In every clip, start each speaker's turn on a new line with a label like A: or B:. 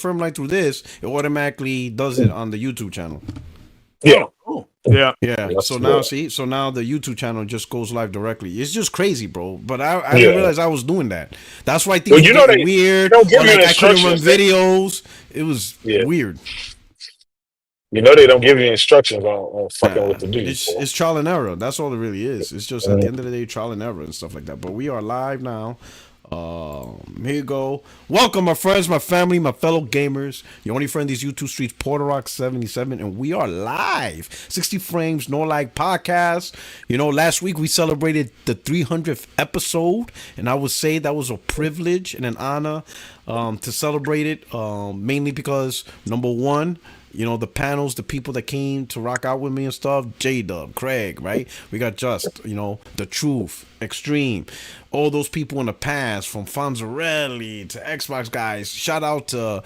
A: confirm line through this, it automatically does it on the YouTube channel.
B: Yeah.
C: Oh, cool. Yeah.
A: Yeah.
B: That's
A: So
B: good.
A: now, so now the YouTube channel just goes live directly. It's just crazy, bro. But I didn't realize I was doing that. That's why things were getting weird.
B: Don't give
A: Or
B: you
A: like I couldn't run
B: instructions.
A: videos. It was weird.
B: You know they don't give you instructions on fucking what to do.
A: It's trial and error. That's all it really is. It's just at the end of the day, trial and error and stuff like that. But we are live now. Here you go. Welcome, my friends, my family, my fellow gamers. Your only friend these YouTube streets, PorterRock77, and we are live. 60 frames, no lag podcast. You know, last week we celebrated the 300th episode, and I would say that was a privilege and an honor to celebrate it. Mainly because number one, you know, the panels, the people that came to rock out with me and stuff, J-Dub, Craig, right? We got Just, you know, The Truth, Extreme, all those people in the past, from Fonzarelli to Xbox guys. Shout out to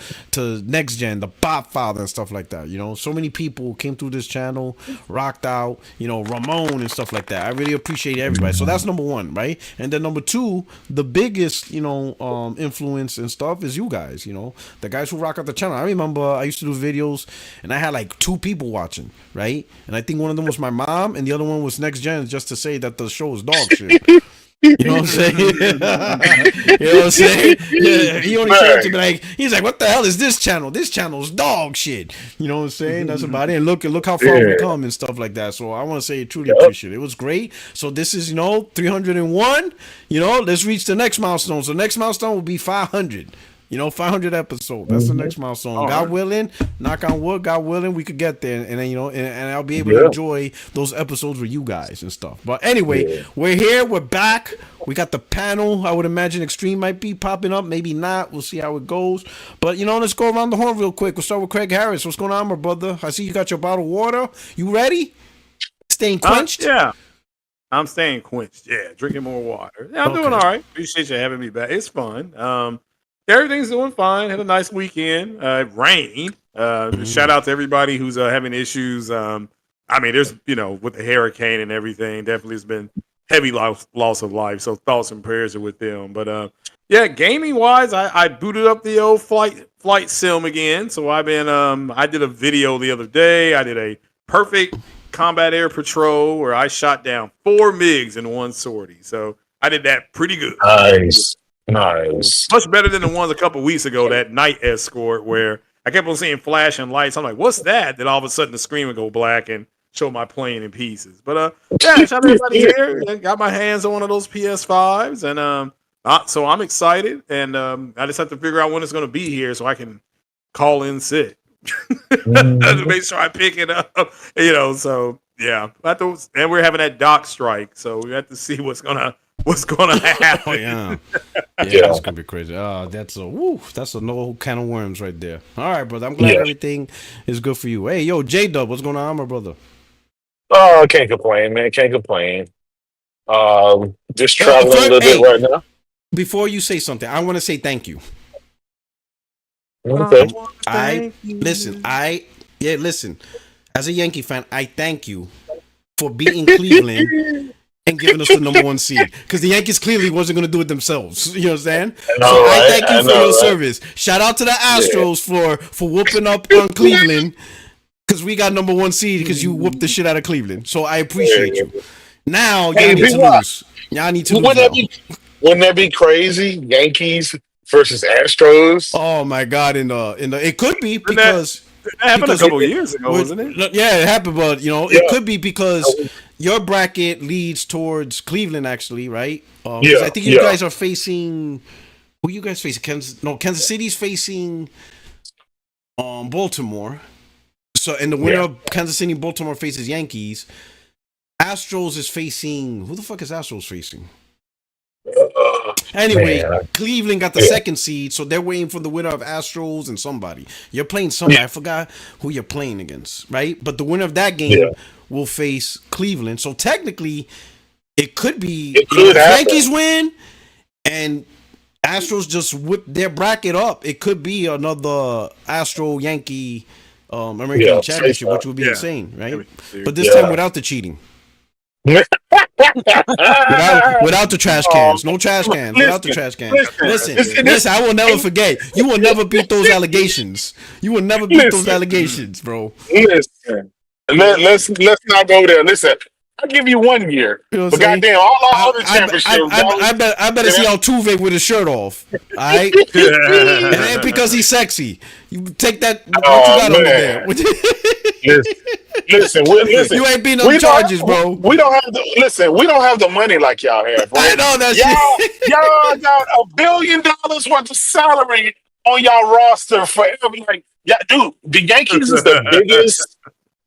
A: Next Gen, the Bot Father and stuff like that. You know, so many people came through this channel, rocked out, you know, Ramon and stuff like that. I really appreciate everybody. So that's number one, right? And then number two, the biggest, you know, influence and stuff is you guys, you know, the guys who rock out the channel. I remember I used to do videos and I had like 2 people watching, right? And I think one of them was my mom and the other one was Next Gen, just to say that the show is dog shit. You know what I'm saying? You know what I'm saying? Yeah, he only showed up to be like, he's like, what the hell is this channel? This channel's dog shit. You know what I'm saying? That's about it. And look how far we come and stuff like that. So I want to say truly appreciate it. It was great. So this is, you know, 301. You know, let's reach the next milestone. So next milestone will be 500. You know, 500 episodes. That's the next milestone. God willing, knock on wood, God willing, we could get there. And then, you know, and I'll be able to enjoy those episodes with you guys and stuff. But anyway, we're here. We're back. We got the panel. I would imagine Extreme might be popping up. Maybe not. We'll see how it goes. But, you know, let's go around the horn real quick. We'll start with Craig Harris. What's going on, my brother? I see you got your bottle of water. You ready? Staying quenched?
C: Yeah. I'm staying quenched. Yeah. Drinking more water. Yeah, I'm doing all right. Appreciate you having me back. It's fun. Everything's doing fine. Had a nice weekend. It rained. Shout out to everybody who's having issues. I mean, there's, you know, with the hurricane and everything, definitely has been heavy loss of life. So thoughts and prayers are with them. But yeah, gaming wise, I booted up the old flight sim again. So I've been I did a video the other day. I did a perfect combat air patrol where I shot down 4 MiGs in one sortie. So I did that pretty good.
B: Nice.
C: Much better than the ones a couple weeks ago, that night escort where I kept on seeing flashing lights. I'm like, what's that? Then all of a sudden the screen would go black and show my plane in pieces. But yeah, shout out everybody here. Got my hands on one of those PS5s and so I'm excited and I just have to figure out when it's gonna be here so I can call in sick. To make sure I pick it up. You know, so yeah. And we're having that dock strike, so we have to see what's gonna happen.
A: Oh, yeah, it's gonna be crazy. That's a no can of worms right there. All right, brother. I'm glad everything is good for you. Hey, yo, J-Dub, what's going on, my brother?
B: Oh, I can't complain, man. Can't complain. Just traveling a little bit right now.
A: Before you say something, I want to say thank you.
B: Okay.
A: Listen. As a Yankee fan, I thank you for beating Cleveland and giving us the number 1 seed, because the Yankees clearly wasn't going to do it themselves. You know what I'm saying? I thank you for your service. Shout out to the Astros for whooping up on Cleveland, because we got number 1 seed because you whooped the shit out of Cleveland. So I appreciate you. Now y'all need to lose. Y'all need to lose.
B: Wouldn't that be crazy? Yankees versus Astros.
A: Oh my God! In the it could be because
C: that happened a couple years ago, wasn't it?
A: Yeah, it happened, but you know, it could be because your bracket leads towards Cleveland, actually, right? I think you guys are facing. Who you guys facing? Kansas City's facing Baltimore. So, and the winner of Kansas City and Baltimore faces Yankees. Astros is facing. Who the fuck is Astros facing? Anyway, Cleveland got the 2nd seed, so they're waiting for the winner of Astros and somebody. You're playing somebody. I forgot who you're playing against, right? But the winner of that game will face Cleveland. So technically, it could be if Yankees win and Astros just whip their bracket up. It could be another Astro-Yankee American Championship, which would be insane, right? But this time without the cheating. Without the trash cans. No trash cans. Without the trash cans. Listen, I will never forget. You will never beat those allegations. You will never beat those allegations, bro.
B: Listen. Let's not go there. Listen, I'll give you 1 year.
A: You know what
B: But
A: I'm saying?
B: goddamn, all our other championships.
A: I better see Altuve with his shirt off. All right? And it ain't because he's sexy. You take that. What you got over there?
B: Listen,
A: You ain't beating up charges, bro.
B: We don't have the money like y'all have. Right?
A: I know that shit.
B: Y'all got $1 billion worth of salary on y'all roster forever. Like, yeah, dude, the Yankees is the biggest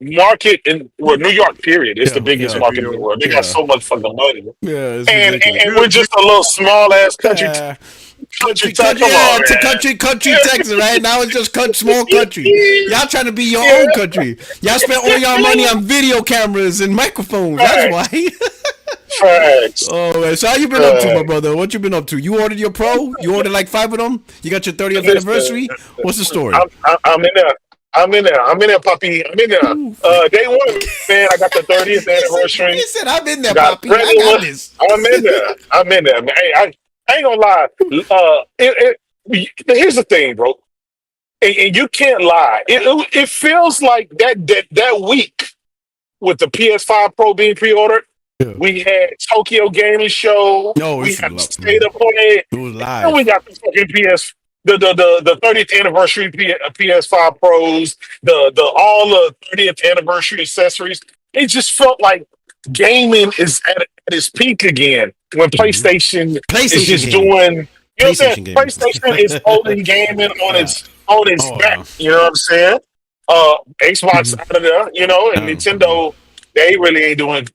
B: market in New York. Period. It's the biggest market in the world. They got so much fucking money.
A: Yeah,
B: and we're just a little small ass country. Country, Texas, right now it's just small country. Y'all trying to be your own country. Y'all spend all y'all money on video cameras and microphones. That's why. Facts.
A: Oh, man. So how you been up to, my brother? What you been up to? You ordered your Pro? You ordered like 5 of them? You got your 30th anniversary? What's the story?
B: I'm in there. I'm in there, puppy. I'm in there. Day one, man. I got the 30th anniversary.
A: He said, "I'm in there, puppy. I got this."
B: I'm in there, man. Hey, I ain't gonna lie. Here's the thing, bro. And you can't lie. It feels like that week with the PS5 Pro being pre-ordered. Yeah. We had Tokyo Gaming Show.
A: No,
B: we had State of Play.
A: It was live.
B: And we got the fucking the 30th anniversary PS5 Pros, all the 30th anniversary accessories. It just felt like gaming is at its peak again when PlayStation is just doing. You know what I'm saying? PlayStation is holding gaming on its back. You know what I'm saying? Xbox out of there, and Nintendo, they really ain't doing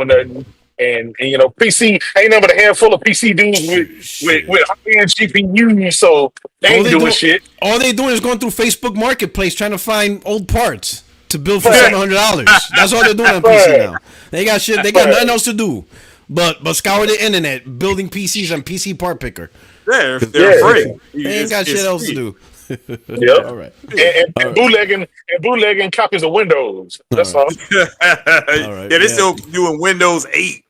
B: nothing. And PC ain't nothing but a handful of PC dudes with high-end GPUs, so they ain't doing shit.
A: All they doing is going through Facebook Marketplace trying to find old parts to build for $700. That's all they're doing on PC now. They got shit. They got nothing else to do but scour the internet building PCs on PC Part Picker.
C: They're afraid.
A: They ain't got shit else to do.
B: Yep. All right. And bootlegging copies of Windows. That's all.
C: Yeah, they still doing Windows 8.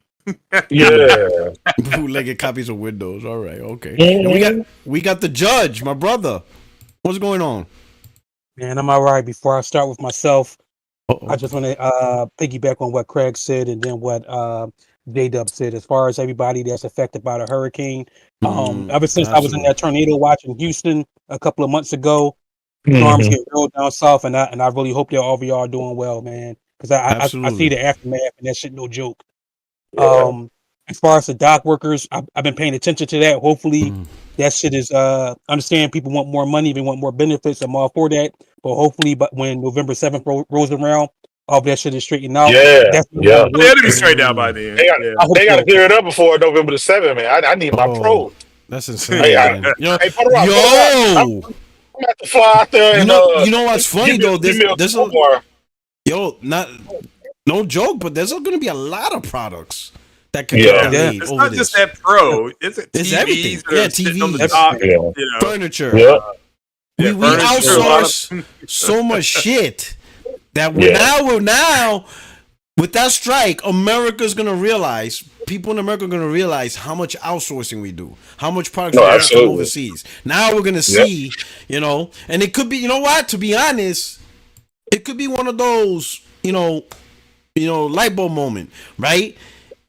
B: Yeah.
A: Bootlegging copies of Windows. All right. Okay. Mm-hmm. And we got the judge, my brother. What's going on?
D: Man, I'm all right. Before I start with myself, I just want to piggyback on what Craig said and then what J-Dub said. As far as everybody that's affected by the hurricane, ever since I was in that tornado watch in Houston a couple of months ago, storms get real down south, and I really hope that all of y'all are doing well, man. Because I see the aftermath, and that shit no joke. Yeah. As far as the dock workers, I've been paying attention to that. Hopefully, that shit is understand people want more money, they want more benefits. I'm all for that. But hopefully, when November 7th rolls around, all that shit is straightened out.
B: Yeah.
C: It'll be straightened out by then.
B: They got to clear it up before November the 7th, man. I need my Pro.
A: That's insane.
B: Hey, I'm at the fly out there.
A: You know what's funny though? No joke, but there's going to be a lot of products that can get made.
C: It's not just that Pro. It's
A: everything. TVs,
C: on the dock,
A: furniture.
B: Yeah.
A: We outsource so much shit that now with that strike, America's going to realize. People in America are going to realize how much outsourcing we do, how much products we have from overseas. Now we're going to see, and it could be, to be honest, it could be one of those, light bulb moment, right?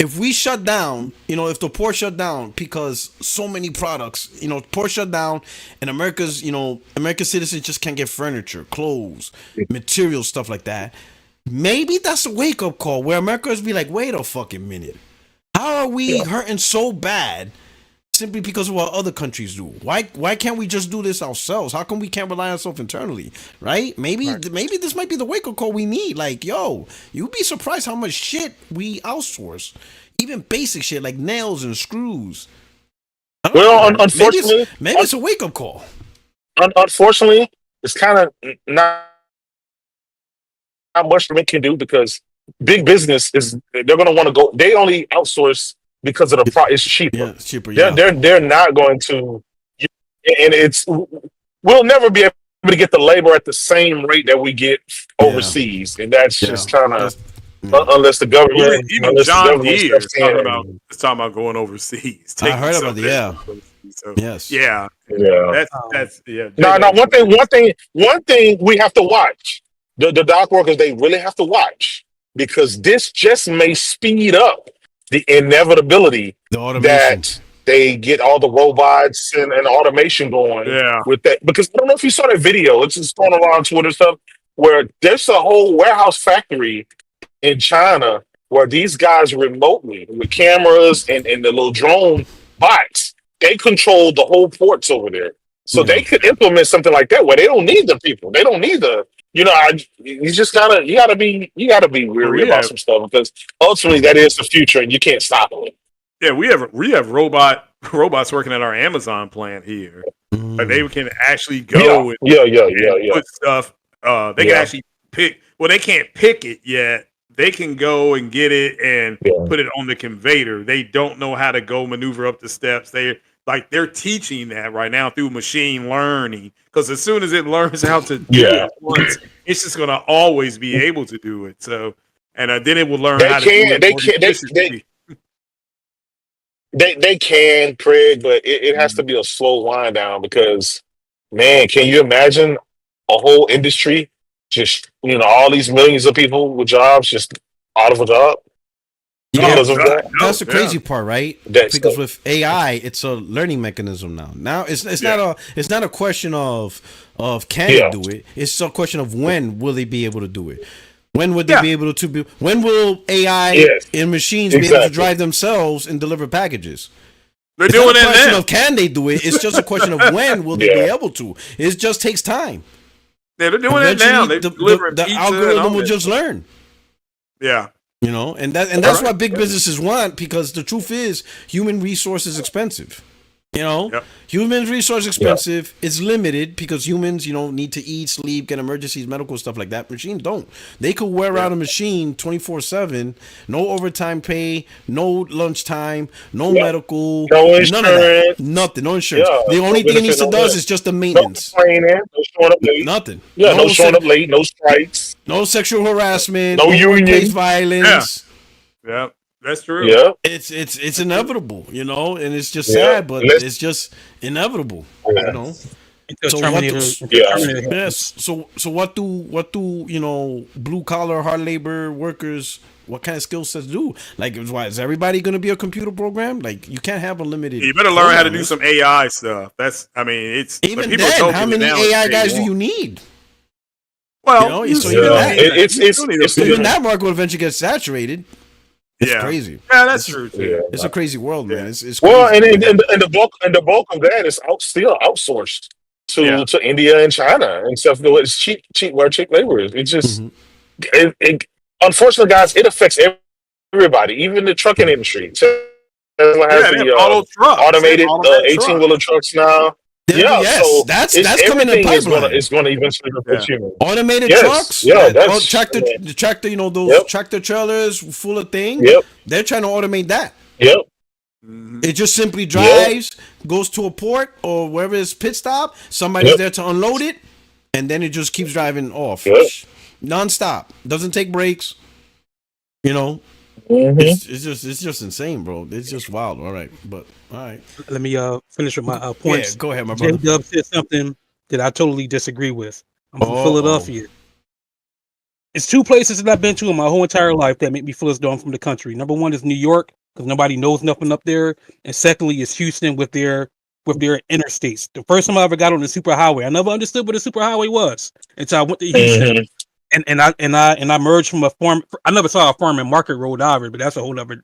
A: If we shut down, if the port shut down because so many products, port shut down and American citizens just can't get furniture, clothes, materials, stuff like that. Maybe that's a wake up call where Americans be like, wait a fucking minute. How are we hurting so bad simply because of what other countries do? Why can't we just do this ourselves? How come we can't rely on ourselves internally? Right? Maybe this might be the wake up call we need. Like, you'd be surprised how much shit we outsource. Even basic shit like nails and screws.
B: Well, unfortunately,
A: maybe it's a wake up call.
B: Unfortunately, it's kind of not much they can do because big business they're going to want to go. They only outsource because of the price. It's cheaper.
A: Yeah, it's cheaper.
B: They're not going to, and we'll never be able to get the labor at the same rate that we get overseas, and that's just kind of unless the government,
C: Even
B: unless the
C: John
B: government
C: Deere
B: steps in.
C: is talking about going overseas.
A: I
C: Taking
A: heard
C: some
A: about the overseas.
C: So
A: Yes.
C: yeah,
B: Yeah.
C: that's yeah.
B: Now,
C: J-Dub.
B: one thing we have to watch. The dock workers, they really have to watch because this just may speed up the inevitability
A: The automation.
B: that they get all the robots and automation going
C: Yeah.
B: with that. Because I don't know if you saw that video. It's just going around Twitter stuff where there's a whole warehouse factory in China where these guys remotely with cameras and the little drone bots, they control the whole ports over there. So
A: Yeah.
B: they could implement something like that where they don't need the people. They don't need the you just gotta be
C: Well,
B: weary about some stuff because ultimately that is the future and you can't stop it.
C: Yeah, we have robots working at our Amazon plant here. Like they can actually go and put stuff. They can actually pick. Well, they can't pick it yet. They can go and get it and put it on the conveyor. They don't know how to go maneuver up the steps. They're teaching that right now through machine learning. Because as soon as it learns how to do it once, it's just gonna always be able to do it. So, and then it will learn how to do it.
B: They can, Craig, but it has to be a slow wind down because, man, can you imagine a whole industry just all these millions of people with jobs just out of a job because of that?
A: That's the crazy part, right? Because with AI, it's a learning mechanism now. Now it's not a question of can it do it. It's a question of when will they be able to do it. When would they be able to be? When will AI and machines be able to drive themselves and deliver packages?
C: They're
A: it's
C: doing
A: not a
C: it
A: question
C: now.
A: of can they do it? It's just a question of when will they be able to. It just takes time.
C: Yeah, they're doing it now. They're delivering
A: the
C: pizza
A: algorithm will just learn.
C: Yeah.
A: And that's what big businesses want because the truth is human resource is expensive. Human resource expensive. It's limited because humans, need to eat, sleep, get emergencies, medical stuff like that. Machines don't. They could wear out a machine 24/7, no overtime pay, no lunch time, no medical,
B: no insurance,
A: none of that. Nothing, no insurance. The only thing it needs to do is just the maintenance.
B: No training, no showing up late.
A: Nothing.
B: No showing up late, no strikes,
A: no sexual harassment,
B: no union,
A: workplace violence.
C: Yeah. That's true.
B: Yeah,
A: it's inevitable, and it's just sad, but it's just inevitable, So what do blue collar hard labor workers? What kind of skill sets do? Like, is everybody going to be a computer program? Like, you can't have unlimited.
C: You better learn how to do some AI stuff. It's
A: even then. How many AI guys do you need?
C: Well,
A: even that market will eventually get saturated. It's crazy.
C: Yeah, that's true too.
A: Yeah. It's a crazy world, man. It's crazy.
B: Well, and the bulk of that is still outsourced to India and China and stuff. It's cheap labor is. It just unfortunately, guys, it affects everybody, even the trucking industry. Tesla has the automated 18-wheeler trucks now. So
A: that's coming in pipeline.
B: It's going to eventually replace humans.
A: Automated trucks, tractor, those tractor trailers full of things.
B: Yep.
A: They're trying to automate that.
B: Yep.
A: It just simply drives, goes to a port or wherever it's pit stop. Somebody's there to unload it, and then it just keeps driving off, nonstop. Doesn't take breaks. It's just insane, bro. It's just wild. All right.
D: Let me finish with my points.
A: Yeah, go ahead, my brother.
D: J-Dub said something that I totally disagree with. I'm from Philadelphia. It's two places that I've been to in my whole entire life that make me feel as though I'm from the country. Number one is New York, because nobody knows nothing up there. And secondly is Houston with their interstates. The first time I ever got on the superhighway, I never understood what a superhighway was until I went to Houston. And I merged from a farm. I never saw a farm in Market Road either, but that's a whole other.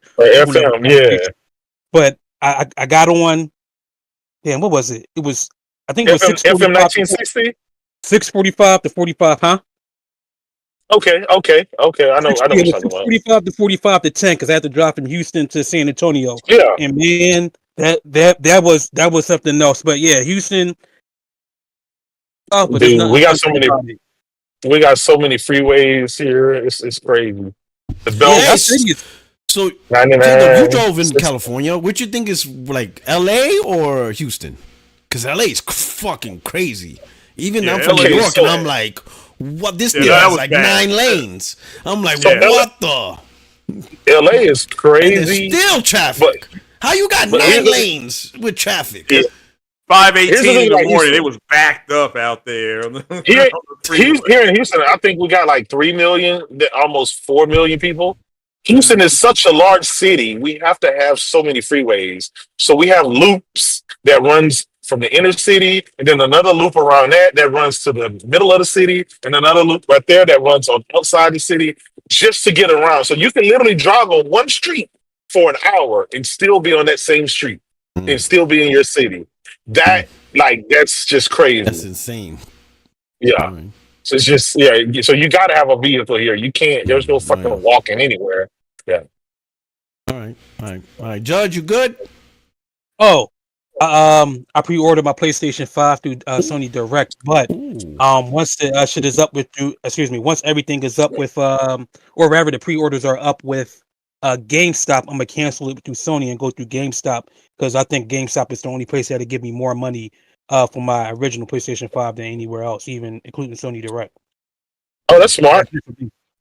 D: But I got on. Damn, what was it? It was, I think it was
B: FM 1960.
D: 645 to 45, huh?
B: Okay. I know.
D: 45 to 45 to 10 because I had to drive from Houston to San Antonio.
B: Yeah,
D: and man, that was something else. But yeah, Houston.
B: Dude, we got so many. We got so many freeways here. It's crazy. The belt.
A: So you drove in California. What you think is like LA or Houston? Because LA is fucking crazy. Even I'm from New York, and I'm like, what this
C: Yeah,
A: thing
C: that
A: has
C: was
A: like
C: bad.
A: 9 lanes. I'm like,
B: So
A: what the?
B: LA is
A: And there's
B: crazy,
A: still
B: but
A: traffic. How you got
B: but
A: 9 lanes with traffic?
B: yeah, here's the
C: 5:18 in
B: thing
C: the
B: about
C: morning, it
B: Houston.
C: was backed up out there on the,
B: Here,
C: on the freeway.
B: here in Houston, I think we got like 3 million, almost 4 million people. Houston
C: Mhm.
B: is such a large city. We have to have so many freeways. So we have loops that runs from the inner city, and then another loop around that runs to the middle of the city, and another loop right there that runs on outside the city just to get around. So you can literally drive on one street for an hour and still be on that same street and
A: Mm,
B: still be in your city.
A: mm,
B: That's just
A: that's
B: crazy.
A: insane.
B: Yeah.
A: All right.
B: So it's just so you got to have a vehicle here. You can't. There's no
A: Oh, yeah.
B: fucking walking anywhere. Yeah.
A: All right. All right. All right. Judge, you good?
D: Oh, I pre-ordered my PlayStation 5 through Sony Direct, but
A: Ooh.
D: once the shit is up with once everything is up with or rather the pre-orders are up with GameStop, I'm gonna cancel it through Sony and go through GameStop because I think GameStop is the only place that'll give me more money for my original PlayStation 5 than anywhere else, even including Sony Direct.
B: Oh, that's smart.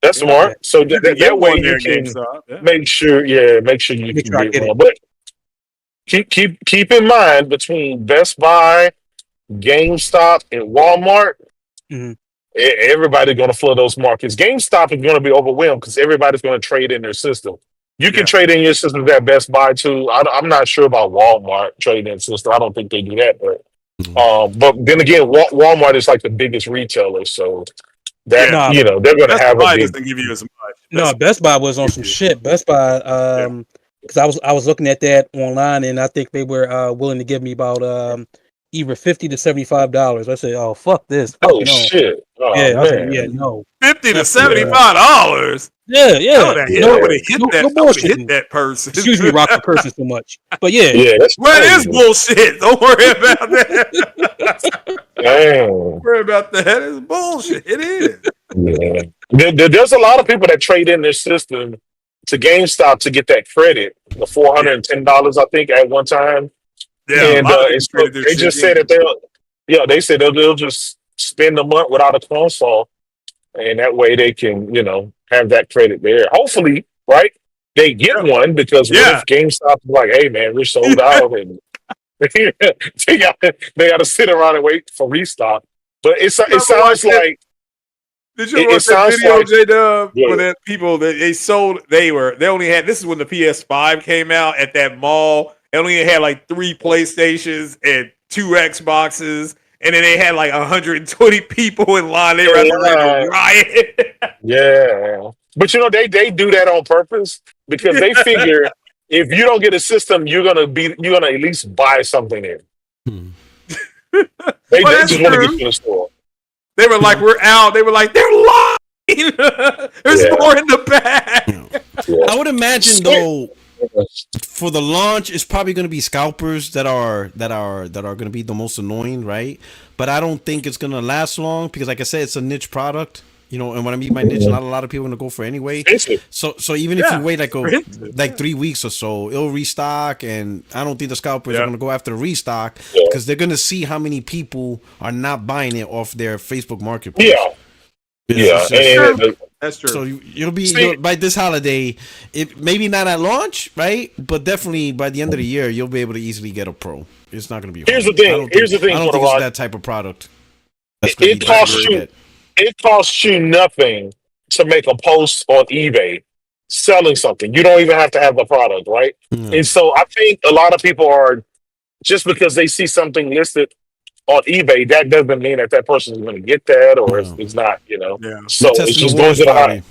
B: That's
C: Yeah.
B: smart. So
C: You can
B: that
C: get
B: way
C: one
B: you
C: there at
B: can
C: GameStop. Yeah.
B: make sure you
D: Make
B: can
D: sure I
B: get
D: get it.
B: one. But keep in mind between Best Buy, GameStop, and Walmart,
D: Mhm.
B: everybody's going to flood those markets. GameStop is going to be overwhelmed because everybody's going to trade in their system. You can
C: Yeah.
B: trade in your system at Best Buy too. I'm not sure about Walmart trading in system. I don't think they do that, but then again, Walmart is like the biggest retailer, so that
C: Yeah.
D: No,
B: they're going to
C: Best
B: have a
C: Buy
B: big.
C: doesn't give you as much.
D: no, Best Buy was on some shit. Best Buy,
C: Yeah.
D: because I was looking at that online and I think they were willing to give me about either $50 to $75. I said, oh fuck this, fuck
B: Oh
D: no.
B: shit! Oh
D: Yeah, I was like, yeah,
B: man!
D: no.
C: $50 to
D: Absolutely not.
C: $75.
D: Yeah,
C: I
D: yeah.
C: would have hit. I
B: Yeah,
C: would have hit
D: No,
C: that.
D: no
C: I would have hit
D: bullshitting.
C: that person.
D: Excuse me, Rock, for cursing so much. But yeah,
B: yeah, that's
C: Well, it is
B: crazy.
C: bullshit. Don't worry about that.
B: Damn.
C: Don't worry about that. It's bullshit. It is.
B: Yeah. There's a lot of people that trade in their system to GameStop to get that credit, the $410 I think at one time,
C: Yeah, a
B: and
C: lot of people
B: it's
C: traded their
B: they
C: shit
B: just said
C: in.
B: that they said they'll just spend a month without a console, and that way they can have that credit there. Hopefully, right? They get
C: Yeah.
B: one because what
C: Yeah.
B: if GameStop is like, hey man, we're sold out and they got to sit around and wait for restock. But it
C: You ever
B: sounds
C: watch that?
B: like
C: Did you
B: it,
C: ever
B: it
C: watch that
B: sounds
C: video,
B: like
C: J Dub?
B: yeah.
C: Where that people that they only had, this is when the PS5 came out at that mall. They only had like 3 PlayStations and 2 Xboxes, and then they had like 120 people in line. They were out there ready to riot.
B: Yeah, but they do that on purpose because they figure if you don't get a system, you're gonna at least buy something in.
A: Hmm.
B: They
C: Well, that's
B: just want to get
C: true.
B: you in the store.
C: They were like, we're out. They were like, they're lying. There's
B: Yeah.
C: more in the bag.
B: Yeah.
A: I would imagine though, for the launch, it's probably going to be scalpers that are going to be the most annoying, right? But I don't think it's going to last long because, like I said, it's a niche product. And when I mean by niche, not a lot of people are going to go for anyway. So even if you wait like 3 weeks or so, it'll restock, and I don't think the scalpers are going to go after the restock because they're going to see how many people are not buying it off their Facebook Marketplace.
C: That's true.
A: So you'll be by this holiday, it maybe not at launch, right? But definitely by the end of the year, you'll be able to easily get a Pro. It's not going to be.
B: Here's the thing.
A: I don't think it's that type of product.
B: It costs you nothing to make a post on eBay selling something. You don't even have to have the product, right? And so I think a lot of people are just because they see something listed on eBay, that doesn't mean that person is going to get that or it's not,
C: Yeah.
B: So it's just going to the high.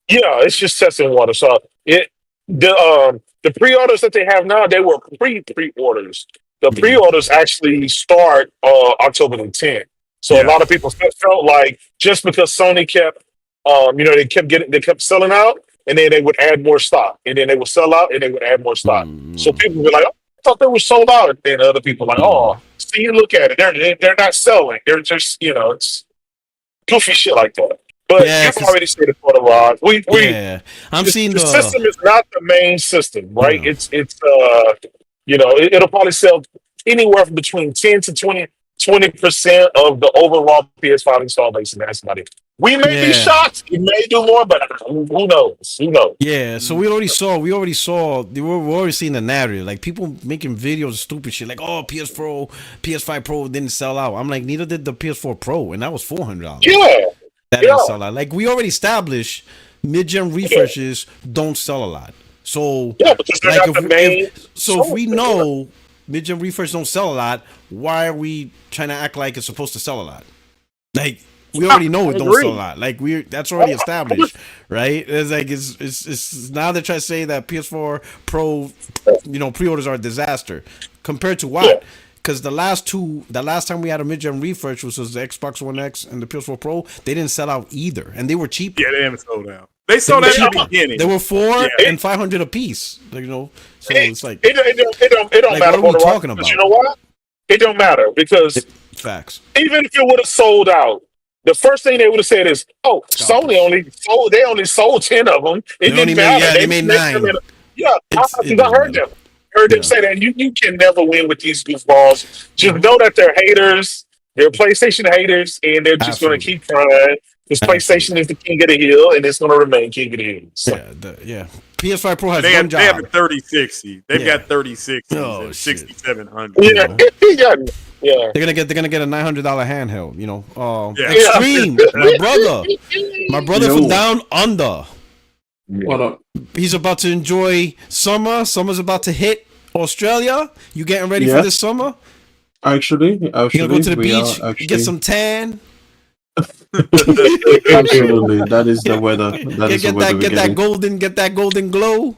B: Yeah, it's just testing water. So the pre-orders that they have now, they were pre-orders. The pre-orders actually start October the 10th. So a lot of people felt like just because Sony kept, they kept selling out, and then they would add more stock, and then they would sell out, and they would add more stock. So people were like, "Oh, I thought they were sold out," and then other people were like, "Oh, see, look at it, they're not selling. They're just, it's goofy shit like that." But you've already said it for the rod.
A: I'm seeing
B: the system is not the main system, right? It's it'll probably sell anywhere from between 10 to 20% of the overall PS5 install base, and that's about it. We may be
A: Yeah.
B: shocked. We may do more, but who knows? Who knows?
A: Yeah, so we already saw, we're already seeing the narrative. Like people making videos of stupid shit, like, oh, PS5 Pro didn't sell out. I'm like, neither did the PS4 Pro, and that was $400.
B: Yeah,
A: That didn't sell out. Like we already established, mid-gen refreshes don't sell a lot. So
B: yeah, because they're
A: like
B: not the main.
A: if we know mid-gen refreshes don't sell a lot, why are we trying to act like it's supposed to sell a lot? Like we already know it don't sell a lot. Like that's already established, right? It's like it's now they're trying to say that PS4 Pro, pre-orders are a disaster compared to what?
B: Yeah.
A: Because the last time we had a mid-gen refresh, which was the Xbox One X and the PS4 Pro, they didn't sell out either, and they were cheap.
C: Yeah, they haven't sold out. They sold out at the beginning.
A: They were $400 and $500 a piece. So it's like
B: it don't
A: like,
B: matter.
A: what are we talking about?
B: You know what? It don't matter because
A: facts.
B: even if it would have sold out, the first thing they would have said is, "Oh, Sony only sold 10 of them. It didn't matter.
A: They made 9."
B: I heard them. Say that you can never win with these goofballs. Just know that they're haters. They're PlayStation haters, and they're just going to keep trying. Because PlayStation is the king of the hill, and it's going to remain king of the hill. So.
A: Yeah. PS5 Pro has one job.
C: They have a 3060. They've got 3060 and 6700.
B: Yeah.
A: They're gonna get a $900 handheld.
C: Yeah.
A: Extreme. My brother from down under.
E: What up?
A: He's about to enjoy summer. Summer's about to hit Australia. You getting ready for this summer?
E: Actually,
A: You gonna go to the beach, get some tan.
E: Absolutely, that is the weather.
A: Get that golden glow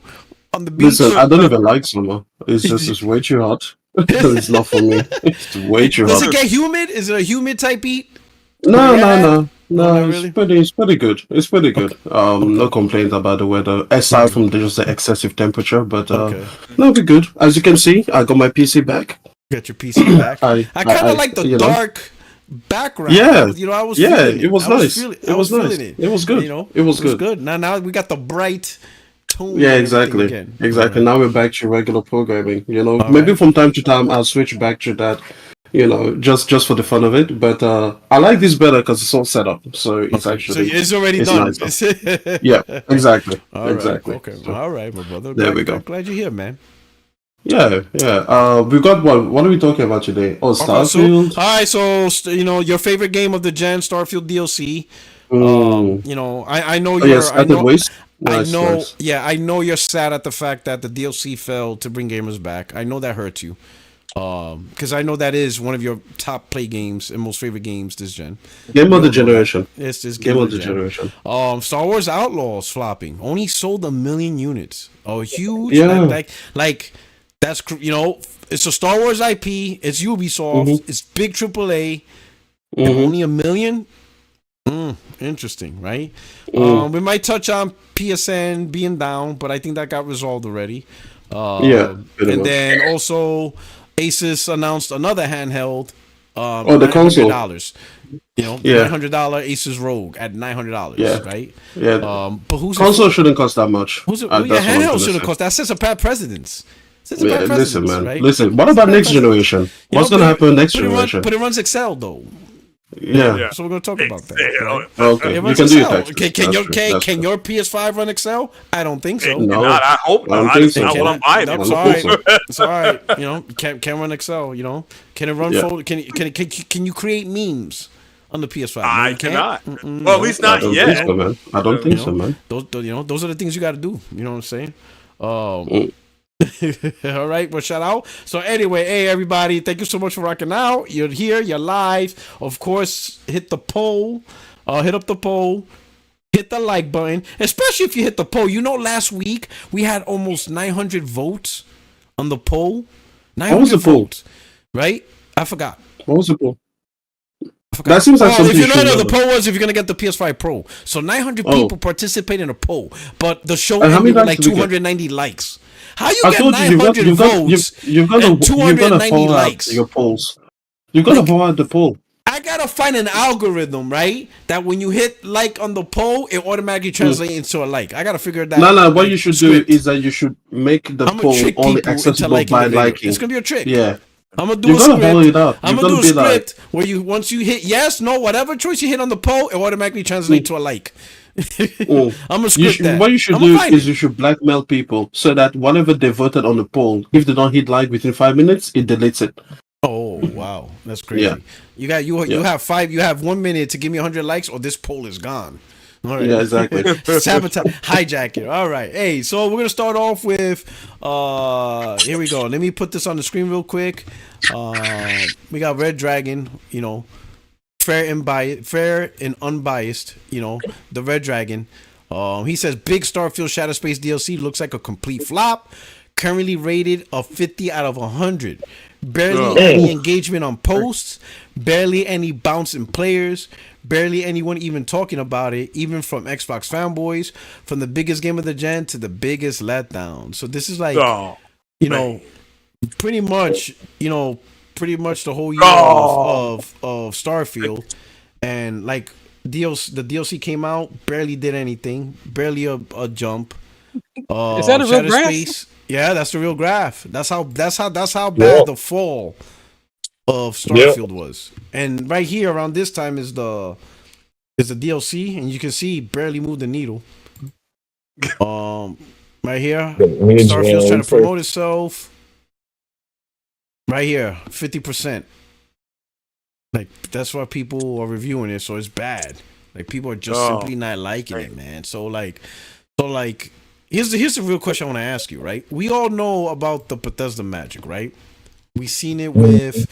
A: on the beach.
E: Listen, I don't even like summer. It's way too hot. It's not for me. It's way too hot.
A: Does it get humid? Is it a humid type heat?
E: No.
A: Really?
E: It's pretty good. It's pretty good. No complaints about the weather aside from just the excessive temperature. But no, we're good. As you can see, I got my PC back.
A: Get your PC back. I kind of like the dark background.
E: Yeah,
A: I was.
E: It was nice. It was nice. It was good. It was good.
A: Now we got the bright tone.
E: Yeah, exactly. Exactly. Right. Now we're back to regular programming. Maybe from time to time I'll switch back to that. Just for the fun of it. But I like this better because it's all set up. So it's actually
A: it's already done.
E: Nice. Yeah, exactly.
A: Exactly.
E: Okay.
A: So, all right, my brother.
E: There we go.
A: Glad you're here, man.
E: Yeah. We got what are we talking about today? Oh, Starfield.
A: All right, so your favorite game of the gen, Starfield DLC. I know you're.
E: Yes, I know.
A: Nice. Yeah, I know you're sad at the fact that the DLC failed to bring gamers back. I know that hurt you. Because I know that is one of your top play games and most favorite games this gen.
E: Game of the generation.
A: It's this
E: game of the generation.
A: Star Wars Outlaws flopping only sold 1 million units. Oh, huge! Like that's it's a Star Wars IP. It's Ubisoft. Mm-hmm. It's big AAA. And only 1 million. Interesting, right? We might touch on PSN being down, but I think that got resolved already. And then also. Asus announced another handheld.
E: The console.
A: $900. $900 Asus Rogue at $900. Right.
E: Yeah.
A: But whose
E: console shouldn't cost that much?
A: Handheld shouldn't cost that. Says a bad precedence.
E: Listen, man. Right? Listen. What about next generation? What's gonna happen next generation?
A: But it runs Excel though.
E: Yeah.
A: So we're gonna talk about that. Right?
E: Okay. You can do it.
A: Can your PS5 run Excel? I don't think so.
E: No.
C: I hope not. That's not what I'm buying.
A: It's all right. It's all right. Can run Excel. Can it run photo? Can you create memes on the PS5?
C: I cannot. Well, at least not yet.
E: I don't think so, man.
A: Those are the things you got to do. You know what I'm saying? All right, well, shout out. So anyway, hey everybody, thank you so much for rocking out. You're here, you're live. Of course, hit the poll. Hit up the poll. Hit the like button, especially if you hit the poll. Last week we had almost 900 votes on the poll. 900 votes, right? I forgot.
E: What was the poll? That seems like something.
A: If you know, the poll was if you're gonna get the PS5 Pro. So 900 people participate in a poll, but the show ended with like 290 likes. How you get 900 votes and 290 likes?
E: Your polls. You gotta forward the poll.
A: I gotta find an algorithm, right? That when you hit like on the poll, it automatically translates into a like. I gotta figure that out.
E: No. What you should do is that you should make the poll only accessible by liking.
A: It's gonna be a trick.
E: Yeah.
A: I'm gonna do
E: You
A: a
E: gotta follow
A: script.
E: it up.
A: I'm
E: You
A: gonna do
E: gotta
A: a
E: be like,
A: script where you once you hit yes, no, whatever choice you hit on the poll, it automatically translates to a like.
E: oh,
A: I'm gonna script that.
E: what you should
A: I'm gonna
E: do
A: find
E: is
A: it.
E: you should blackmail people so that whatever they voted on the poll, if they don't hit like within 5 minutes, it deletes it.
A: Oh wow, that's
E: Yeah,
A: crazy. You
E: yeah,
A: have five. You have 1 minute to give me 100 likes, or this poll is gone. All right,
E: yeah, exactly.
A: sabotage, hijack it. All right, hey, so we're gonna start off with here we go. Let me put this on the screen real quick. We got Red Dragon. Fair and unbiased. The Red Dragon. He says big Starfield Shadow Space DLC looks like a complete flop. Currently rated a 50 out of 100. Barely any engagement on posts. Barely any bouncing players. Barely anyone even talking about it, even from Xbox fanboys. From the biggest game of the gen to the biggest letdown. So this is like,
C: Oh, man.
A: pretty much, pretty much the whole year
C: Oh.
A: of Starfield, and like the DLC came out, barely did anything, barely a jump.
D: Is that a real
A: Shadow
D: graph?
A: Space, yeah, that's the real graph. That's how bad
B: Yeah.
A: the fall of
B: Yeah.
A: Starfield was. And right here around this time is the DLC, and you can see barely moved the needle. Right here, Starfield's trying to promote itself. Right here, 50%. Like that's why people are reviewing it, so it's bad. Like people are just simply not liking it, man. So here's the real question I want to ask you, right? We all know about the Bethesda magic, right? We've seen it with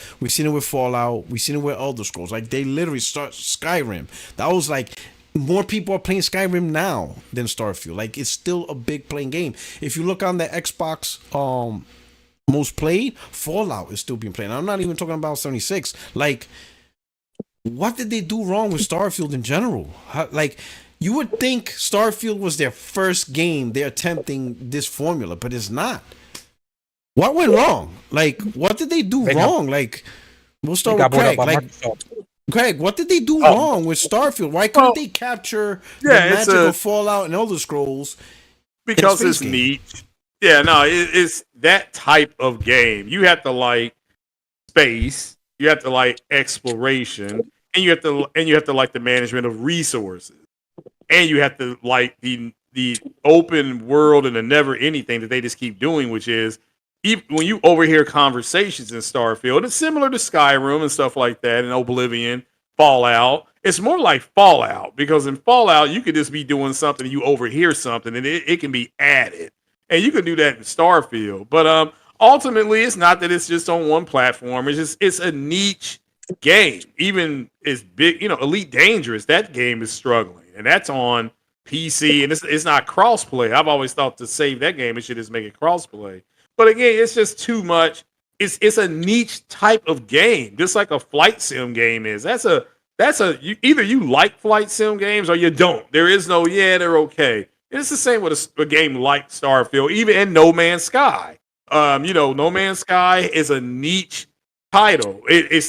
A: Fallout, we've seen it with Elder Scrolls. Like they literally start Skyrim. That was like more people are playing Skyrim now than Starfield. Like it's still a big playing game. If you look on the Xbox most played, Fallout is still being played. And I'm not even talking about 76. Like, what did they do wrong with Starfield in general? Like, you would think Starfield was their first game they're attempting this formula, but it's not. What went wrong? Like, what did they do wrong? Like, we'll start with Craig. Like, Craig, what did they do wrong with Starfield? Why couldn't they capture the magic of Fallout and Elder Scrolls?
C: Because it's niche. Yeah, no, it's that type of game. You have to like space, you have to like exploration, and you have to like the management of resources, and you have to like the open world and the never anything that they just keep doing, which is even when you overhear conversations in Starfield, it's similar to Skyrim and stuff like that, and Oblivion, Fallout. It's more like Fallout because in Fallout you could just be doing something and you overhear something and it can be added. And you can do that in Starfield. But ultimately, it's not that it's just on one platform. It's a niche game. Even as big, Elite Dangerous, that game is struggling. And that's on PC. And it's not crossplay. I've always thought to save that game, it should just make it crossplay. But again, it's just too much. It's a niche type of game, just like a flight sim game is. Either you like flight sim games or you don't. There is no, they're okay. It's the same with a game like Starfield, even in No Man's Sky. No Man's Sky is a niche title.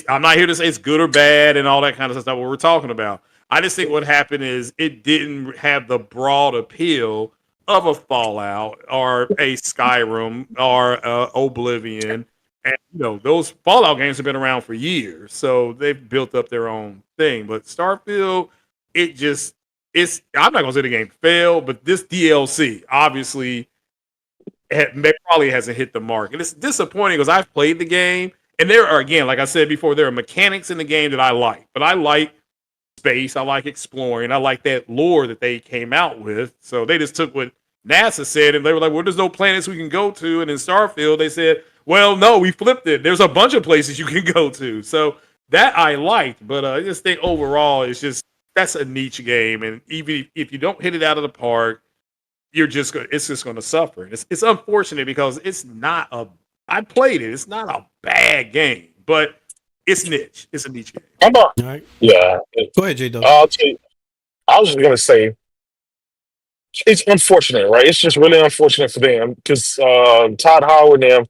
C: I'm not here to say it's good or bad and all that kind of stuff. What we're talking about. I just think what happened is it didn't have the broad appeal of a Fallout or a Skyrim or Oblivion. And those Fallout games have been around for years, so they've built up their own thing. But Starfield, I'm not gonna say the game failed, but this DLC obviously probably hasn't hit the mark, and it's disappointing because I've played the game, and there are, again, like I said before, there are mechanics in the game that I like, but I like space, I like exploring, I like that lore that they came out with. So they just took what NASA said, and they were like, "Well, there's no planets we can go to," and in Starfield they said, "Well, no, we flipped it. There's a bunch of places you can go to." So that I liked, but I just think overall that's a niche game, and even if you don't hit it out of the park, it's just going to suffer. It's unfortunate because it's not I played it. It's not a bad game, but it's niche. It's a niche game.
A: All right.
B: Yeah.
A: Go ahead, J-Dub.
B: I'll tell you, I was just gonna say it's unfortunate, right? It's just really unfortunate for them because Todd Howard and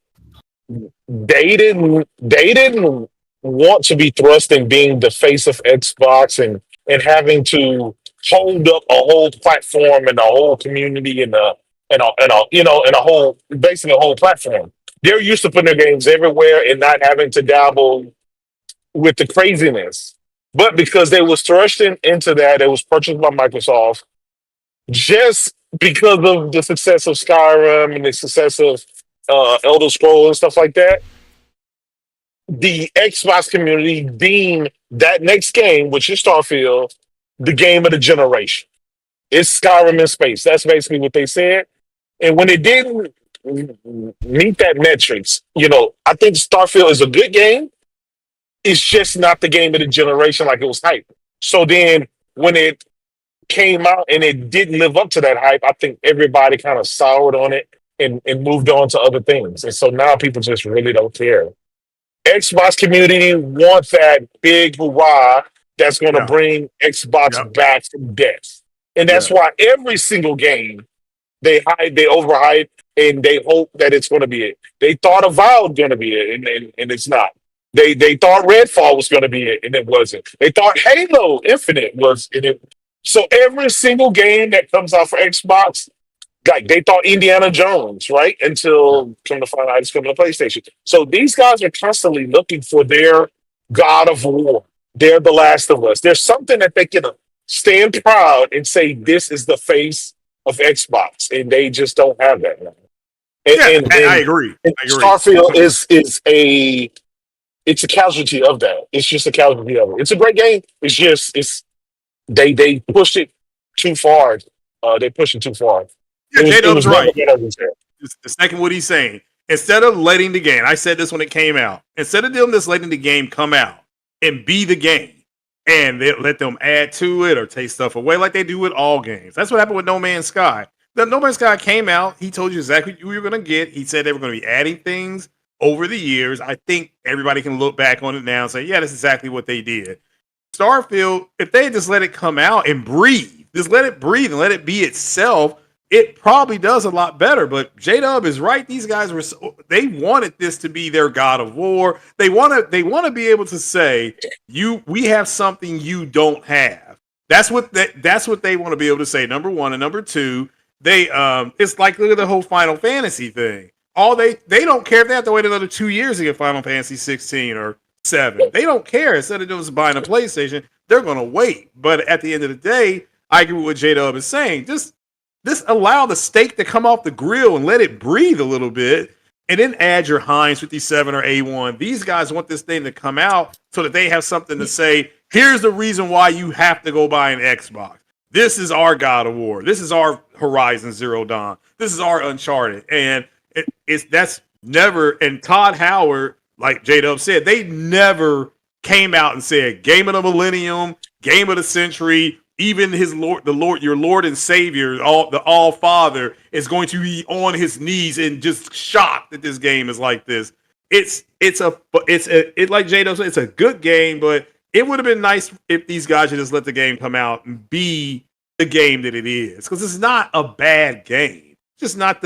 B: them, they didn't want to be thrust in being the face of Xbox and having to hold up a whole platform and a whole community and a whole basically a whole platform. They're used to putting their games everywhere and not having to dabble with the craziness. But because they was thrust into that, it was purchased by Microsoft just because of the success of Skyrim and the success of Elder Scrolls and stuff like that. The Xbox community deemed that next game, which is Starfield, the game of the generation. It's Skyrim in space. That's basically what they said. And when it didn't meet that metrics, I think Starfield is a good game. It's just not the game of the generation like it was hyped. So then when it came out and it didn't live up to that hype, I think everybody kind of soured on it and moved on to other things. And so now people just really don't care. Xbox community wants that big hurrah that's going to bring Xbox back from death. And that's why every single game they overhype, and they hope that it's going to be it. They thought Avowed going to be it, and it's not. They thought Redfall was going to be it, and it wasn't. They thought Halo Infinite was it. So every single game that comes out for Xbox, like they thought Indiana Jones, right? Until come to find out it's coming to PlayStation. So these guys are constantly looking for their God of War. They're the Last of Us. There's something that they can stand proud and say this is the face of Xbox, and they just don't have that now. And
C: I agree.
B: Starfield is it's a casualty of that. It's just a casualty of it. It's a great game. It's just they pushed it too far. They pushed it too far.
C: Yeah, J-Dub's right. The second, what he's saying, instead of letting the game, I said this when it came out, instead of them just letting the game come out and be the game, and they let them add to it or take stuff away like they do with all games. That's what happened with No Man's Sky. The No Man's Sky came out. He told you exactly what you were going to get. He said they were going to be adding things over the years. I think everybody can look back on it now and say, yeah, that's exactly what they did. Starfield, if they just let it come out and breathe, just let it breathe and let it be itself, it probably does a lot better. But J-Dub is right. These guys they wanted this to be their God of War. They want to be able to say, we have something you don't have. That's what they want to be able to say. Number one, and number two, they it's like, look at the whole Final Fantasy thing. They don't care if they have to wait another 2 years to get Final Fantasy 16 or 7. They don't care. Instead of just buying a PlayStation, they're going to wait. But at the end of the day, I agree with what J-Dub is saying. Just allow the steak to come off the grill and let it breathe a little bit, and then add your Heinz 57 or A1. These guys want this thing to come out so that they have something to say, here's the reason why you have to go buy an Xbox. This is our God of War. This is our Horizon Zero Dawn. This is our Uncharted. And that's never, and Todd Howard, like J-Dub said, they never came out and said game of the millennium, game of the century, even your Lord and Savior, the All Father is going to be on his knees and just shocked that this game is like this. It's like J-Dub said, it's a good game, but it would have been nice if these guys had just let the game come out and be the game that it is, because it's not a bad game. It's just not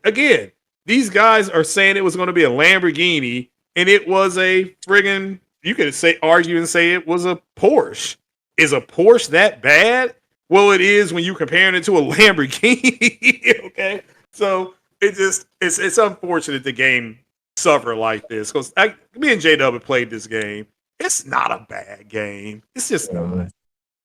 C: again. These guys are saying it was going to be a Lamborghini, and it was a friggin', you could argue and say it was a Porsche. Is a Porsche that bad? Well, it is when you're comparing it to a Lamborghini. Okay, so it's unfortunate the game suffered like this, because me and J-Dub have played this game. It's not a bad game. It's just not.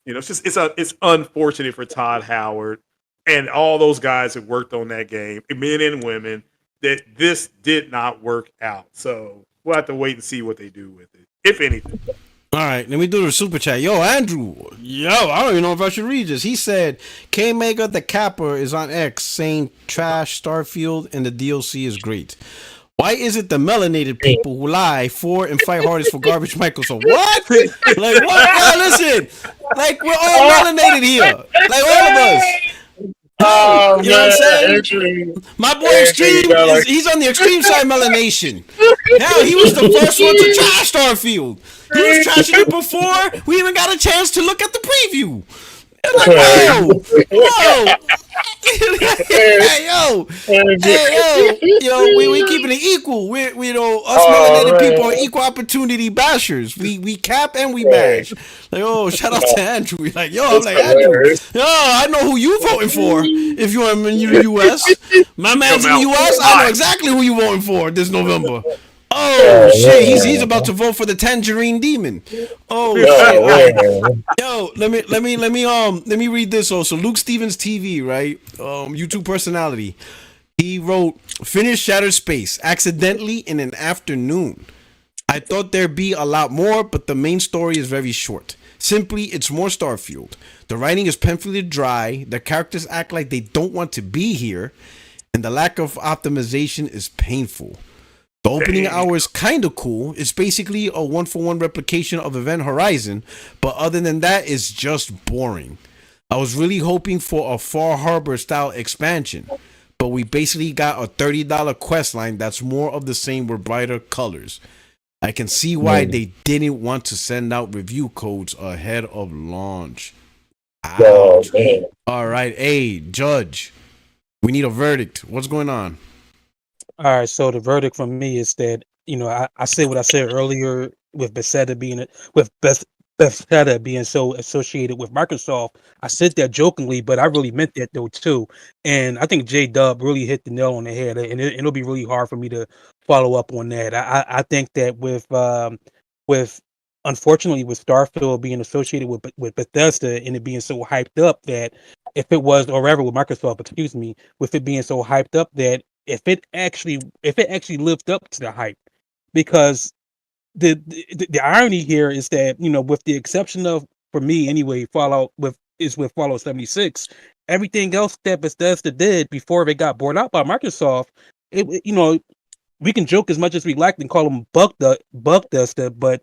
C: It's unfortunate for Todd Howard and all those guys that worked on that game, men and women, that this did not work out. So we'll have to wait and see what they do with it, if anything.
A: All right, let me do the super chat. Yo, Andrew. I don't even know if I should read this. He said, K-Maker the Capper is on X saying trash Starfield and the DLC is great. Why is it the melanated people who lie for and fight hardest for garbage Microsoft? What? Like, what? Oh, listen. Like, we're all melanated here. Like, all of us. You know what I'm saying? My boy Extreme, he's on the extreme side melanation. Hell, he was the first one to trash Starfield. He was trashing it before we even got a chance to look at the preview. Like, whoa.
B: And,
A: Hey yo,
B: and,
A: we keeping it equal. We you know us
B: oh
A: melanated people are
B: man,
A: equal opportunity bashers. We cap and we
B: man,
A: bash. Like oh, shout out to
B: oh,
A: Andrew. We like yo, I'm
B: it's
A: like Andrew.
B: hilarious.
A: Yo, I know who you voting for if you're in the U.S. My man's
C: Come
A: in the
C: out
A: U.S. I know
C: hot.
A: exactly who you voting for this November. Oh
B: Oh
A: shit, he's
B: man,
A: about to vote for the Tangerine Demon. Oh shit. All right.
B: oh man.
A: Yo, let me read this also. Luke Stevens TV, right? YouTube personality. He wrote, "Finished Shattered Space accidentally in an afternoon. I thought there'd be a lot more, but the main story is very short. Simply, it's more Starfield. The writing is painfully dry. The characters act like they don't want to be here, and the lack of optimization is painful. The opening hour is kind of cool. It's basically a one-for-one replication of Event Horizon, but other than that, it's just boring. I was really hoping for a Far Harbor style expansion, but we basically got a $30 quest line that's more of the same with brighter colors. I can see why they didn't want to send out review codes ahead of launch."
B: Oh
A: Ouch.
B: man.
A: All right, hey, Judge, we need a verdict. What's going on?
D: All right, so the verdict from me is that I said what I said earlier with Bethesda Bethesda being so associated with Microsoft. I said that jokingly, but I really meant that though too. And I think J Dub really hit the nail on the head, and it'll be really hard for me to follow up on that. I think that with unfortunately with Starfield being associated with Bethesda and it being so hyped up that if it was or ever with Microsoft, excuse me, with it being so hyped up that if it actually lived up to the hype, because the irony here is that with the exception of, for me anyway, with Fallout 76, everything else that Bethesda did before it got bought out by Microsoft, we can joke as much as we like and call them bug duster, but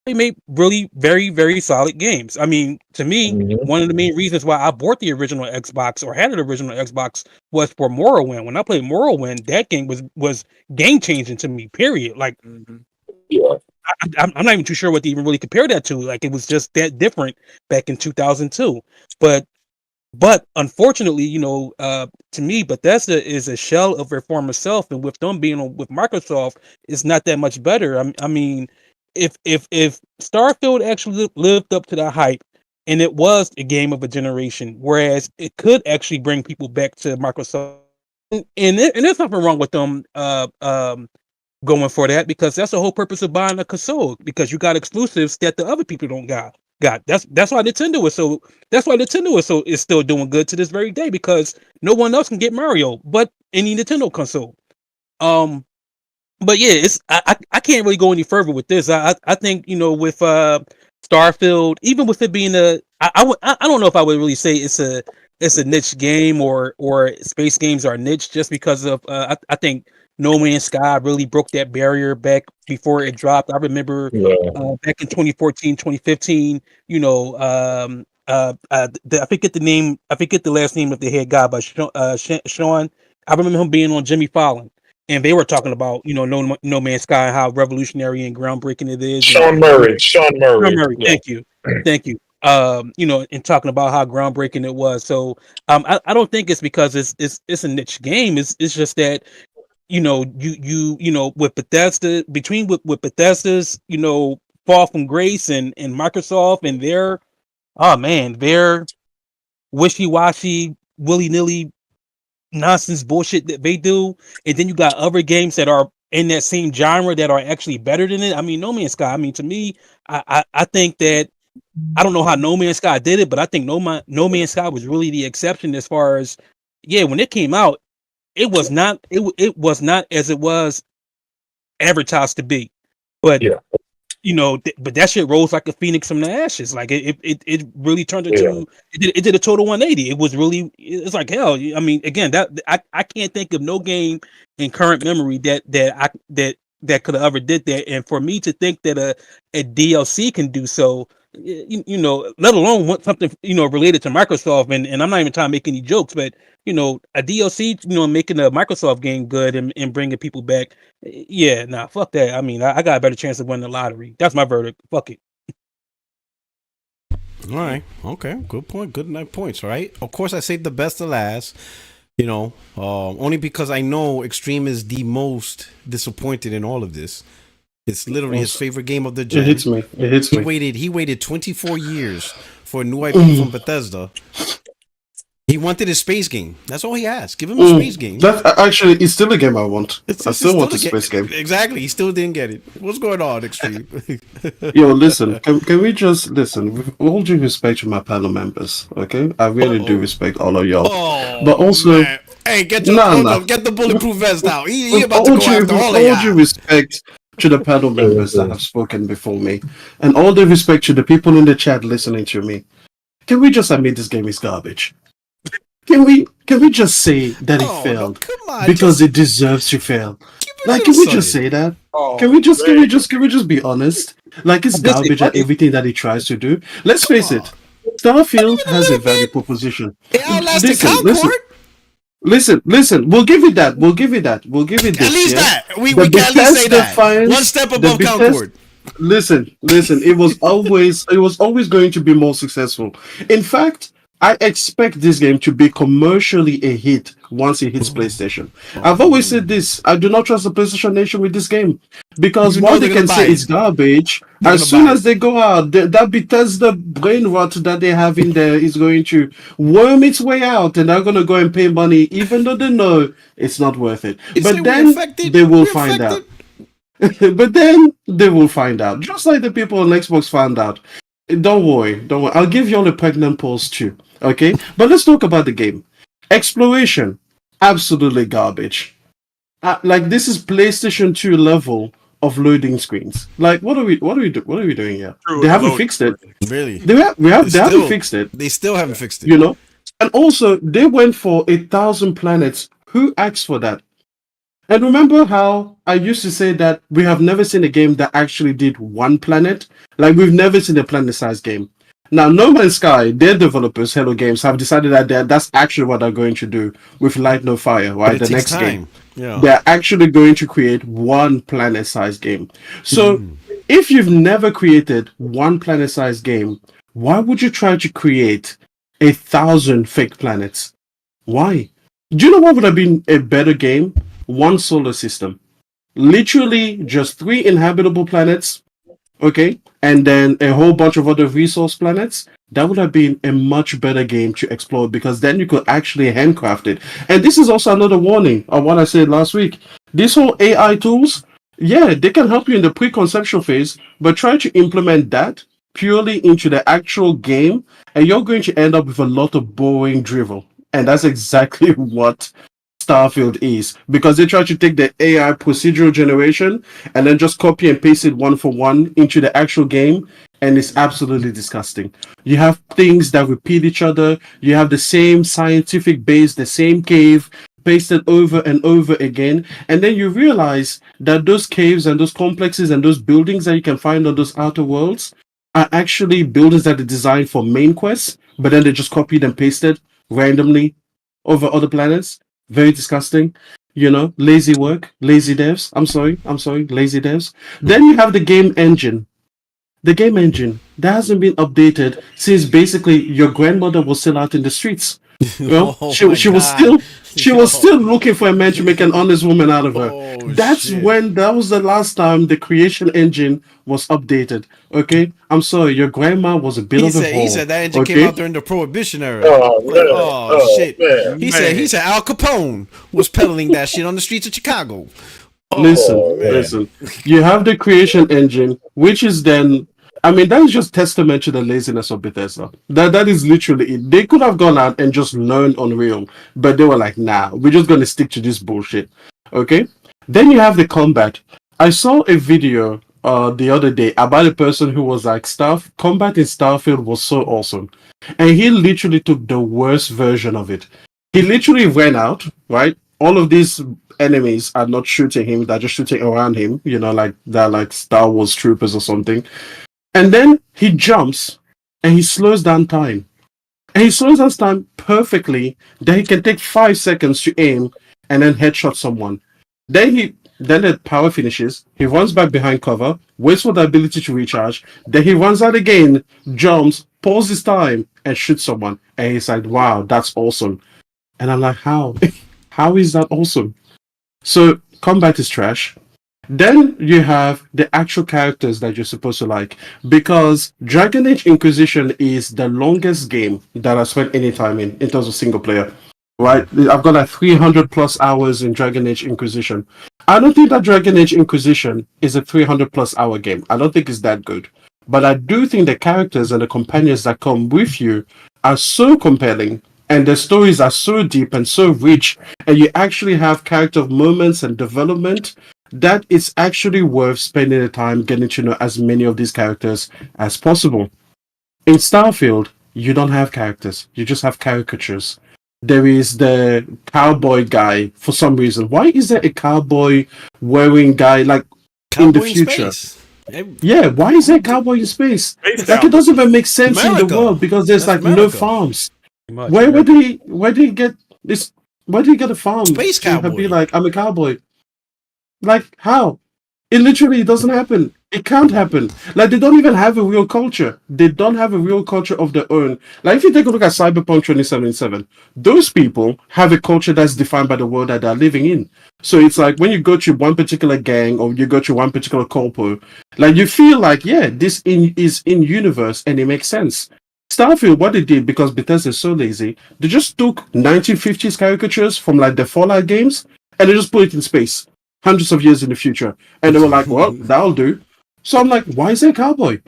D: they made really very very solid games. I mean, to me,
B: Mhm.
D: one of the main reasons why I bought the original Xbox or had an original Xbox was for Morrowind. When I played Morrowind, that game was game changing to me. Period. Like
C: Mhm.
B: Yeah.
D: I'm not even too sure what to even really compare that to. Like it was just that different back in 2002. But unfortunately, to me, Bethesda is a shell of their former self, and with them being with Microsoft, it's not that much better. I mean, if Starfield actually lived up to the hype, and it was a game of a generation, whereas it could actually bring people back to Microsoft, and there's nothing wrong with them going for that, because that's the whole purpose of buying a console, because you got exclusives that the other people don't got. That's why Nintendo is so is still doing good to this very day, because no one else can get Mario but any Nintendo console. Um but yeah, I can't really go any further with this. I think with Starfield, even with it being I don't know if I would really say it's a niche game, or space games are niche, just because of I think No Man's Sky really broke that barrier back before it dropped. I remember
B: Yeah.
D: back in 2014, 2015, I forget the last name of the head guy, but Sean, I remember him being on Jimmy Fallon, and they were talking about No Man's Sky, how revolutionary and groundbreaking it is, and
B: Sean Murray. Sean
D: Sean
B: Murray.
D: Murray,
B: Yeah.
D: thank you. And talking about how groundbreaking it was. So I don't think it's because it's a niche game. It's just that with Bethesda, with Bethesda's fall from grace, and Microsoft and their, oh man, their wishy-washy, willy-nilly nonsense bullshit that they do, and then you got other games that are in that same genre that are actually better than it. I mean, No Man's Sky, I mean, to me, I think that, I don't know how No Man's Sky did it, but I think No Man's Sky was really the exception, as far as, yeah, when it came out, it was not as it was advertised to be. But
B: Yeah.
D: but that shit rose like a phoenix from the ashes. Like it really turned
B: Yeah.
D: into, it did a total 180. It was really, it's like hell. I mean, again, that I can't think of no game in current memory that could have ever did that. And for me to think that a DLC can do so, let alone want something related to Microsoft, and I'm not even trying to make any jokes, but a DLC, making a Microsoft game good, and bringing people back. Yeah, nah, fuck that. I mean, I got a better chance of winning the lottery. That's my verdict. Fuck it.
A: All right. Okay. Good point. Good night points. All right. Of course, I saved the best to last. Only because I know Extreme is the most disappointed in all of this. It's literally his favorite game of the
E: It
A: gen.
E: hits me. It hits
A: He
E: me.
A: waited 24 years for a new IP from Bethesda. He wanted a space game. That's all he asked. Give him a space game.
E: That actually is still a game I want. I
A: It's
E: still want a
A: still
E: space game.
A: Exactly. He still didn't get it. What's going on, Extreme?
E: Yo, listen. Can we just listen? With all due respect to my panel members, okay? I really do respect all of y'all.
A: Oh,
E: But also,
A: man. Hey, get the bulletproof vest out. He
E: with
A: about to go after all of
E: all
A: y'all.
E: due respect to the panel members that have spoken before me, and all due respect to the people in the chat listening to me, can we just admit this game is garbage? Can we just say that it failed
A: No, come on,
E: because it deserves to fail? Like, can we just say that? Can we just be honest? Like, it's garbage at everything that it tries to do. Let's face it, Starfield has a value proposition.
A: It outlasted Concord.
E: Listen. We'll give it that. We'll give it
A: At
E: this,
A: least
E: yeah?
A: that. We
E: The
A: can at least say
E: Bethesda
A: that.
E: fans-
A: One step
E: the
A: above Concord.
E: Listen. It was always going to be more successful. In fact, I expect this game to be commercially a hit once it hits PlayStation. I've always said this. I do not trust the PlayStation Nation with this game because
A: You know
E: while
A: they're
E: they
A: gonna
E: can
A: buy
E: say
A: it.
E: it's garbage,
A: They're
E: as
A: gonna
E: soon
A: buy
E: as they go out, that Bethesda brain rot that they have in there is going to worm its way out, and they're going to go and pay money, even though they know it's not worth it.
A: You say
E: But
A: we
E: then
A: affected?
E: they will
A: We
E: find out.
A: affected?
E: But then they will find out, just like the people on Xbox found out. Don't worry. I'll give you all a pregnant pause too. Okay, but let's talk about the game. Exploration, absolutely garbage. Like this is PlayStation 2 level of loading screens. Like, what are we doing here?
C: True,
E: They haven't
C: load
E: fixed it.
A: Really?
E: They haven't fixed it.
A: They still haven't fixed it.
E: You know, and also they went for 1,000 planets. Who asked for that? And remember how I used to say that we have never seen a game that actually did one planet? Like, we've never seen a planet-sized game. Now, No Man's Sky, their developers, Hello Games, have decided that that's actually what they're going to do with Light No Fire,
A: But
E: right?
A: it
E: The
A: takes
E: next game.
A: time. Yeah.
E: They're actually going to create one planet-sized game. So, if you've never created one planet-sized game, why would you try to create 1,000 fake planets? Why? Do you know what would have been a better game? One solar system. Literally just 3 inhabitable planets, okay? And then a whole bunch of other resource planets. That would have been a much better game to explore because then you could actually handcraft it. And this is also another warning of what I said last week. These whole AI tools, yeah, they can help you in the pre-conceptual phase, but try to implement that purely into the actual game, and you're going to end up with a lot of boring drivel. And that's exactly what Starfield is, because they try to take the AI procedural generation and then just copy and paste it one for one into the actual game, and it's absolutely disgusting. You have things that repeat each other, you have the same scientific base, the same cave, pasted over and over again, and then you realize that those caves and those complexes and those buildings that you can find on those outer worlds are actually buildings that are designed for main quests, but then they just copied and pasted randomly over other planets. Very disgusting. You know, lazy work, lazy devs. I'm sorry, lazy devs. Then you have the game engine. The game engine that hasn't been updated since basically your grandmother was still out in the streets. Well,
A: Oh
E: she
A: my
E: was
A: God.
E: still looking for a man to make an honest woman out of her.
A: Oh,
E: That's
A: shit.
E: when that was the last time the creation engine was updated. Okay, I'm sorry, your grandma was a bit
A: He
E: of a
A: said,
E: whore.
A: that engine
E: okay?
A: came out during the Prohibition era.
B: Oh,
A: Like,
B: man.
A: oh, shit.
B: Man.
A: He said Al Capone was peddling that shit on the streets of Chicago.
E: Listen. You have the creation engine, which is then. I mean, that is just testament to the laziness of Bethesda. That is literally it. They could have gone out and just learned Unreal, but they were like, nah, we're just gonna stick to this bullshit. Okay? Then you have the combat. I saw a video the other day about a person who was like, combat in Starfield was so awesome. And he literally took the worst version of it. He literally ran out, right? All of these enemies are not shooting him, they're just shooting around him, you know, like they're like Star Wars troopers or something. And then he jumps and he slows down time. And he slows down time perfectly that he can take 5 seconds to aim and then headshot someone. Then the power finishes, he runs back behind cover, waits for the ability to recharge, then he runs out again, jumps, pauses time and shoots someone, and he's like, "Wow, that's awesome." And I'm like, "How? How is that awesome?" So combat is trash. Then you have the actual characters that you're supposed to like, because Dragon Age Inquisition is the longest game that I spent any time in terms of single player. Right, I've got like 300 plus hours in Dragon Age Inquisition. I don't think that Dragon Age Inquisition is a 300 plus hour game. I don't think it's that good. But I do think the characters and the companions that come with you are so compelling, and the stories are so deep and so rich, and you actually have character moments and development that it's actually worth spending the time getting to know as many of these characters as possible. In Starfield, you don't have characters, you just have caricatures. There is the cowboy guy for some reason. Why is there a cowboy wearing guy like in the future? Yeah, why is there a cowboy in space? Like it doesn't even make sense in the world because there's like no farms. Where did he get this? Where did he get a farm?
A: Space cowboy.
E: Be like, I'm a cowboy. Like how? It literally doesn't happen. It can't happen. Like they don't even have a real culture. They don't have a real culture of their own. Like if you take a look at Cyberpunk 2077, those people have a culture that's defined by the world that they're living in. So it's like when you go to one particular gang or you go to one particular corpo, like you feel like, yeah, this is in universe and it makes sense. Starfield, what they did, because Bethesda is so lazy, they just took 1950s caricatures from like the Fallout games and they just put it in space, hundreds of years in the future. And they were like, well, that'll do. So I'm like, why is there a cowboy?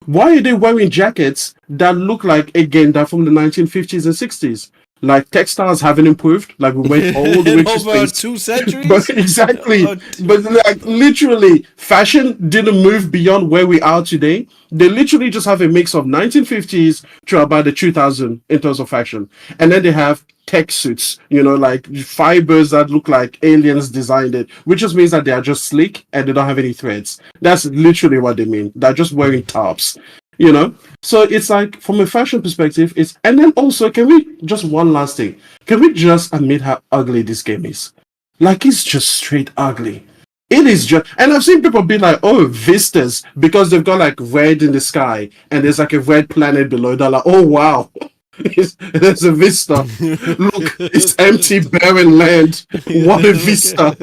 E: Why are they wearing jackets that look like, again, they're from the 1950s and 60s? Like textiles haven't improved. Like we went all the way to
A: over
E: space.
A: 2 centuries.
E: But exactly. But like literally, fashion didn't move beyond where we are today. They literally just have a mix of 1950s to about the 2000 in terms of fashion, and then they have tech suits. You know, like fibers that look like aliens designed it, which just means that they are just sleek and they don't have any threads. That's literally what they mean. They're just wearing tops. You know, so it's like from a fashion perspective, it's, and then also, can we just one last thing? Can we just admit how ugly this game is? Like, it's just straight ugly. It is just, and I've seen people be like, oh, vistas, because they've got like red in the sky and there's like a red planet below. They're like, oh, wow, there's a vista. Look, it's empty, barren land. What a vista.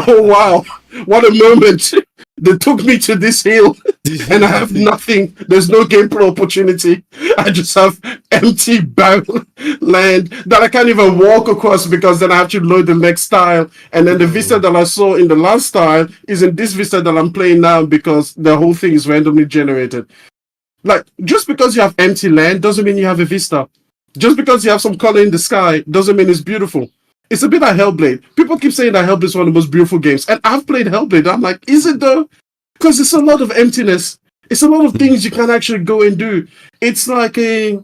E: Oh, wow, what a moment. They took me to this hill and I have nothing. There's no gameplay opportunity. I just have empty barren land that I can't even walk across because then I have to load the next tile. And then the vista that I saw in the last tile isn't this vista that I'm playing now because the whole thing is randomly generated. Like, just because you have empty land doesn't mean you have a vista. Just because you have some color in the sky doesn't mean it's beautiful. It's a bit like Hellblade. People keep saying that Hellblade is one of the most beautiful games. And I've played Hellblade. I'm like, is it though? Because it's a lot of emptiness. It's a lot of things you can't actually go and do. It's like a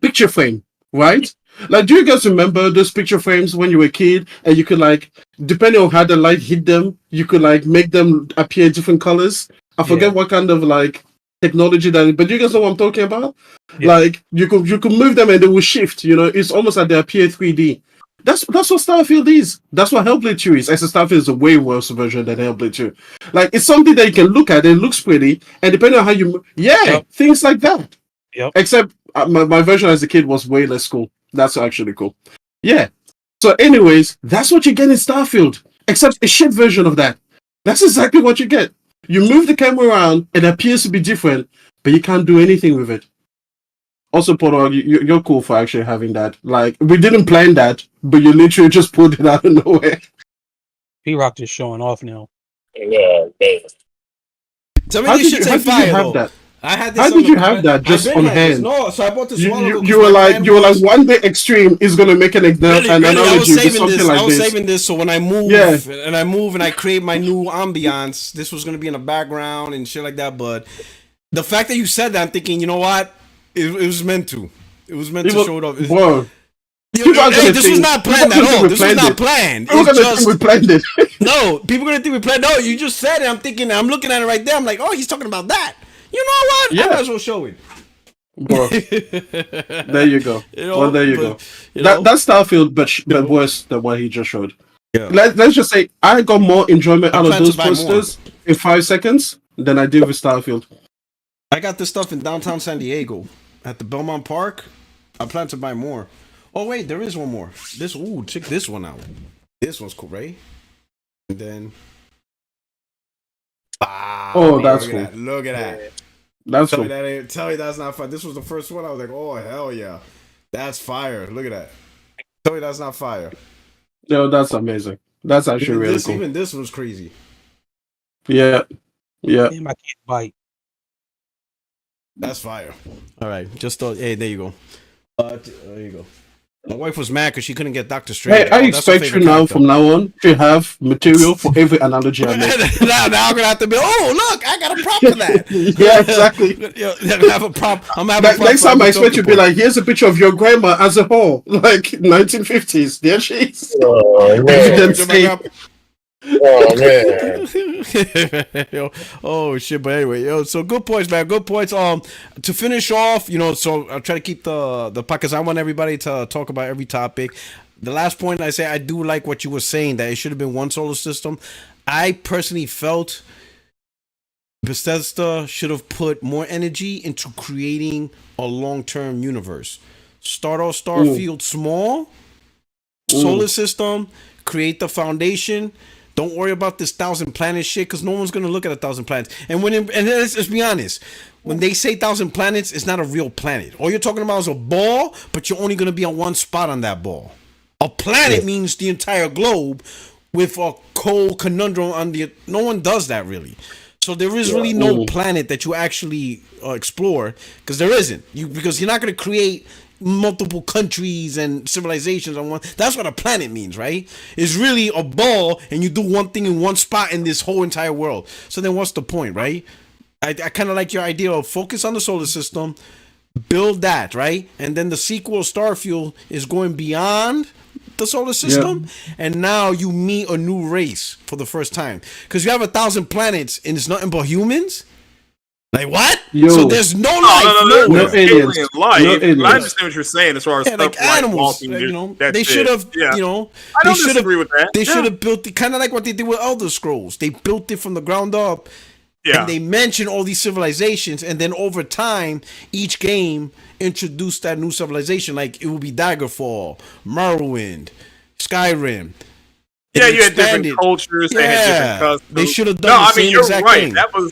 E: picture frame, right? Like, do you guys remember those picture frames when you were a kid and you could like, depending on how the light hit them, you could like make them appear different colors? I forget what kind of like technology that is, but you guys know what I'm talking about? Yeah. Like you could move them and they will shift, you know, it's almost like they appear 3D. That's what Starfield is. That's what Hellblade 2 is. Starfield is a way worse version than Hellblade 2. Like, it's something that you can look at, it looks pretty, and depending on how you things like that. Yep. Except my version as a kid was way less cool. That's actually cool. Yeah. So anyways, that's what you get in Starfield. Except a shit version of that. That's exactly what you get. You move the camera around, it appears to be different, but you can't do anything with it. Also, Porto, you're cool for actually having that. Like, we didn't plan that, but you literally just pulled it out of nowhere.
D: P-Rock is showing off now.
B: Yeah, man.
A: Somebody should say fire, though.
E: That?
A: I had this.
E: How did you have that just on hand?
A: No, so I bought this.
E: You were like one day extreme is gonna make an analogy with something like this.
A: I was saving this so when I move and I create my new ambiance, this was gonna be in the background and shit like that. But the fact that you said that, I'm thinking, you know what? It was meant to. It was meant to show it off.
E: Whoa.
A: This was not planned at all. This was not planned.
E: People gonna think we planned it.
A: No, people gonna think we planned. No, you just said it. I'm thinking. I'm looking at it right there. I'm like, oh, he's talking about that. You know what? Yeah. I might as well show it.
E: Bro. There you go. There you go. That's Starfield, but worse than what he just showed. Yeah. Let's just say I got more enjoyment out of those posters in 5 seconds than I did with Starfield.
A: I got this stuff in downtown San Diego at the Belmont Park. I plan to buy more. Oh wait, there is one more. Check this one out. This one's cool, right? And then,
E: Oh, that's
A: look
E: cool.
A: at that. Look at that.
E: That's
A: Tell
E: cool.
A: me that ain't. Tell me that's not fire. This was the first one. I was like, oh hell yeah, that's fire. Look at that. Tell me that's not fire.
E: No, that's amazing. That's actually
A: Even
E: really
A: this,
E: cool.
A: even this was crazy.
E: Yeah. Yeah.
D: Damn, I can't bite.
A: That's fire. All right, just thought. Hey, there you go. There you go. My wife was mad because she couldn't get Doctor Strange.
E: Hey, I
A: That's her
E: expect you
A: favorite
E: now
A: character.
E: from now on to have material for every analogy I make.
A: now I'm gonna have to be. Oh, look, I got a prop for that.
E: Yeah, exactly.
A: I have a prop. I'm having.
E: Like, next time I expect you to be like, here's a picture of your grandma as a whole, like 1950s. There she is.
B: Oh, man. Oh, man.
A: Oh shit! But anyway, so good points, man. Good points. To finish off, so I'll try to keep the podcast. I want everybody to talk about every topic. The last point I say, I do like what you were saying that it should have been one solar system. I personally felt Bethesda should have put more energy into creating a long-term universe. Start off Starfield small, solar system, create the foundation. Don't worry about this 1,000 planet shit because no one's gonna look at 1,000 planets. And let's be honest, when they say 1,000 planets, it's not a real planet. All you're talking about is a ball, but you're only gonna be on one spot on that ball. A planet means the entire globe with a cold conundrum on the. No one does that really. So there is really no planet that you actually explore because there isn't. Because you're not gonna create multiple countries and civilizations on one. That's what a planet means, right? It's really a ball and you do one thing in one spot in this whole entire world. So then what's the point, right? I kind of like your idea of focus on the solar system, build that, right? And then the sequel, Starfield, is going beyond the solar system, and now you meet a new race for the first time because you have 1,000 planets and it's nothing but humans. Like what? So there's no life.
E: No aliens.
C: Life.
E: No aliens.
C: I understand what you're saying as far as stuff
A: like animals. They should have.
C: I don't disagree with that.
A: They should have built it kind of like what they did with Elder Scrolls. They built it from the ground up. Yeah. And they mentioned all these civilizations, and then over time, each game introduced that new civilization. Like it would be Daggerfall, Morrowind, Skyrim.
C: Yeah, you had different cultures.
A: Yeah,
C: they had different customs.
A: They should have done the same
C: you're
A: exact
C: right.
A: thing.
C: That was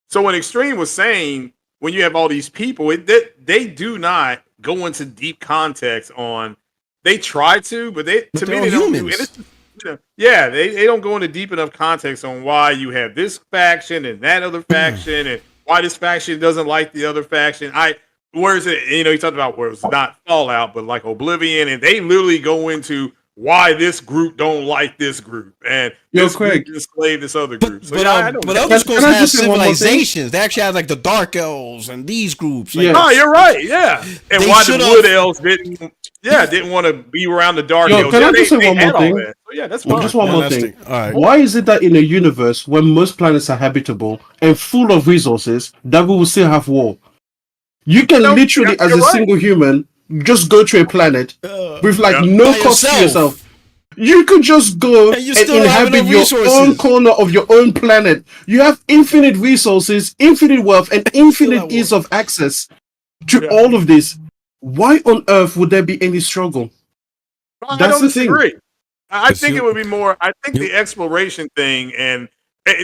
C: so. When Extreme was saying, when you have all these people, they do not go into deep context on. They try to, but they don't do it. Yeah, they don't go into deep enough context on why you have this faction and that other faction and why this faction doesn't like the other faction. Where's it? He talked about where it's not Fallout, but like Oblivion, and they literally go into why this group don't like this group and this
E: Craig,
C: group enslave this other group.
A: But Elder Scrolls has civilizations. They actually have like the Dark Elves and these groups. Like,
C: oh, you're right. Yeah, and why the Wood Elves didn't want to be around the Dark Elves.
E: Can I just say one more thing?
C: So, yeah, that's fine.
E: Just one more thing.
A: All right.
E: Why is it that in a universe where most planets are habitable and full of resources, that we will still have war? You can literally, as a single human, just go to a planet with no cost to yourself. You could just go and inhabit your own corner of your own planet. You have infinite resources, infinite wealth, and infinite ease of access to all of this. Why on earth would there be any struggle?
C: That's the thing. I think it would be more. I think the exploration thing, and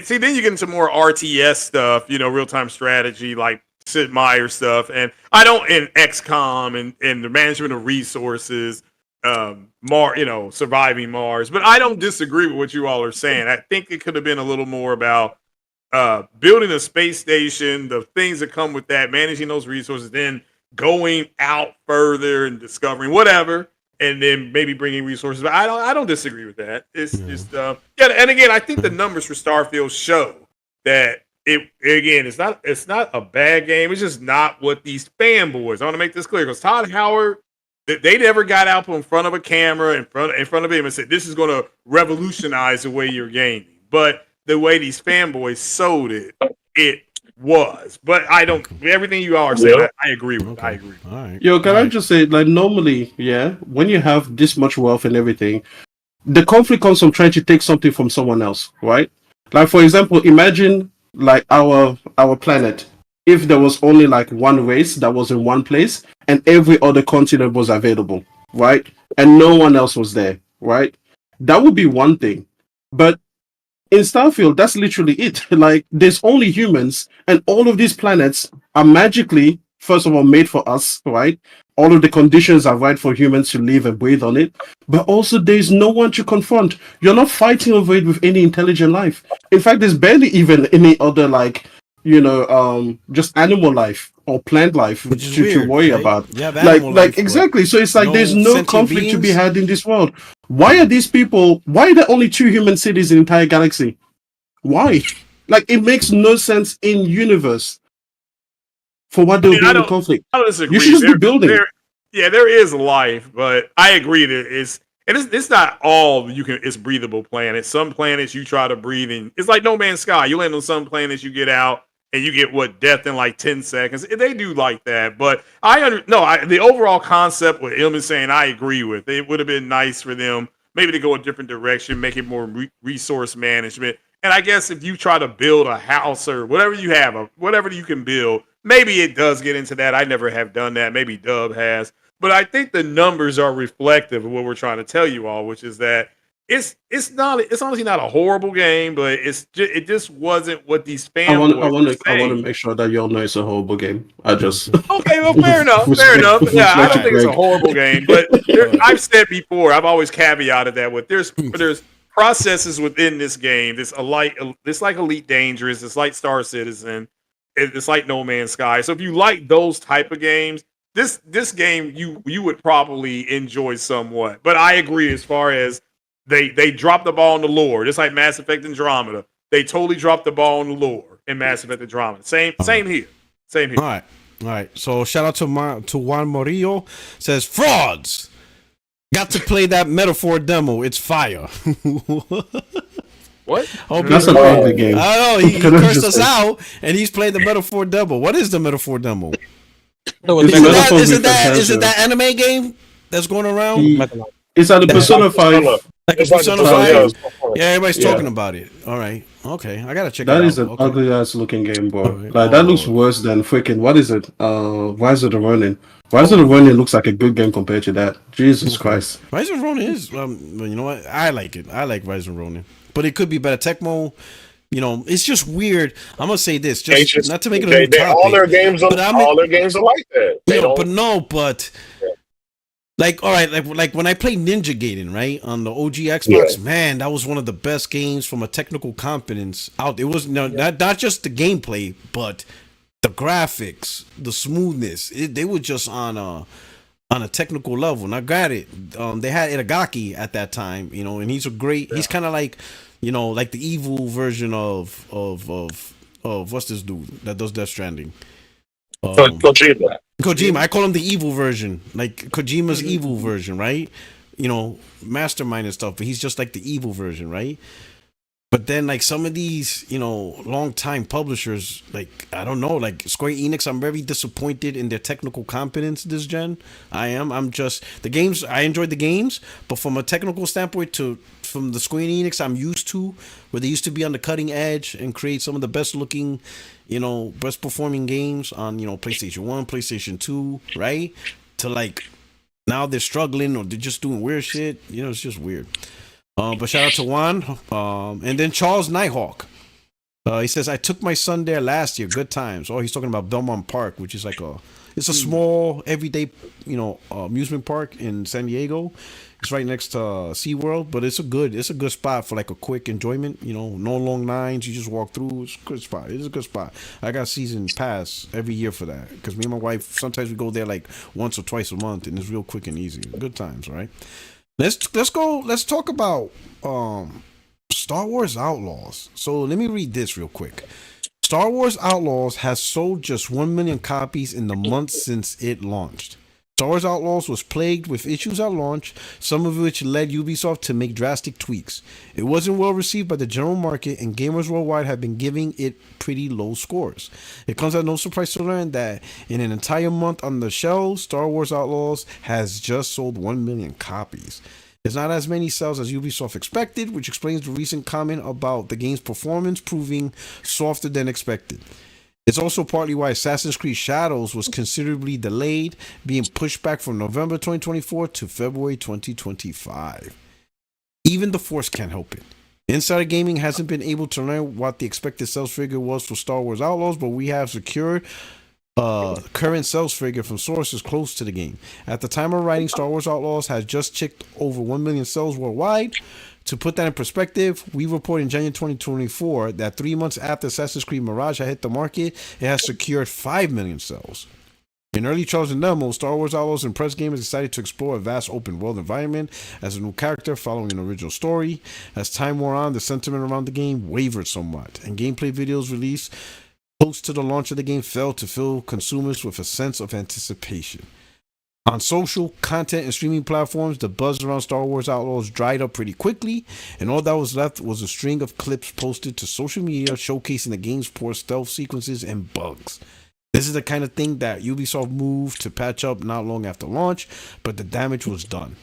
C: see, then you get into more RTS stuff. Real time strategy like Sid Meier stuff, and I don't in XCOM and the management of resources. Surviving Mars, but I don't disagree with what you all are saying. I think it could have been a little more about building a space station, the things that come with that, managing those resources, then going out further and discovering whatever, and then maybe bringing resources. But I don't disagree with that. It's just and again, I think the numbers for Starfield show that it's not a bad game. It's just not what these fanboys. I want to make this clear because Todd Howard. They never got out in front of a camera in front of him and said, this is going to revolutionize the way you're gaming. But the way these fanboys sold it was. But I don't, everything you all are saying, I agree with. Okay. I agree.
A: All right.
E: I just say, normally, when you have this much wealth and everything, the conflict comes from trying to take something from someone else, right? Like, for example, imagine, our planet. if there was only like one race that was in one place and every other continent was available, right? And no one else was there, right? That would be one thing. But in Starfield, that's literally it. Like, there's only humans, and all of these planets are magically, first of all, made for us, right? All of the conditions are right for humans to live and breathe on it. But also, there's no one to confront. You're not fighting over it with any intelligent life. In fact, there's barely even any other, like, just animal life or plant life
A: Which is
E: to
A: weird,
E: worry
A: right?
E: about.
A: You have animal life, but
E: Exactly. So it's like
A: no
E: there's no
A: sentient
E: conflict to be
A: beings?
E: had in this world. Why are these people? Why are there only 2 human cities in the entire galaxy? Why? Like, it makes no sense in universe for what
C: I
E: they'll
C: mean,
E: build in conflict.
C: I don't disagree.
E: You should just be building.
C: There is life, but I agree that it's not all you can. It's breathable planets. Some planets you try to breathe in. It's like No Man's Sky. You land on some planets, you get out and you get death in like 10 seconds. They do like that, but the overall concept what Ilm is saying, I agree with. It would have been nice for them maybe to go a different direction, make it more resource management. And I guess if you try to build a house or whatever you have, whatever you can build, maybe it does get into that. I never have done that. Maybe Dub has. But I think the numbers are reflective of what we're trying to tell you all, which is that it's honestly not a horrible game, but it just wasn't what these fanboys were
E: I want to
C: saying.
E: make sure that y'all know it's a horrible game. I just
C: Okay, well, fair enough. Fair enough. Yeah, I don't think it's a horrible game, but I've said before, I've always caveated that with there's processes within this game. This like Elite Dangerous, it's like Star Citizen, it's like No Man's Sky. So if you like those type of games, this game you would probably enjoy somewhat. But I agree as far as they dropped the ball on the lore. Just like Mass Effect Andromeda, they totally dropped the ball on the lore in Mass Effect Andromeda. Same here. Same here.
A: All right. So shout out to Juan Morillo. Says frauds. Got to play that Metaphor demo. It's fire.
C: What?
E: That's an ugly game.
A: I know he cursed us out, and he's playing the Metaphor demo. What is the Metaphor demo? Isn't that anime game that's going around?
E: It's at the Persona 5.
A: Like
B: It's like
A: Persona
B: Persona
A: 5? Yeah, everybody's talking about it. All right. Okay. I got to check it out.
E: That is an
A: Okay.
E: ugly ass looking game, bro.
A: Right.
E: Like, that looks worse than freaking, what is it? Rise of the Ronin. Rise of the Ronin looks like a good game compared to that. Jesus Christ.
A: Rise of Ronin is, you know what? I like it. I like Rise of Ronin. But it could be better. Tecmo, it's just weird. I'm going to say this, just not to make it a new topic.
B: All their games are like that.
A: But like, all right, like when I played Ninja Gaiden, right, on the OG Xbox, man, that was one of the best games from a technical competence out. It was not just the gameplay, but the graphics, the smoothness. They were just on a technical level. And I got it. They had Itagaki at that time, and he's he's kind of like, like the evil version of what's this dude that does Death Stranding? Kojima. I call him the evil version, like Kojima's evil version, right? Mastermind and stuff, but he's just like the evil version, right? But then, like, some of these, long-time publishers, like, I don't know, like Square Enix, I'm very disappointed in their technical competence this gen. I'm just, the games, I enjoyed the games, but from a technical standpoint from the Square Enix I'm used to, where they used to be on the cutting edge and create some of the best looking, best performing games on, PlayStation 1, PlayStation 2, right? To, like, now they're struggling or they're just doing weird shit. It's just weird. But shout out to Juan. And then Charles Nighthawk. He says, I took my son there last year. Good times. Oh, he's talking about Belmont Park, which is like it's a small, everyday, amusement park in San Diego. It's right next to SeaWorld, but it's a good spot for like a quick enjoyment. No long lines. You just walk through. It's a good spot. It's a good spot. I got season pass every year for that because me and my wife, sometimes we go there like once or twice a month, and it's real quick and easy. Good times, right? Let's go. Let's talk about Star Wars Outlaws. So let me read this real quick. Star Wars Outlaws has sold just 1 million copies in the months since it launched. Star Wars Outlaws was plagued with issues at launch, some of which led Ubisoft to make drastic tweaks. It wasn't well received by the general market, and gamers worldwide have been giving it pretty low scores. It comes as no surprise to learn that in an entire month on the shelves, Star Wars Outlaws has just sold 1 million copies. It's not as many sales as Ubisoft expected, which explains the recent comment about the game's performance proving softer than expected. It's also partly why Assassin's Creed Shadows was considerably delayed, being pushed back from November 2024 to February 2025. Even the Force can't help it. Insider Gaming hasn't been able to learn what the expected sales figure was for Star Wars Outlaws, but we have secured current sales figure from sources close to the game. At the time of writing, Star Wars Outlaws has just ticked over 1 million sales worldwide. To put that in perspective, we reported in January 2024 that 3 months after Assassin's Creed Mirage had hit the market, it has secured 5 million sales. In early trials and demos, Star Wars Outlaws and press gamers decided to explore a vast open world environment as a new character following an original story. As time wore on, the sentiment around the game wavered somewhat, and gameplay videos released close to the launch of the game failed to fill consumers with a sense of anticipation. On social, content, and streaming platforms, the buzz around Star Wars Outlaws dried up pretty quickly, and all that was left was a string of clips posted to social media showcasing the game's poor stealth sequences and bugs. This is the kind of thing that Ubisoft moved to patch up not long after launch, but the damage was done.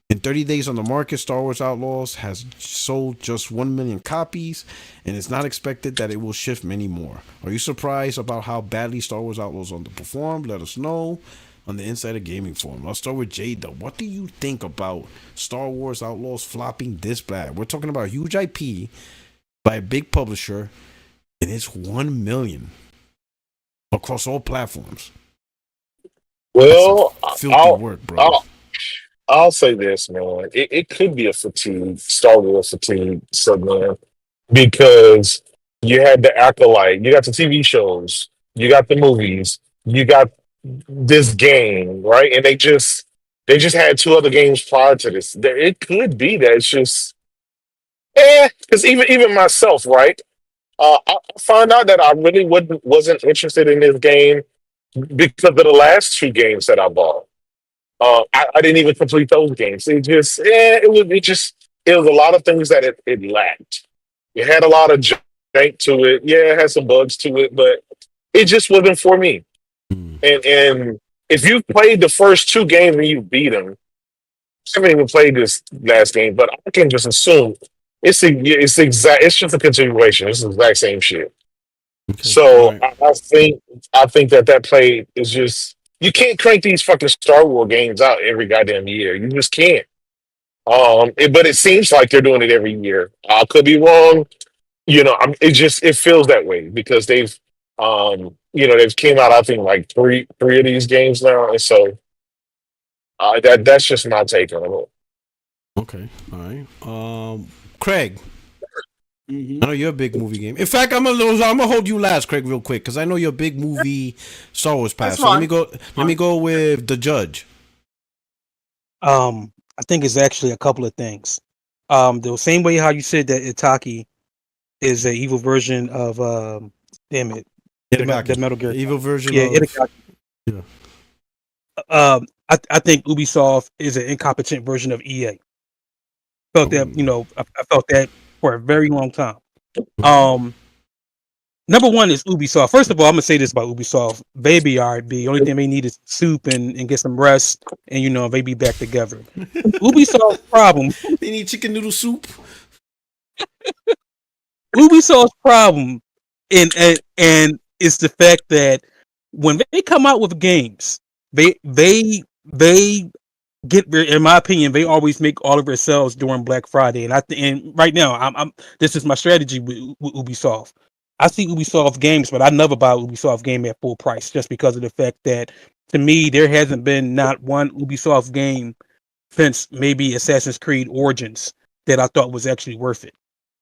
A: In 30 days on the market, Star Wars Outlaws has sold just 1 million copies, and it's not expected that it will shift many more. Are you surprised about how badly Star Wars Outlaws underperformed? Let us know on the Insider Gaming Forum. I'll start with J-Dub. What do you think about Star Wars Outlaws flopping this bad? We're talking about a huge IP by a big publisher, and it's 1 million across all platforms.
B: Well,
A: filthy work, bro.
B: I'll say this, man. It could be a fatigue, Star Wars fatigue, so man, because you had the Acolyte, you got the TV shows, you got the movies, you got this game, right? And they just had two other games prior to this. It could be that it's just because even myself, right? I found out that I really wasn't interested in this game because of the last two games that I bought. I didn't even complete those games. It was a lot of things that it lacked. It had a lot of jank to it. Yeah, it had some bugs to it, but it just wasn't for me. And if you've played the first two games and you beat them, I haven't even played this last game, but I can just assume it's just a continuation. It's the exact same shit.
A: Okay.
B: So
A: Right.
B: I think that play is just you can't crank these fucking Star Wars games out every goddamn year. You just can't. But it seems like they're doing it every year. I could be wrong. It feels that way because they've came out I think like three of these games now, and so that's just my take on it.
A: Okay. All right. Craig,
C: Mhm.
A: I know you're a big movie game. In fact, I'm gonna hold you last, Craig, real quick, because I know you're a big movie Star Wars pass.
C: That's
A: So let
C: fine.
A: me go. Let me go with the judge.
D: I think it's actually a couple of things. The same way how you said that Itaki is an evil version of damn it, the Metal Gear.
A: The evil version
D: Yeah,
A: of
D: Itaki.
A: yeah.
D: I think Ubisoft is an incompetent version of EA. Felt that, I felt that for a very long time. Number one is Ubisoft. First of all, I'm gonna say this about Ubisoft. They be alright. The only thing they need is soup and get some rest, and they be back together. Ubisoft's problem.
A: They need chicken noodle soup.
D: Ubisoft's problem, and it's the fact that when they come out with games, they get, in my opinion, they always make all of their sales during Black Friday, and right now, I'm this is my strategy with Ubisoft. I see Ubisoft games, but I never buy Ubisoft game at full price just because of the fact that to me there hasn't been not one Ubisoft game since maybe Assassin's Creed Origins that I thought was actually worth it.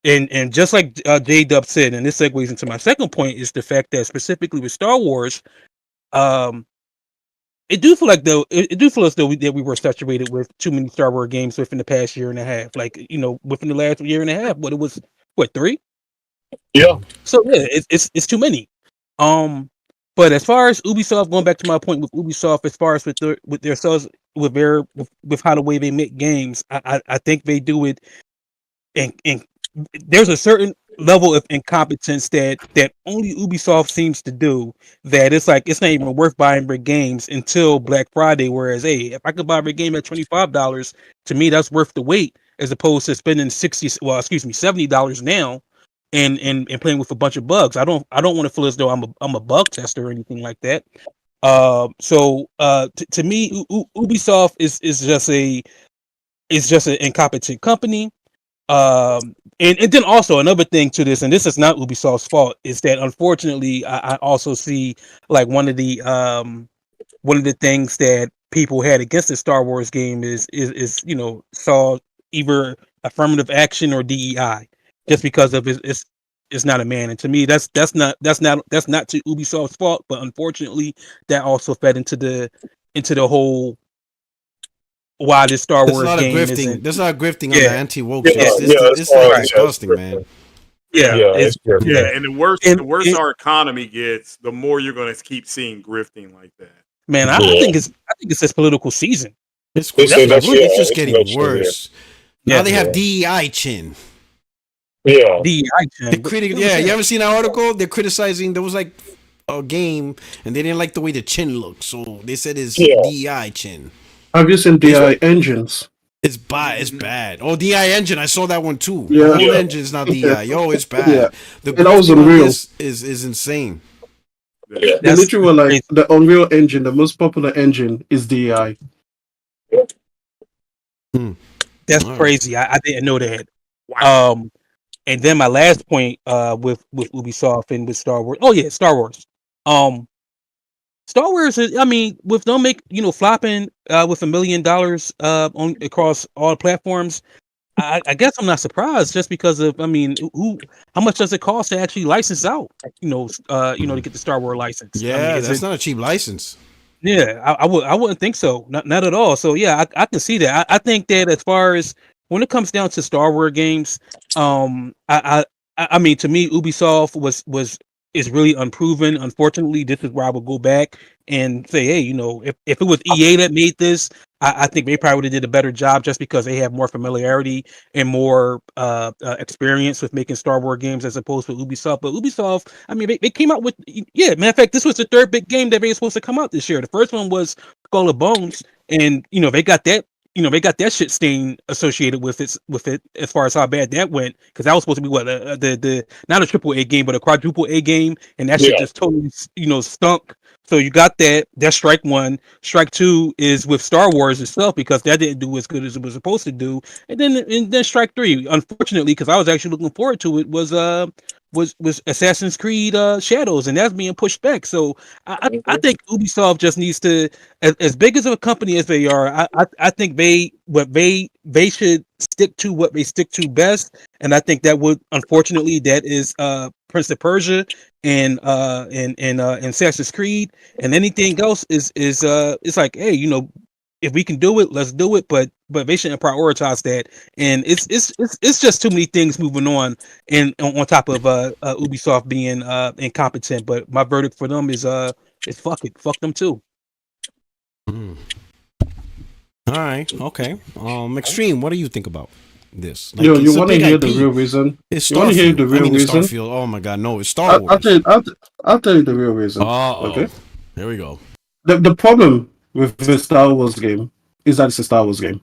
D: And just like J-Dub said, and this segues into my second point, is the fact that specifically with Star Wars, it do feel like it do feel as though that we were saturated with too many Star Wars games within the past year and a half. Like within the last year and a half, but it was what 3?
B: Yeah.
D: So yeah, it's too many. But as far as Ubisoft, going back to my point with Ubisoft, as far as with their sales, with how the way they make games, I think they do it, and there's a certain level of incompetence that only Ubisoft seems to do. That it's like it's not even worth buying their games until Black Friday. Whereas, hey, if I could buy their game at $25, to me that's worth the wait, as opposed to spending $70 now and playing with a bunch of bugs. I don't want to feel as though I'm a bug tester or anything like that. To me, Ubisoft is just an incompetent company. And then also another thing to this, and this is not Ubisoft's fault, is that unfortunately I also see like one of the things that people had against the Star Wars game is saw either affirmative action or DEI, just because of it's not a man. And to me, that's not to Ubisoft's fault, but unfortunately that also fed into the whole why this Star
A: There's a
D: Wars
A: lot of
D: game
A: grifting.
D: isn't.
A: There's a lot of grifting on
D: Yeah.
A: the anti-woke
B: Yeah,
A: shit.
B: it's
A: It's like
B: hard.
A: disgusting, man.
D: Yeah,
B: it's good.
C: Yeah, and the worse
D: And-
C: our economy gets, the more you're going to keep seeing grifting like that.
D: man, I think it's this political season.
A: It's
B: It's
A: just
B: it's
A: getting
B: eventually,
A: worse.
D: Yeah.
A: Now they have DEI chin.
B: Yeah.
D: DEI.
A: You ever seen that article? They're criticizing. There was like a game, and they didn't like the way the chin looked, so they said it's
B: Yeah.
A: DEI chin.
E: Have you seen DI engines?
A: It's bad. It's bad. Oh, DI engine. I saw that one too.
E: Yeah.
A: The whole
B: Yeah.
A: engine is not DI. Yo, it's bad.
E: Yeah.
A: The
E: And that was
A: grifting on
E: Unreal.
A: this is insane.
B: Yeah.
E: They
D: That's
E: literally were like
D: crazy.
E: the Unreal Engine, the most popular engine is DI.
D: That's
A: Wow.
D: crazy. I didn't know that.
C: Wow.
D: And then my last point with Ubisoft and with Star Wars. Oh yeah, Star Wars. Star Wars is, I mean, with them flopping with $1 million on across all platforms, I guess I'm not surprised, just because of, I mean, how much does it cost to actually license out, to get the Star Wars license?
A: Yeah,
D: I mean,
A: that's not a cheap license.
D: yeah, I wouldn't think so. Not at all. So yeah, I can see that. I think that as far as when it comes down to Star Wars games, I mean, to me, Ubisoft is really unproven. Unfortunately, this is where I would go back and say, hey, if it was EA that made this, I think they probably would have did a better job, just because they have more familiarity and more experience with making Star Wars games as opposed to Ubisoft. But Ubisoft, I mean, they came out with, matter of fact, this was the third big game that they were supposed to come out this year. The first one was Skull and Bones, and they got that. They got that shit stain associated with it as far as how bad that went, because that was supposed to be what the not a triple A game but a quadruple A game, and that shit
B: Yeah.
D: just totally stunk. So you got that. That's strike one. Strike two is with Star Wars itself, because that didn't do as good as it was supposed to do. And then strike three, unfortunately, because I was actually looking forward to it, was Assassin's Creed Shadows, and that's being pushed back. So I think Ubisoft just needs to, as big as a company as they are, I think they should stick to what they stick to best, and I think that is Prince of Persia and Assassin's Creed, and anything else is it's like, hey, if we can do it, let's do it, but they shouldn't prioritize that. And it's just too many things moving on, and on top of Ubisoft being incompetent. But my verdict for them is fuck it, fuck them too.
A: Mm. All right, okay. Extreme, what do you think about this? Like,
E: You
A: it's a
E: want to
A: big
E: hear the
A: IP.
E: real reason?
A: It's
E: You want to hear the
A: Starfield.
E: real
A: It's
E: reason?
A: Starfield. Oh my god, no, it's Star Wars.
E: I'll tell you the real reason. Okay.
A: Here we go.
E: The problem with the Star Wars game is that it's a Star Wars game.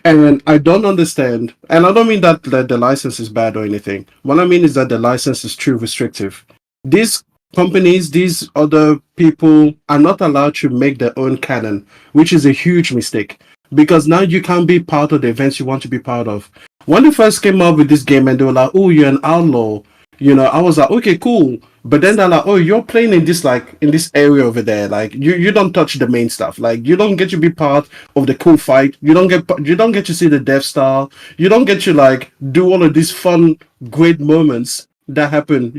E: And I don't understand, and I don't mean that the license is bad or anything. What I mean is that the license is too restrictive. These companies, these other people are not allowed to make their own canon, which is a huge mistake, because now you can't be part of the events you want to be part of. When they first came up with this game and they were like, oh, you're an outlaw, I was like, okay, cool. But then they're like, oh, you're playing in this area over there. Like you don't touch the main stuff. Like you don't get to be part of the cool fight. You don't get to see the Death Star. You don't get to do all of these fun, great moments that happen.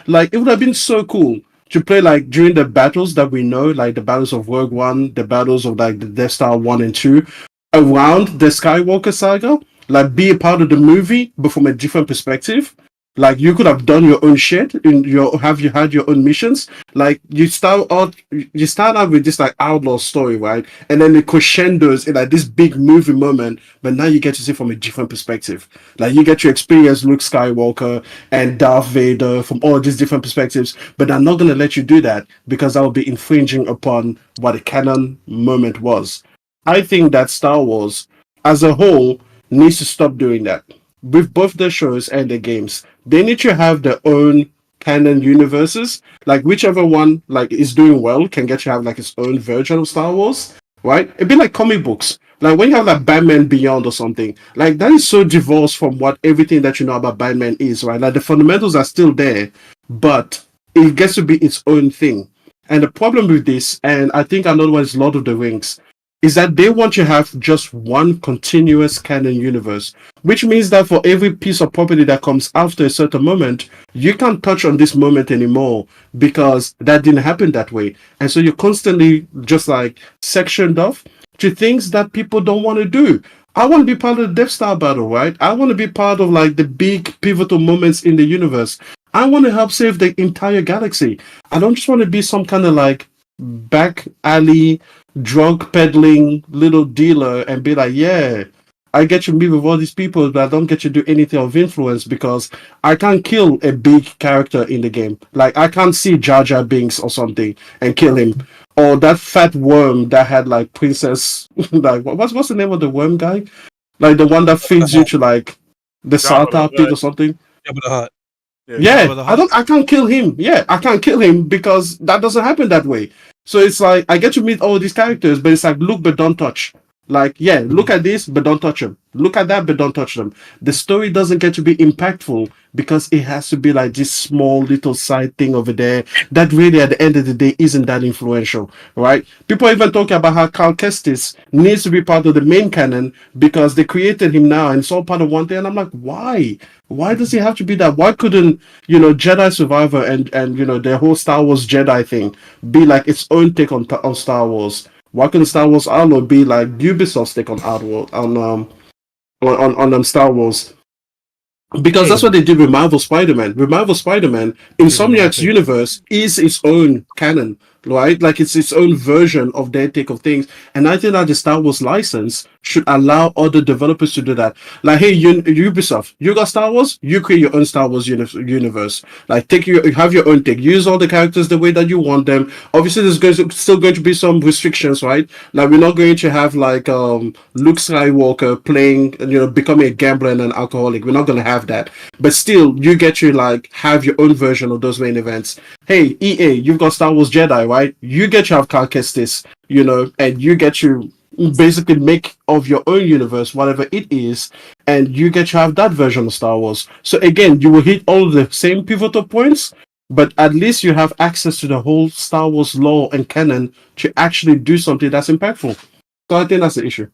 E: Like it would have been so cool to play during the battles that we know, like the battles of Rogue One, the battles of the Death Star 1 and 2, around the Skywalker saga. Like be a part of the movie, but from a different perspective. Like you could have done your own shit have you had your own missions? Like you start out with this outlaw story, right? And then it crescendos in this big movie moment, but now you get to see from a different perspective. Like you get to experience Luke Skywalker and Darth Vader from all these different perspectives, but I'm not gonna let you do that because that will be infringing upon what the canon moment was. I think that Star Wars as a whole needs to stop doing that with both the shows and the games. they need to have their own canon universes. Like whichever one like is doing well can get to have like its own version of Star Wars, right? It'd be like comic books. Like when you have like Batman Beyond or something, like that is so divorced from what everything that you know about Batman is, right? Like the fundamentals are still there, but it gets to be its own thing. And the problem with this, and I think another one is Lord of the Rings, is that they want to have just one continuous canon universe, which means that for every piece of property that comes after a certain moment, you can't touch on this moment anymore because that didn't happen that way. And so you're constantly just like sectioned off to things that people don't want to do. I want to be part of the Death Star battle, right? I want to be part of like the big pivotal moments in the universe. I want to help save the entire galaxy. I don't just want to be some kind of like back alley drug peddling little dealer and be like, yeah, I get to meet with all these people, but I don't get to do anything of influence because I can't kill a big character in the game. Like I can't see Jar Jar Binks or something and kill him. Or that fat worm that had like Princess like what's the name of the worm guy? Like the one that feeds you to like the
C: Jabba the
E: Sarta pit or
C: Hutt.
E: something.
D: Jabba the Hutt.
C: Yeah,
E: Yeah,
A: Jabba the Hutt.
E: I can't kill him. Yeah, I can't kill him because that doesn't happen that way. So it's like I get to meet all these characters, but it's like look but don't touch. Like, yeah, look at this, but don't touch them. Look at that, but don't touch them. The story doesn't get to be impactful because it has to be like this small little side thing over there that really at the end of the day isn't that influential, right? People are even talking about how Cal Kestis needs to be part of the main canon because they created him now and it's all part of one thing. And I'm like, why? Why does he have to be that? Why couldn't, Jedi Survivor and their whole Star Wars Jedi thing be like its own take on Star Wars? Why couldn't Star Wars Outlaw be like Ubisoft's take on Outlaw on Star Wars? Because that's what they did with Marvel Spider-Man. With Marvel Spider-Man, Insomniac's universe is its own canon, right? Like it's its own version of their take of things. And I think that the Star Wars license should allow other developers to do that. Like, hey, Ubisoft, you got Star Wars, you create your own Star Wars universe. Like, have your own take. Use all the characters the way that you want them. Obviously, still going to be some restrictions, right? Like, we're not going to have like Luke Skywalker playing, becoming a gambler and an alcoholic. We're not going to have that. But still, you get to like have your own version of those main events. Hey, EA, you've got Star Wars Jedi, right? You get to have Cal Kestis, and you get to basically make of your own universe whatever it is, and you get to have that version of Star Wars. So again, you will hit all of the same pivotal points, but at least you have access to the whole Star Wars lore and canon to actually do something that's impactful. So I think that's the issue.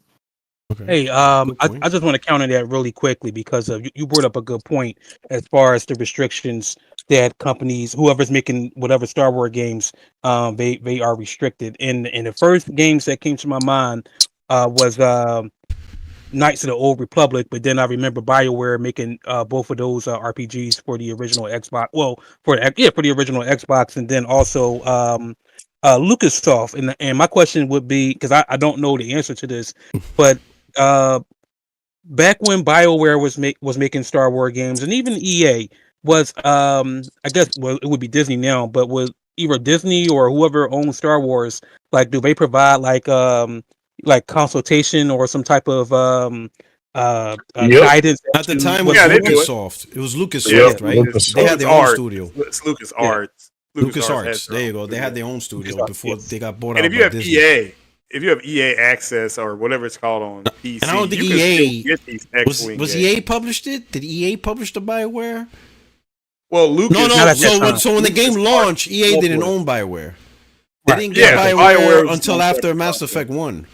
D: Okay. Hey, I just want to counter that really quickly because you brought up a good point as far as the restrictions that companies, whoever's making whatever Star Wars games, they are restricted. And the first games that came to my mind was Knights of the Old Republic, but then I remember BioWare making both of those RPGs for the original Xbox. Well, for the original Xbox, and then also Lucassoft. And my question would be, because I don't know the answer to this, but back when BioWare was making Star Wars games, and even EA was, I guess, well, it would be Disney now, but was either Disney or whoever owns Star Wars, like, do they provide like consultation or some type of guidance?
A: At the time, it was Lucassoft. It was Lucassoft, right? They had their own studio.
C: It's LucasArts.
A: LucasArts. There you go. They had their own studio before they got bought out by Disney.
C: And if you have EA access or whatever it's called on PC,
A: and I don't think EA was EA published it. Did EA publish the BioWare?
C: Well, Lucas.
A: No. So when the game launched, EA didn't own BioWare. They didn't get BioWare until after Mass Effect 1.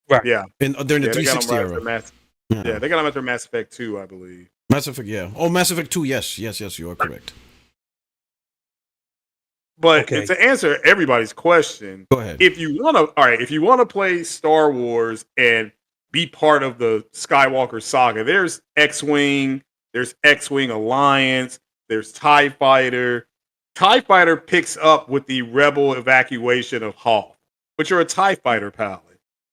D: Right.
C: Yeah.
A: During the 360 era.
C: Yeah, they got them after Mass Effect 2, I believe.
A: Mass Effect, yeah. Oh, Mass Effect 2, yes, you are correct.
C: But to answer everybody's question,
A: go ahead.
C: If you want to play Star Wars and be part of the Skywalker saga, there's X-Wing, there's X-Wing Alliance, there's TIE Fighter. TIE Fighter picks up with the Rebel evacuation of Hoth, but you're a TIE Fighter pilot.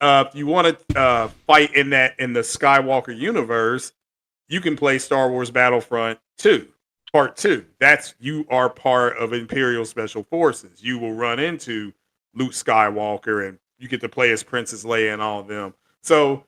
C: If you want to fight in the Skywalker universe, you can play Star Wars Battlefront 2. Part 2. You are part of Imperial Special Forces. You will run into Luke Skywalker, and you get to play as Princess Leia and all of them. So,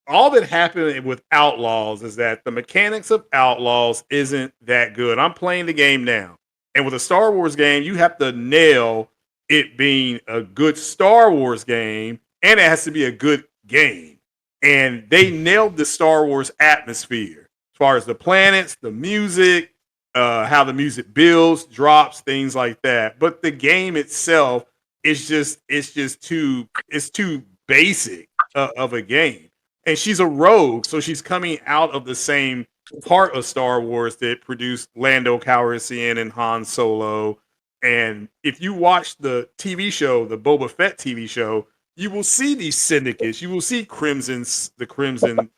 C: all that happened with Outlaws is that the mechanics of Outlaws isn't that good. I'm playing the game now, and with a Star Wars game, you have to nail it being a good Star Wars game, and it has to be a good game. And they nailed the Star Wars atmosphere as far as the planets, the music, how the music builds, drops, things like that. But the game itself is just it's too basic of a game. And she's a rogue, so she's coming out of the same part of Star Wars that produced Lando Calrissian and Han Solo. And if you watch the TV show, the Boba Fett TV show, you will see these syndicates. You will see the Crimson,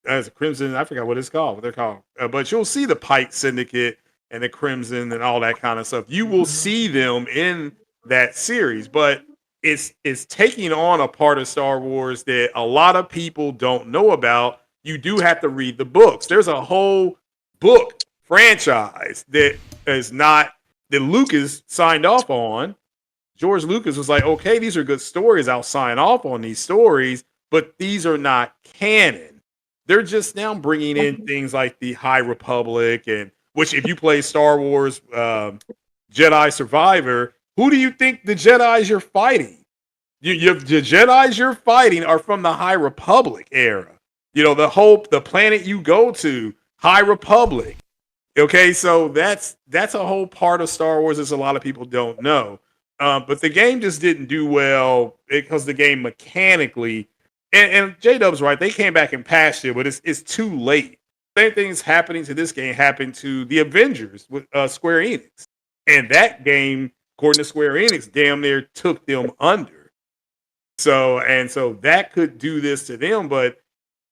C: as a Crimson. I forgot what it's called. What they're called, but you'll see the Pike Syndicate and the Crimson and all that kind of stuff. You will see them in that series, but it's taking on a part of Star Wars that a lot of people don't know about. You do have to read the books. There's a whole book franchise that is not that Lucas signed off on. George Lucas was like, okay, these are good stories. I'll sign off on these stories, but these are not canon. They're just now bringing in things like the High Republic, and which if you play Star Wars Jedi Survivor, who do you think the Jedis you're fighting? The Jedis you're fighting are from the High Republic era. You know, the planet you go to, High Republic. Okay, so that's a whole part of Star Wars that a lot of people don't know. But the game just didn't do well because the game mechanically, and J-Dub's right, they came back and patched it, but it's too late. Same thing's happening to this game happened to the Avengers with Square Enix. And that game, according to Square Enix, damn near took them under. So that could do this to them, but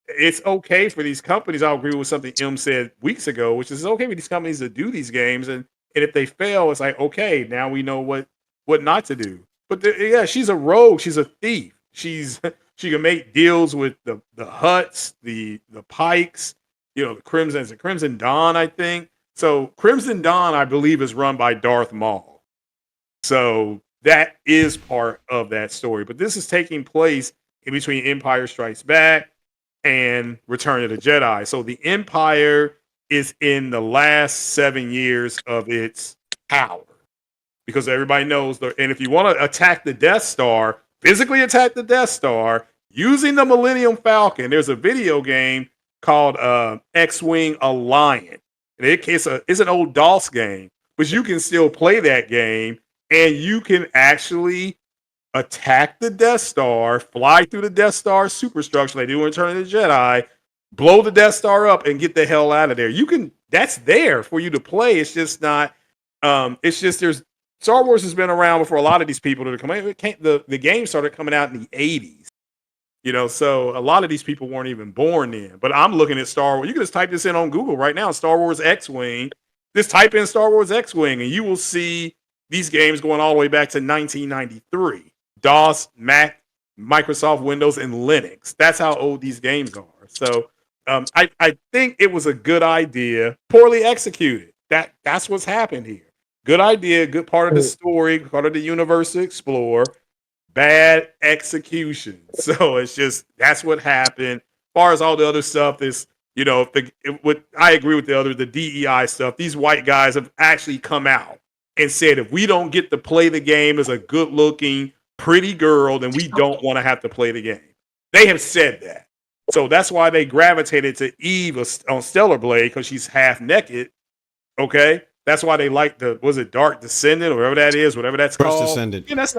C: it's okay for these companies. I'll agree with something M said weeks ago, which is it's okay for these companies to do these games, and if they fail, it's like, okay, now we know what not to do. But yeah, she's a rogue. She's a thief. She can make deals with the Hutts, the Pikes, you know, the Crimson Dawn, I think. So Crimson Dawn, I believe, is run by Darth Maul. So that is part of that story. But this is taking place in between Empire Strikes Back and Return of the Jedi. So the Empire is in the last 7 years of its power. Because everybody knows, and if you want to attack the Death Star, physically attack the Death Star using the Millennium Falcon, there's a video game called X-Wing Alliance. And it's an old DOS game, but you can still play that game, and you can actually attack the Death Star, fly through the Death Star superstructure like they do in Return of the Jedi, blow the Death Star up, and get the hell out of there. That's there for you to play. It's just not. There's Star Wars has been around before a lot of these people that are coming. The game started coming out in the 80s, you know, so a lot of these people weren't even born then. But I'm looking at Star Wars. You can just type this in on Google right now, Star Wars X-Wing. Just type in Star Wars X-Wing, and you will see these games going all the way back to 1993. DOS, Mac, Microsoft Windows, and Linux. That's how old these games are. So I think it was a good idea, poorly executed. That's what's happened here. Good idea, good part of the story, part of the universe to explore. Bad execution. So it's just that's what happened. As far as all the other stuff is, you know, I agree with the DEI stuff. These white guys have actually come out and said if we don't get to play the game as a good-looking, pretty girl, then we don't want to have to play the game. They have said that. So that's why they gravitated to Eve on Stellar Blade, because she's half naked. Okay? That's why they like Dark Descendant or whatever that is, whatever that's called.
A: Descendant.
C: And that's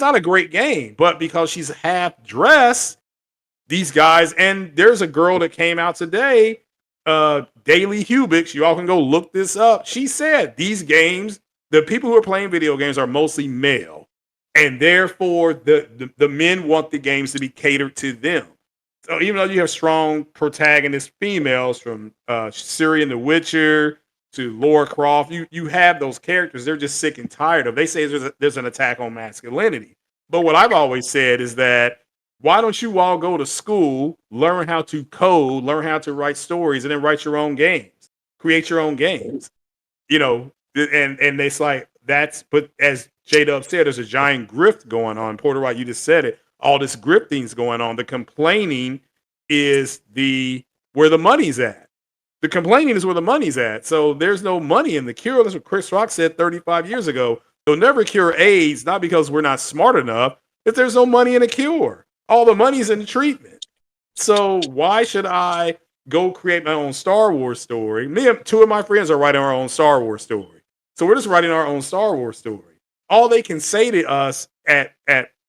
C: not a great game. But because she's half dressed, these guys, and there's a girl that came out today, Daily Hubix, you all can go look this up. She said these games, the people who are playing video games are mostly male. And therefore, the men want the games to be catered to them. So even though you have strong protagonist females from Ciri and The Witcher to Lara Croft, you have those characters. They're just sick and tired of. They say there's an attack on masculinity. But what I've always said is that why don't you all go to school, learn how to code, learn how to write stories, and then write your own games, create your own games, you know? And it's like but as J-Dub said, there's a giant grift going on. Porter White, you just said it. All this grifting's going on. The complaining is where the money's at. The complaining is where the money's at. So there's no money in the cure. That's what Chris Rock said 35 years ago. They'll never cure AIDS, not because we're not smart enough, if there's no money in a cure. All the money's in the treatment. So why should I go create my own Star Wars story? Me and two of my friends are writing our own Star Wars story. So we're just writing our own Star Wars story. All they can say to us at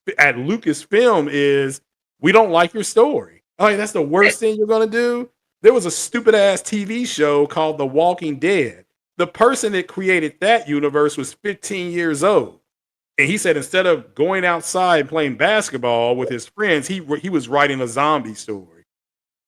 C: Lucasfilm is, we don't like your story. Oh, that's the worst thing you're gonna do. There was a stupid ass TV show called The Walking Dead. The person that created that universe was 15 years old. And he said instead of going outside playing basketball with his friends, he was writing a zombie story.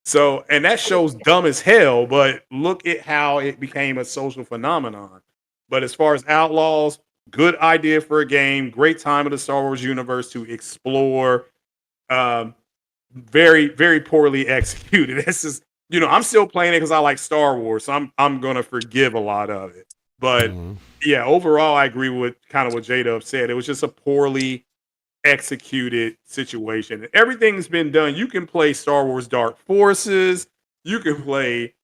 C: So, and that show's dumb as hell, but look at how it became a social phenomenon. But as far as Outlaws, good idea for a game, great time in the Star Wars universe to explore. Very, very poorly executed. This is, I'm still playing it because I like Star Wars, so I'm gonna forgive a lot of it. But yeah, overall, I agree with kind of what J-Dub said. It was just a poorly executed situation. Everything's been done. You can play Star Wars Dark Forces. You can play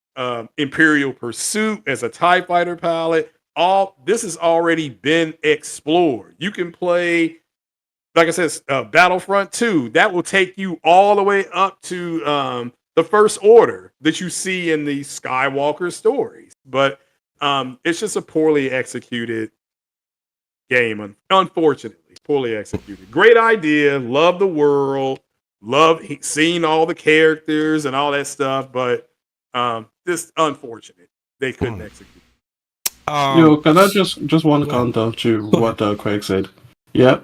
C: Imperial Pursuit as a TIE fighter pilot. All this has already been explored. You can play, like I said, Battlefront 2. That will take you all the way up to the First Order that you see in the Skywalker stories. But it's just a poorly executed game, unfortunately. Poorly executed. Great idea. Love the world. Love seeing all the characters and all that stuff. But this unfortunate. They couldn't execute.
E: Can I just one counter to what Craig said? Yeah.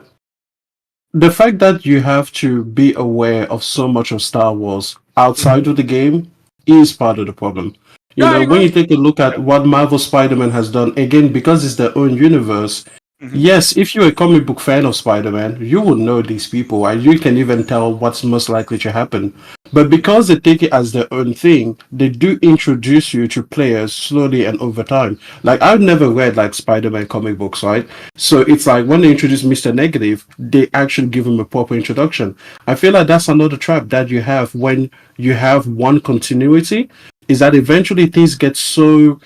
E: The fact that you have to be aware of so much of Star Wars outside of the game is part of the problem. When you take a look at what Marvel Spider-Man has done, again, because it's their own universe, yes, if you're a comic book fan of Spider-Man, you would know these people, and you can even tell what's most likely to happen. But because they take it as their own thing, they do introduce you to players slowly and over time. Like, I've never read, like, Spider-Man comic books, right? So it's like, when they introduce Mr. Negative, they actually give him a proper introduction. I feel like that's another trap that you have when you have one continuity, is that eventually things get so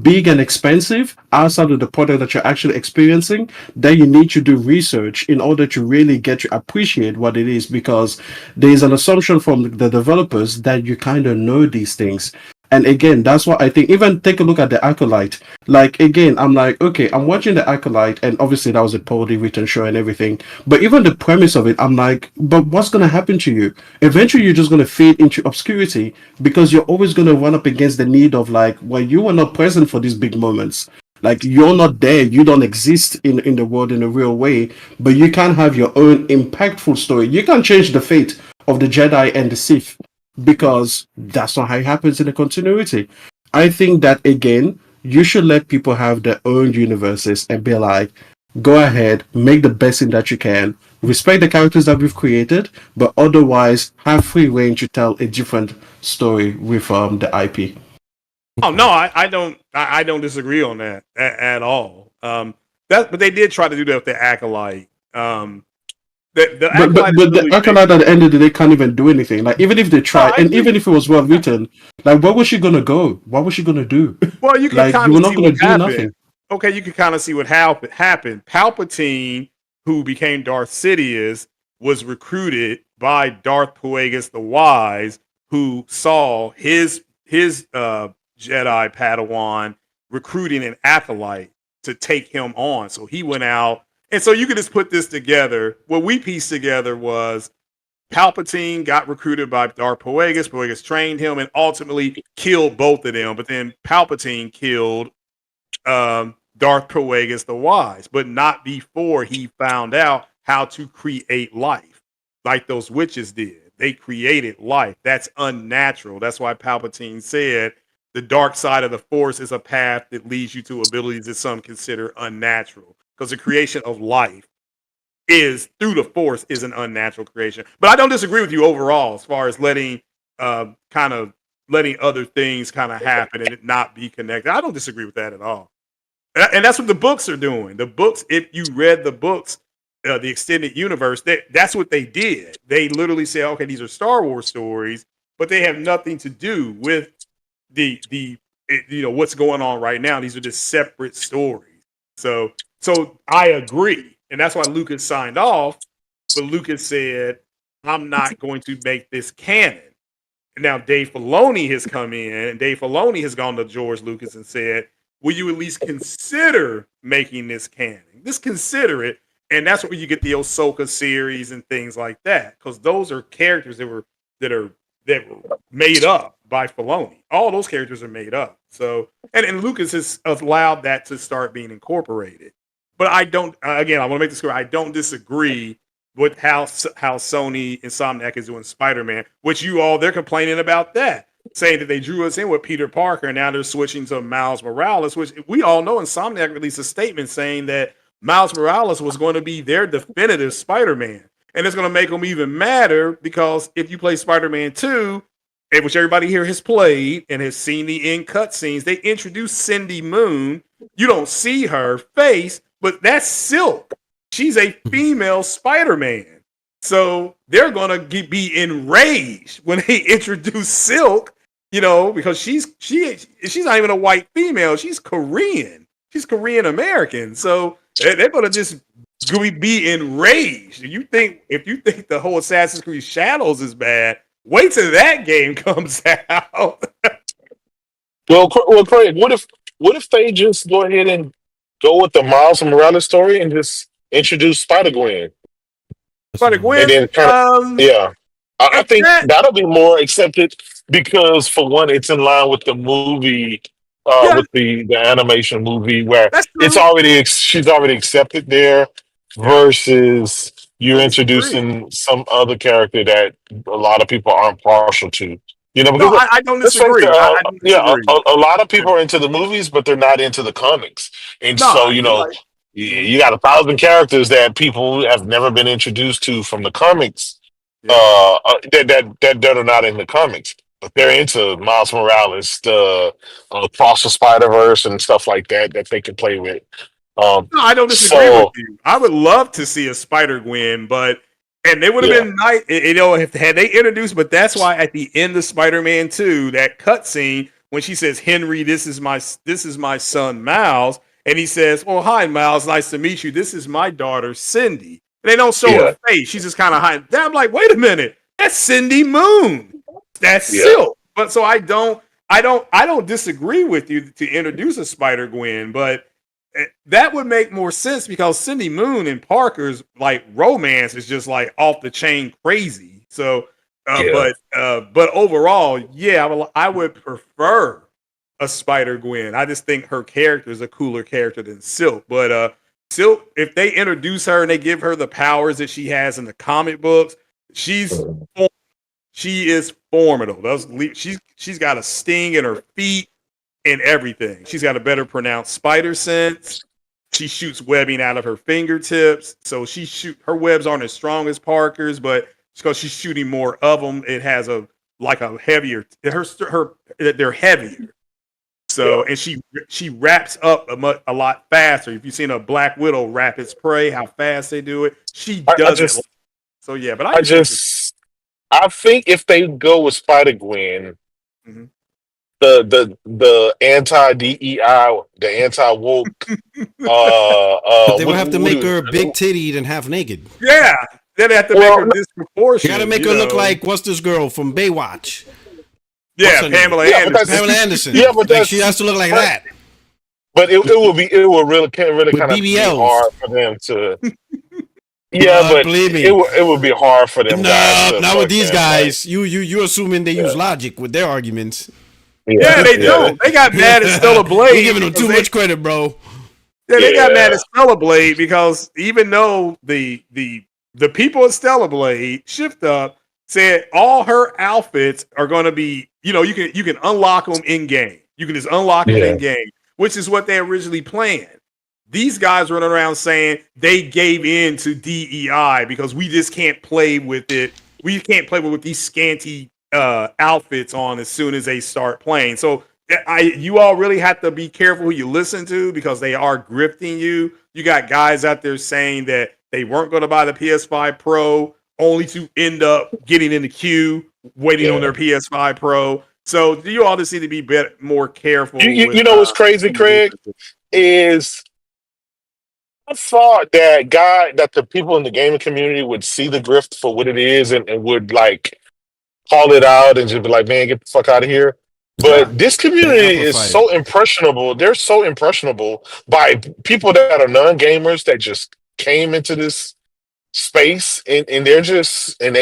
E: big and expensive outside of the product that you're actually experiencing that you need to do research in order to really get to appreciate what it is, because there is an assumption from the developers that you kind of know these things. And again, that's why I think, even take a look at the Acolyte. Like, again, I'm like, okay, I'm watching the Acolyte, and obviously that was a poorly written show and everything. But even the premise of it, I'm like, but what's going to happen to you? Eventually, you're just going to fade into obscurity, because you're always going to run up against the need of, like, well, you were not present for these big moments. Like, you're not there. You don't exist in the world in a real way, but you can have your own impactful story. You can change the fate of the Jedi and the Sith, because that's not how it happens in the continuity. I think that, again, you should let people have their own universes and be like, go ahead, make the best thing that you can, respect the characters that we've created, but otherwise have free reign to tell a different story with the IP.
C: Oh no, I don't disagree on that at all. But they did try to do that with the Acolyte. The Acolyte
E: but the Acolyte at the end of the day can't even do anything. Like, even if they try, and even if it was well written, like, where was she gonna go? What was she gonna do?
C: Well, you can
E: like,
C: kind
E: you were
C: of
E: not
C: see
E: gonna
C: what
E: do
C: happened.
E: nothing.
C: Okay, you can kind of see what happened. Palpatine, who became Darth Sidious, was recruited by Darth Plagueis the Wise, who saw his Jedi Padawan recruiting an Acolyte to take him on. So he went out. And so you could just put this together. What we pieced together was Palpatine got recruited by Darth Plagueis. Plagueis trained him and ultimately killed both of them. But then Palpatine killed Darth Plagueis the Wise, but not before he found out how to create life, like those witches did. They created life. That's unnatural. That's why Palpatine said the dark side of the Force is a path that leads you to abilities that some consider unnatural. Because the creation of life is through the Force is an unnatural creation. But I don't disagree with you overall as far as letting other things kind of happen and it not be connected. I don't disagree with that at all. And that's what the books are doing. The books, if you read the books, the extended universe, that's what they did. They literally said, okay, these are Star Wars stories, but they have nothing to do with what's going on right now. These are just separate stories. So I agree, and that's why Lucas signed off. But Lucas said, I'm not going to make this canon. And now Dave Filoni has come in, and Dave Filoni has gone to George Lucas and said, will you at least consider making this canon? Just consider it. And that's where you get the Ahsoka series and things like that, because those are characters that were made up by Filoni. All those characters are made up. So, and Lucas has allowed that to start being incorporated. But I don't. Again, I want to make this clear. I don't disagree with how Sony Insomniac is doing Spider-Man, which they're complaining about that, saying that they drew us in with Peter Parker, and now they're switching to Miles Morales, which we all know Insomniac released a statement saying that Miles Morales was going to be their definitive Spider-Man. And it's going to make them even madder because if you play Spider-Man 2, which everybody here has played and has seen the end cutscenes, they introduced Cindy Moon. You don't see her face, but that's Silk. She's a female Spider-Man. So they're going to be enraged when they introduce Silk, because she's not even a white female. She's Korean. She's Korean American. So they're going to just be enraged. If you think the whole Assassin's Creed Shadows is bad, wait till that game comes out.
B: Well, Craig, what if they just go ahead and go with the Miles Morales story and just introduce Spider-Gwen?
C: Spider-Gwen?
B: And then yeah. I think that'll be more accepted because, for one, it's in line with the movie, with the animation movie, where she's already accepted there, versus you're introducing some other character that a lot of people aren't partial to. Because
C: I don't disagree. I don't disagree.
B: A lot of people are into the movies, but they're not into the comics, and so you got 1,000 characters that people have never been introduced to from the comics, that are not in the comics, but they're into Miles Morales, the Cross the Spider-Verse and stuff like that they can play with.
C: No, I don't disagree with you. I would love to see a Spider-Gwen, and they would have been nice, if had they introduced. But that's why at the end of Spider-Man 2, that cutscene when she says, "Henry, this is my son Miles," and he says, "Well, hi Miles, nice to meet you. This is my daughter Cindy." And they don't show her face; she's just kind of hiding. I'm like, wait a minute, that's Cindy Moon. That's Silk. But so I don't disagree with you to introduce a Spider-Gwen, but that would make more sense because Cindy Moon and Parker's romance is just off the chain crazy. So, but overall, I would prefer a Spider-Gwen. I just think her character is a cooler character than Silk. But Silk, if they introduce her and they give her the powers that she has in the comic books, she is formidable. She's got a sting in her feet and everything. She's got a better pronounced spider sense. She shoots webbing out of her fingertips. So her webs aren't as strong as Parker's, but because she's shooting more of them, it has a heavier. They're heavier. So and she wraps up a lot faster. If you've seen a Black Widow wrap its prey, how fast they do it, she does it. So yeah, but
B: I think if they go with Spider-Gwen, the anti-DEI, the anti-woke,
A: but they would have to make her big tittied and half naked.
C: Yeah, then they have to make her disproportionate.
A: You got to make her look like what's this girl from Baywatch?
C: Yeah, Pamela Anderson.
A: Pamela Anderson.
B: Yeah, but
A: she has to look like that.
B: But it would really kind of be hard for them to. Yeah, but believe me, it would be hard for them.
A: Not with these guys. You assuming they use logic with their arguments.
C: Yeah, they don't. They got mad at Stella Blade.
A: You're giving them too much credit, bro.
C: Yeah, they got mad at Stella Blade because even though the people at Stella Blade Shift Up said all her outfits are going to be, you can unlock them in game. You can just unlock them in game, which is what they originally planned. These guys running around saying they gave in to DEI because we just can't play with it. We can't play with these scanty outfits on as soon as they start playing. So you all really have to be careful who you listen to because they are grifting you. You got guys out there saying that They weren't going to buy the PS5 Pro, only to end up getting in the queue, waiting on their PS5 Pro. So you all just need to be more careful.
B: You know what's crazy, Craig, is I thought that the people in the gaming community would see the grift for what it is and would like call it out and just be like, man, get the fuck out of here. But this community is so impressionable. They're so impressionable by people that are non-gamers that just came into this space and they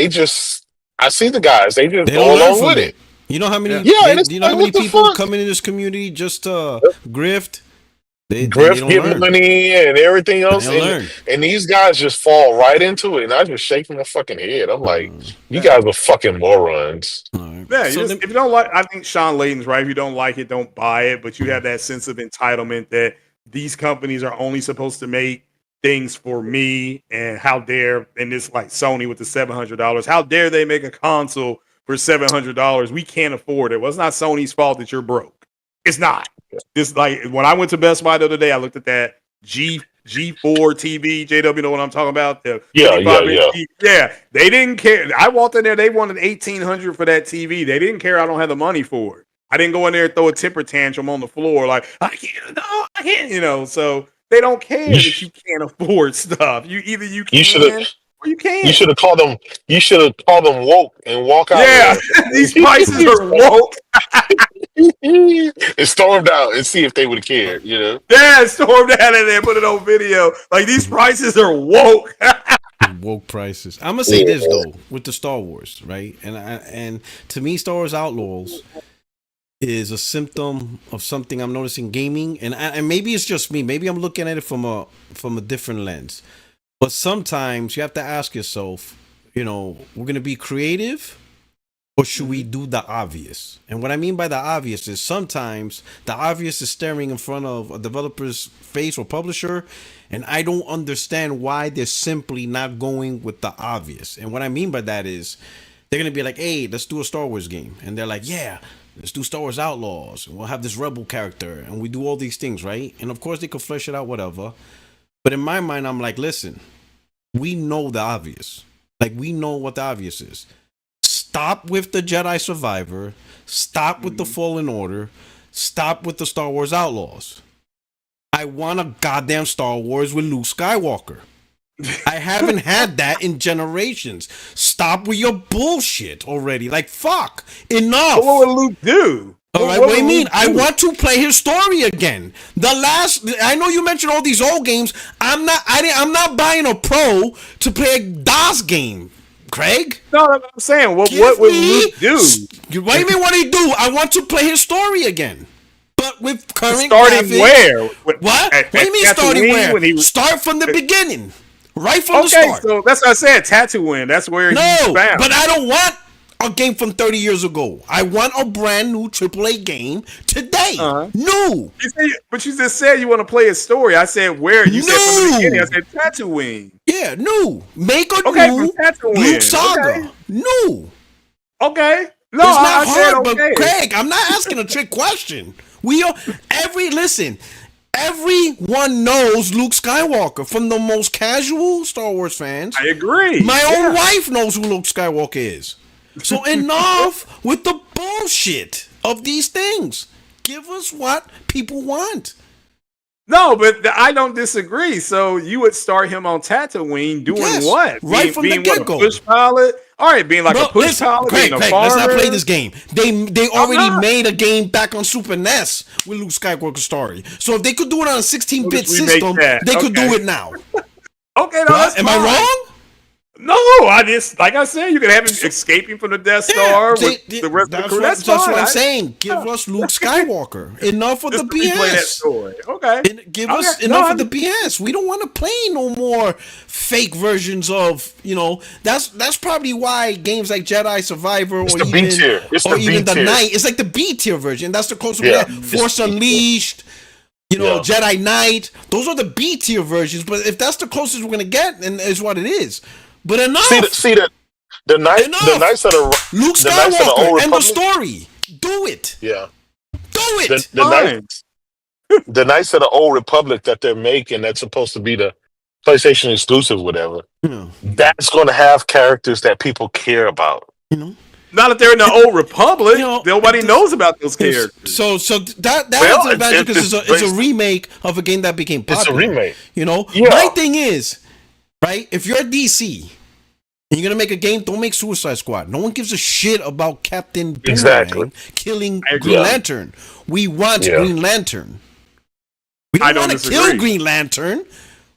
B: just I see the guys. They just go along with it.
A: You know how many
B: you know how many
A: people come into this community just to grift? They
B: get money and everything else, and these guys just fall right into it. And I just shake my fucking head. I'm like, you guys are fucking morons.
C: Yeah, if you don't like, I think Sean Layton's right. If you don't like it, don't buy it. But you have that sense of entitlement that these companies are only supposed to make things for me. And how dare, and this like Sony with the $700, how dare they make a console for $700? We can't afford it. Well, it's not Sony's fault that you're broke. It's not. This like when I went to Best Buy the other day, I looked at that G4 TV. JW know what I'm talking about? The yeah. They didn't care. I walked in there. They wanted $1,800 for that TV. They didn't care. I don't have the money for it. I didn't go in there and throw a temper tantrum on the floor like I can't. You know. So they don't care that you can't afford stuff. You can. Or you can't.
B: You should have called them. You should have called them woke and walk out.
C: Yeah, these prices are woke.
B: And stormed out and see if they would have cared, you know?
C: Yeah, stormed out and then put it on video. Like, these prices are woke.
A: Woke prices. I'm gonna say this though with the Star Wars, right? And to me, Star Wars Outlaws is a symptom of something I'm noticing gaming, and maybe it's just me. Maybe I'm looking at it from a different lens. But sometimes you have to ask yourself, you know, we're gonna be creative. Or should we do the obvious? And what I mean by the obvious is sometimes the obvious is staring in front of a developer's face or publisher, and I don't understand why they're simply not going with the obvious. And what I mean by that is they're going to be like, hey, let's do a Star Wars game. And they're like, yeah, let's do Star Wars Outlaws. And we'll have this rebel character, and we do all these things, right? And of course they could flesh it out, whatever. But in my mind, I'm like, listen, we know the obvious. Like, we know what the obvious is. Stop with the Jedi Survivor. Stop with the Fallen Order. Stop with the Star Wars Outlaws. I want a goddamn Star Wars with Luke Skywalker. I haven't had that in generations. Stop with your bullshit already. Like, fuck. Enough.
C: What would Luke do?
A: All right, what do you mean? I want to play his story again. I know you mentioned all these old games. I'm not buying a pro to play a DOS game. Craig?
C: No, I'm saying, what would Luke do?
A: What do you mean, what did he do? I want to play his story again. But with current
C: starting
A: graphics.
C: Where?
A: What? What do you mean starting where? Start from the beginning. Right from the start.
C: So that's what I said, Tatooine. That's where he's found.
A: But I don't want a game from 30 years ago. I want a brand new AAA game today. New.
C: But you just said you want to play a story. I said where? You said from the beginning. I said Tatooine.
A: Yeah, new. Make a new Luke saga. Okay. New.
C: Okay. No,
A: it's not hard, but Craig, I'm not asking a trick question. Everyone knows Luke Skywalker, from the most casual Star Wars fans.
C: I agree.
A: My own wife knows who Luke Skywalker is. So enough with the bullshit of these things. Give us what people want.
C: No, but I don't disagree. So you would start him on Tatooine doing what?
A: Right from the get-go.
C: Push pilot? All right, being like a push pilot,
A: Craig, let's not play this game. They already made a game back on Super NES with Luke Skywalker's story. So if they could do it on a 16-bit system, they could do it now.
C: Okay, no, that's
A: am I wrong?
C: No, like I said, you can have him escaping from the Death Star with the rest of the crew. That's
A: what I'm saying. Give us Luke Skywalker. Enough of the BS.
C: Play that story. Okay.
A: Give us enough of the BS. We don't want to play no more fake versions of, that's probably why games like Jedi Survivor or even the Knight, it's like the B tier version. That's the closest we get. Force Unleashed. Jedi Knight. Those are the B tier versions. But if that's the closest we're gonna get, then it's what it is. But enough.
B: See the Knights of the
A: Luke Skywalker and the story. Do it.
B: Yeah.
A: Do it.
B: The Knights of the Old Republic that they're making, that's supposed to be the PlayStation exclusive, whatever,
A: Yeah.
B: that's going to have characters that people care about.
A: You know.
C: Now that they're in the old Republic,
A: You know,
C: nobody knows about those characters.
A: So that
B: Well,
A: has an advantage because it's a
B: based-
A: remake of a game that became popular.
B: It's a remake.
A: You know,
B: Yeah.
A: my thing is, right? If you're DC and you're gonna make a game, don't make Suicide Squad. No one gives a shit about Captain Boomerang
B: Exactly.
A: killing
C: I agree.
A: Green Lantern. We want Green Lantern. We
C: I
A: don't
C: don't
A: want to kill
C: disagree.
A: Green Lantern.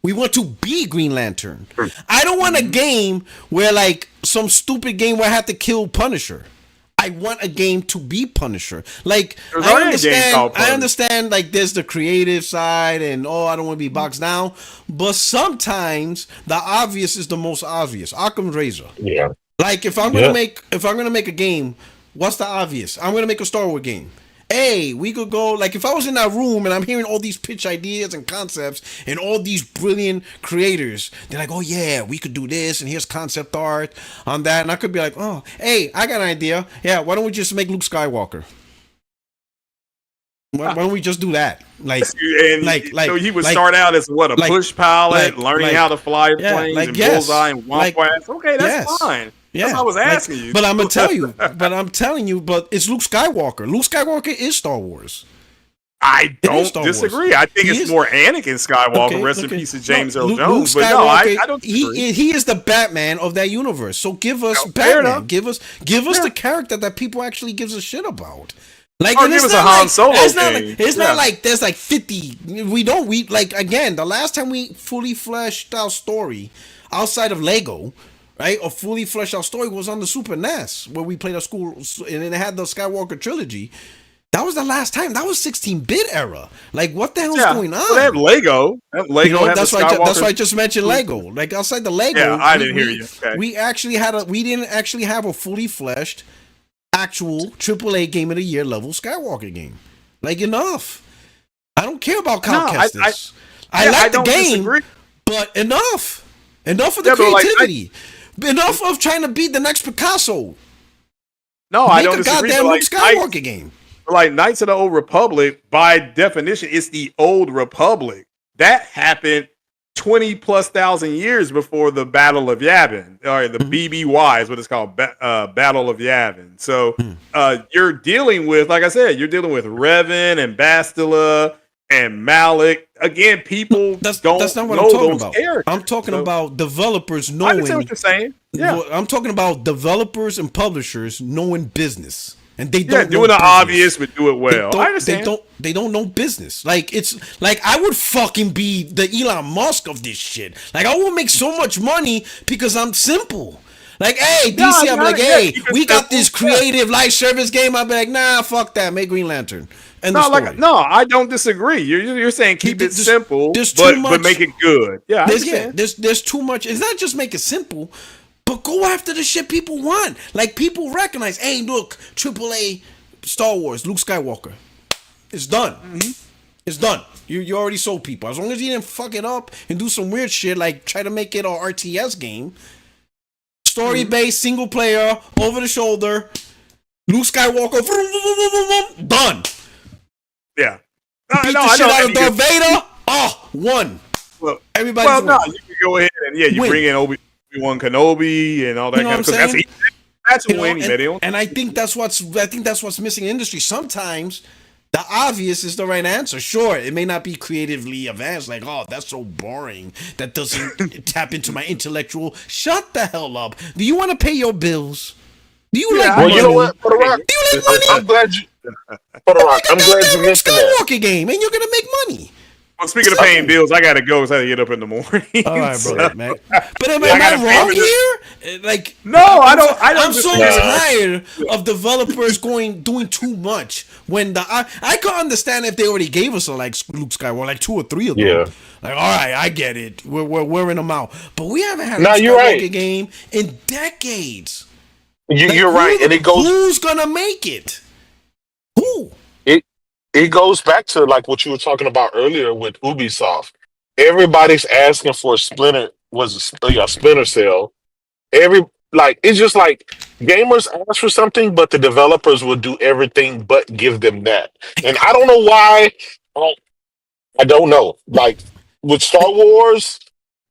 A: We want to be Green Lantern. I don't want a game where like some stupid game where I have to kill Punisher. I want a game to be Punisher. Like
C: There's
A: I
C: already a game
A: understand,
C: called Punisher.
A: I understand. Like there's the creative side, and I don't want to be boxed down. But sometimes the obvious is the most obvious. Occam's razor.
B: Yeah.
A: Like if I'm gonna make a game, what's the obvious? I'm gonna make a Star Wars game. Hey, we could go like if I was in that room and I'm hearing all these pitch ideas and concepts and all these brilliant creators, they're like, oh yeah, we could do this and here's concept art on that, and I could be like, oh, hey, I got an idea. Yeah, why don't we just make Luke Skywalker? Why don't we just do that? Like,
C: So he would start out as what, a push pilot, learning how to fly planes and bullseye and walk fast. Okay, that's fine.
A: Yeah,
C: that's what I was asking you.
A: But I'm gonna tell you. But it's Luke Skywalker. Luke Skywalker is Star Wars.
C: I don't disagree. I think it's more Anakin Skywalker. Rest in peace to James Earl Jones. But no, I don't disagree.
A: He is the Batman of that universe. So give us Batman. Give us the character that people actually gives a shit about. Like,
C: or give us a Han Solo
A: game. It's not like there's like 50. We like again. The last time we fully fleshed out story outside of Lego. Right, a fully fleshed out story was on the Super NES where we played a school, and then it had the Skywalker trilogy. That was the last time. That was 16-bit era. Like, what the hell's going on?
C: Well, they have Lego. Lego.
A: That's why I just mentioned Lego. Like outside the Lego,
C: yeah, I didn't hear you. Okay.
A: We didn't actually have a fully fleshed, actual AAA game of the year level Skywalker game. Like enough. I don't care about Cal Kestis. I like the game, but enough. Enough of the creativity. Enough of trying to beat the next Picasso.
C: No, I don't disagree.
A: Make a goddamn Luke Skywalker game.
C: Like Knights of the Old Republic, by definition, it's the Old Republic. That happened 20,000+ years before the Battle of Yavin, or the BBY is what it's called, Battle of Yavin. So you're dealing with, like I said, you're dealing with Revan and Bastila and Malik. Again, people that's not what I'm talking about. Characters.
A: I'm talking about developers knowing. I
C: understand what you're saying. Yeah,
A: I'm talking about developers and publishers knowing business, and they don't
C: doing the obvious, but do it well. I understand.
A: They don't know business. Like it's like I would fucking be the Elon Musk of this shit. Like I will make so much money because I'm simple. Like, hey, DC, I'm like, hey, we got this creative live service game. I'll be like, nah, fuck that. Make Green Lantern.
C: No, I don't disagree. You're saying keep it simple, but make it good. Yeah,
A: there's too much. It's not just make it simple, but go after the shit people want. Like people recognize, hey, look, AAA Star Wars, Luke Skywalker. It's done. Mm-hmm. It's done. You already sold people. As long as you didn't fuck it up and do some weird shit like try to make it an RTS game. Story based, single player, over the shoulder, Luke Skywalker, done.
C: Yeah.
A: Beat the shit out of Darth Vader. Won.
C: Well,
A: everybody's
C: you can go ahead and you bring in Obi-Wan Kenobi and all that kind of stuff. That's a win,
A: and I think that's what's missing in the industry. Sometimes the obvious is the right answer. Sure, it may not be creatively advanced, like, oh, that's so boring. That doesn't tap into my intellectual. Shut the hell up. Do you want to pay your bills? Do you like money?
B: You know what? For the Rock,
A: do you like money?
B: I'm glad you. For the Rock, I'm glad you mentioned that.
A: Skywalker game, and you're gonna make money.
C: Well, speaking of paying bills, I gotta go. So I had to get up in the morning.
A: All right, brother, man. But am I wrong here? Like,
C: no, I don't.
A: I'm so tired of developers doing too much. When I could understand if they already gave us like Luke Skywalker, like 2 or 3 of them.
B: Yeah.
A: Like, all right, I get it. We're wearing them out, but we haven't had a Skywalker game in decades.
B: You're right, and it goes.
A: Who's gonna make it? Who?
B: It goes back to like what you were talking about earlier with Ubisoft. Everybody's asking for a Splinter Cell. It's just like gamers ask for something, but the developers will do everything but give them that. And I don't know why. I don't know. Like with Star Wars,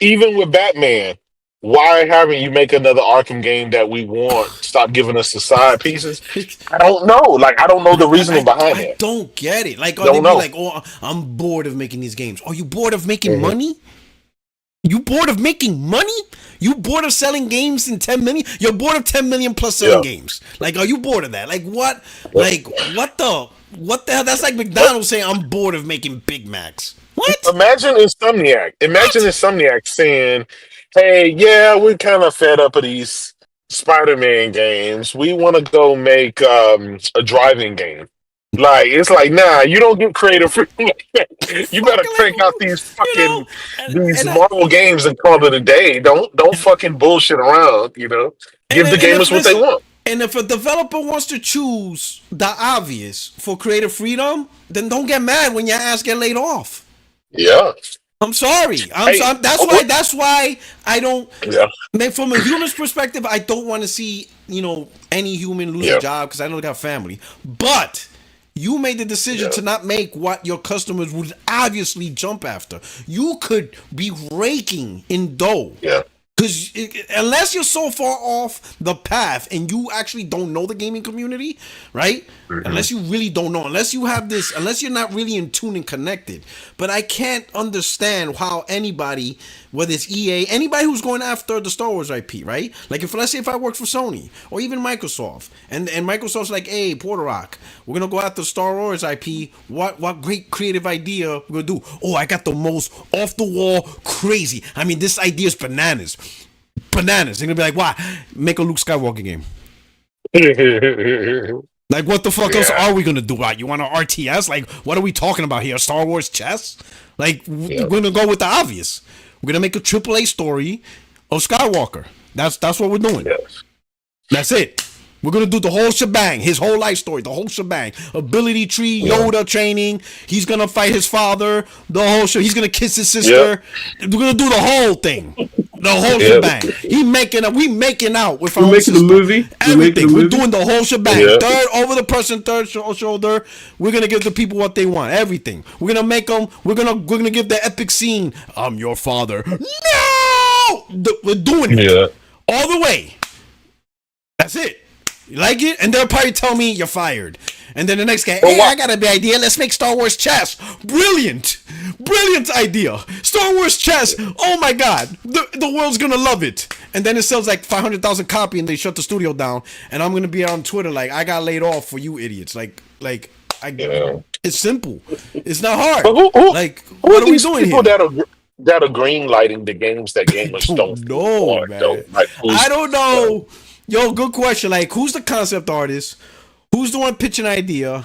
B: even with Batman, why haven't you make another Arkham game that we want? Stop giving us the side pieces. I don't know. Like, I don't know the reasoning behind
A: I
B: that.
A: don't get it. Like, are they
B: Don't
A: be
B: know.
A: like, oh, I'm bored of making these games? Are you bored of making
B: Mhm.
A: money? You bored of making money? You bored of selling games in 10 million? You're bored of 10 million plus selling
B: Yeah.
A: games. Like, are you bored of that? Like, what?
B: Yeah.
A: Like, what the hell? That's like McDonald's saying, I'm bored of making Big Macs. What?
B: Imagine Insomniac. Imagine
A: What?
B: Insomniac saying, "Hey, yeah, we're kind of fed up of these Spider-Man games. We want to go make a driving game." Like, it's like, nah, you don't get creative freedom like that. You better
A: Fucking
B: crank out
A: like,
B: these
A: you know,
B: fucking these
A: and I,
B: Marvel games and call it a day. Don't fucking bullshit around. Give the
A: and if
B: gamers what they
A: listen,
B: want.
A: and if a developer wants to choose the obvious for creative freedom, then don't get mad when your ass get laid off.
B: Yeah.
A: I'm sorry.
B: Hey,
A: That's
B: oh,
A: why. That's why I don't.
B: yeah,
A: From a human's perspective, I don't want to see any human lose a
B: yeah,
A: job because I know they got family. But you made the decision
B: yeah,
A: to not make what your customers would obviously jump after. You could be raking in dough.
B: yeah.
A: Because unless you're so far off the path and you actually don't know the gaming community, right?
B: Mhm.
A: Unless you really don't know, unless you're not really in tune and connected. But I can't understand how anybody, whether it's EA, anybody who's going after the Star Wars IP, right? Like let's say if I work for Sony or even Microsoft, and Microsoft's like, hey, Porter Rock, we're gonna go after Star Wars IP. What great creative idea we're gonna do? Oh, I got the most off the wall crazy. I mean, this idea is bananas. Bananas. They're gonna be like, why? Make a Luke Skywalker game. Like, what the fuck else
B: Yeah,
A: are we gonna do? Like, you want an RTS? Like, what are we talking about here? Star Wars chess? Like,
B: yeah,
A: we're gonna go with the obvious. We're gonna make a AAA story of Skywalker. That's what we're doing.
B: yes.
A: That's it. We're gonna do the whole shebang, his whole life story, the whole shebang. Ability tree,
B: Yeah.
A: Yoda training. He's gonna fight his father. The whole show. He's gonna kiss his sister.
B: Yep.
A: We're gonna do the whole thing, the whole
B: Yep.
A: shebang. We making out with our
E: We're
A: own
E: making the
A: sister.
E: movie. We're making
A: Everything.
E: the
A: We're
E: movie.
A: doing the whole shebang.
B: Yeah.
A: Third over the person, third shoulder. We're gonna give the people what they want. Everything. We're gonna make them. We're gonna give the epic scene. I'm your father. No, we're doing it
B: Yeah.
A: all the way. That's it. You like it? And they'll probably tell me you're fired. And then the next guy,
B: But
A: hey,
B: why?
A: I got a big idea. Let's make Star Wars chess. Brilliant. Brilliant idea. Star Wars chess. Oh my God. The world's going to love it. And then it sells like 500,000 copies and they shut the studio down. And I'm going to be on Twitter like, I got laid off for you idiots.
B: Yeah.
A: It's simple. It's not hard.
B: But who
A: Like,
B: who
A: what
B: are
A: are we
B: these
A: doing
B: people
A: here?
B: that are green lighting the games that gamers don't
A: No,
B: want?
A: man.
B: Though? Like,
A: I don't know. Yo, good question. Like, who's the concept artist? Who's the one pitching idea?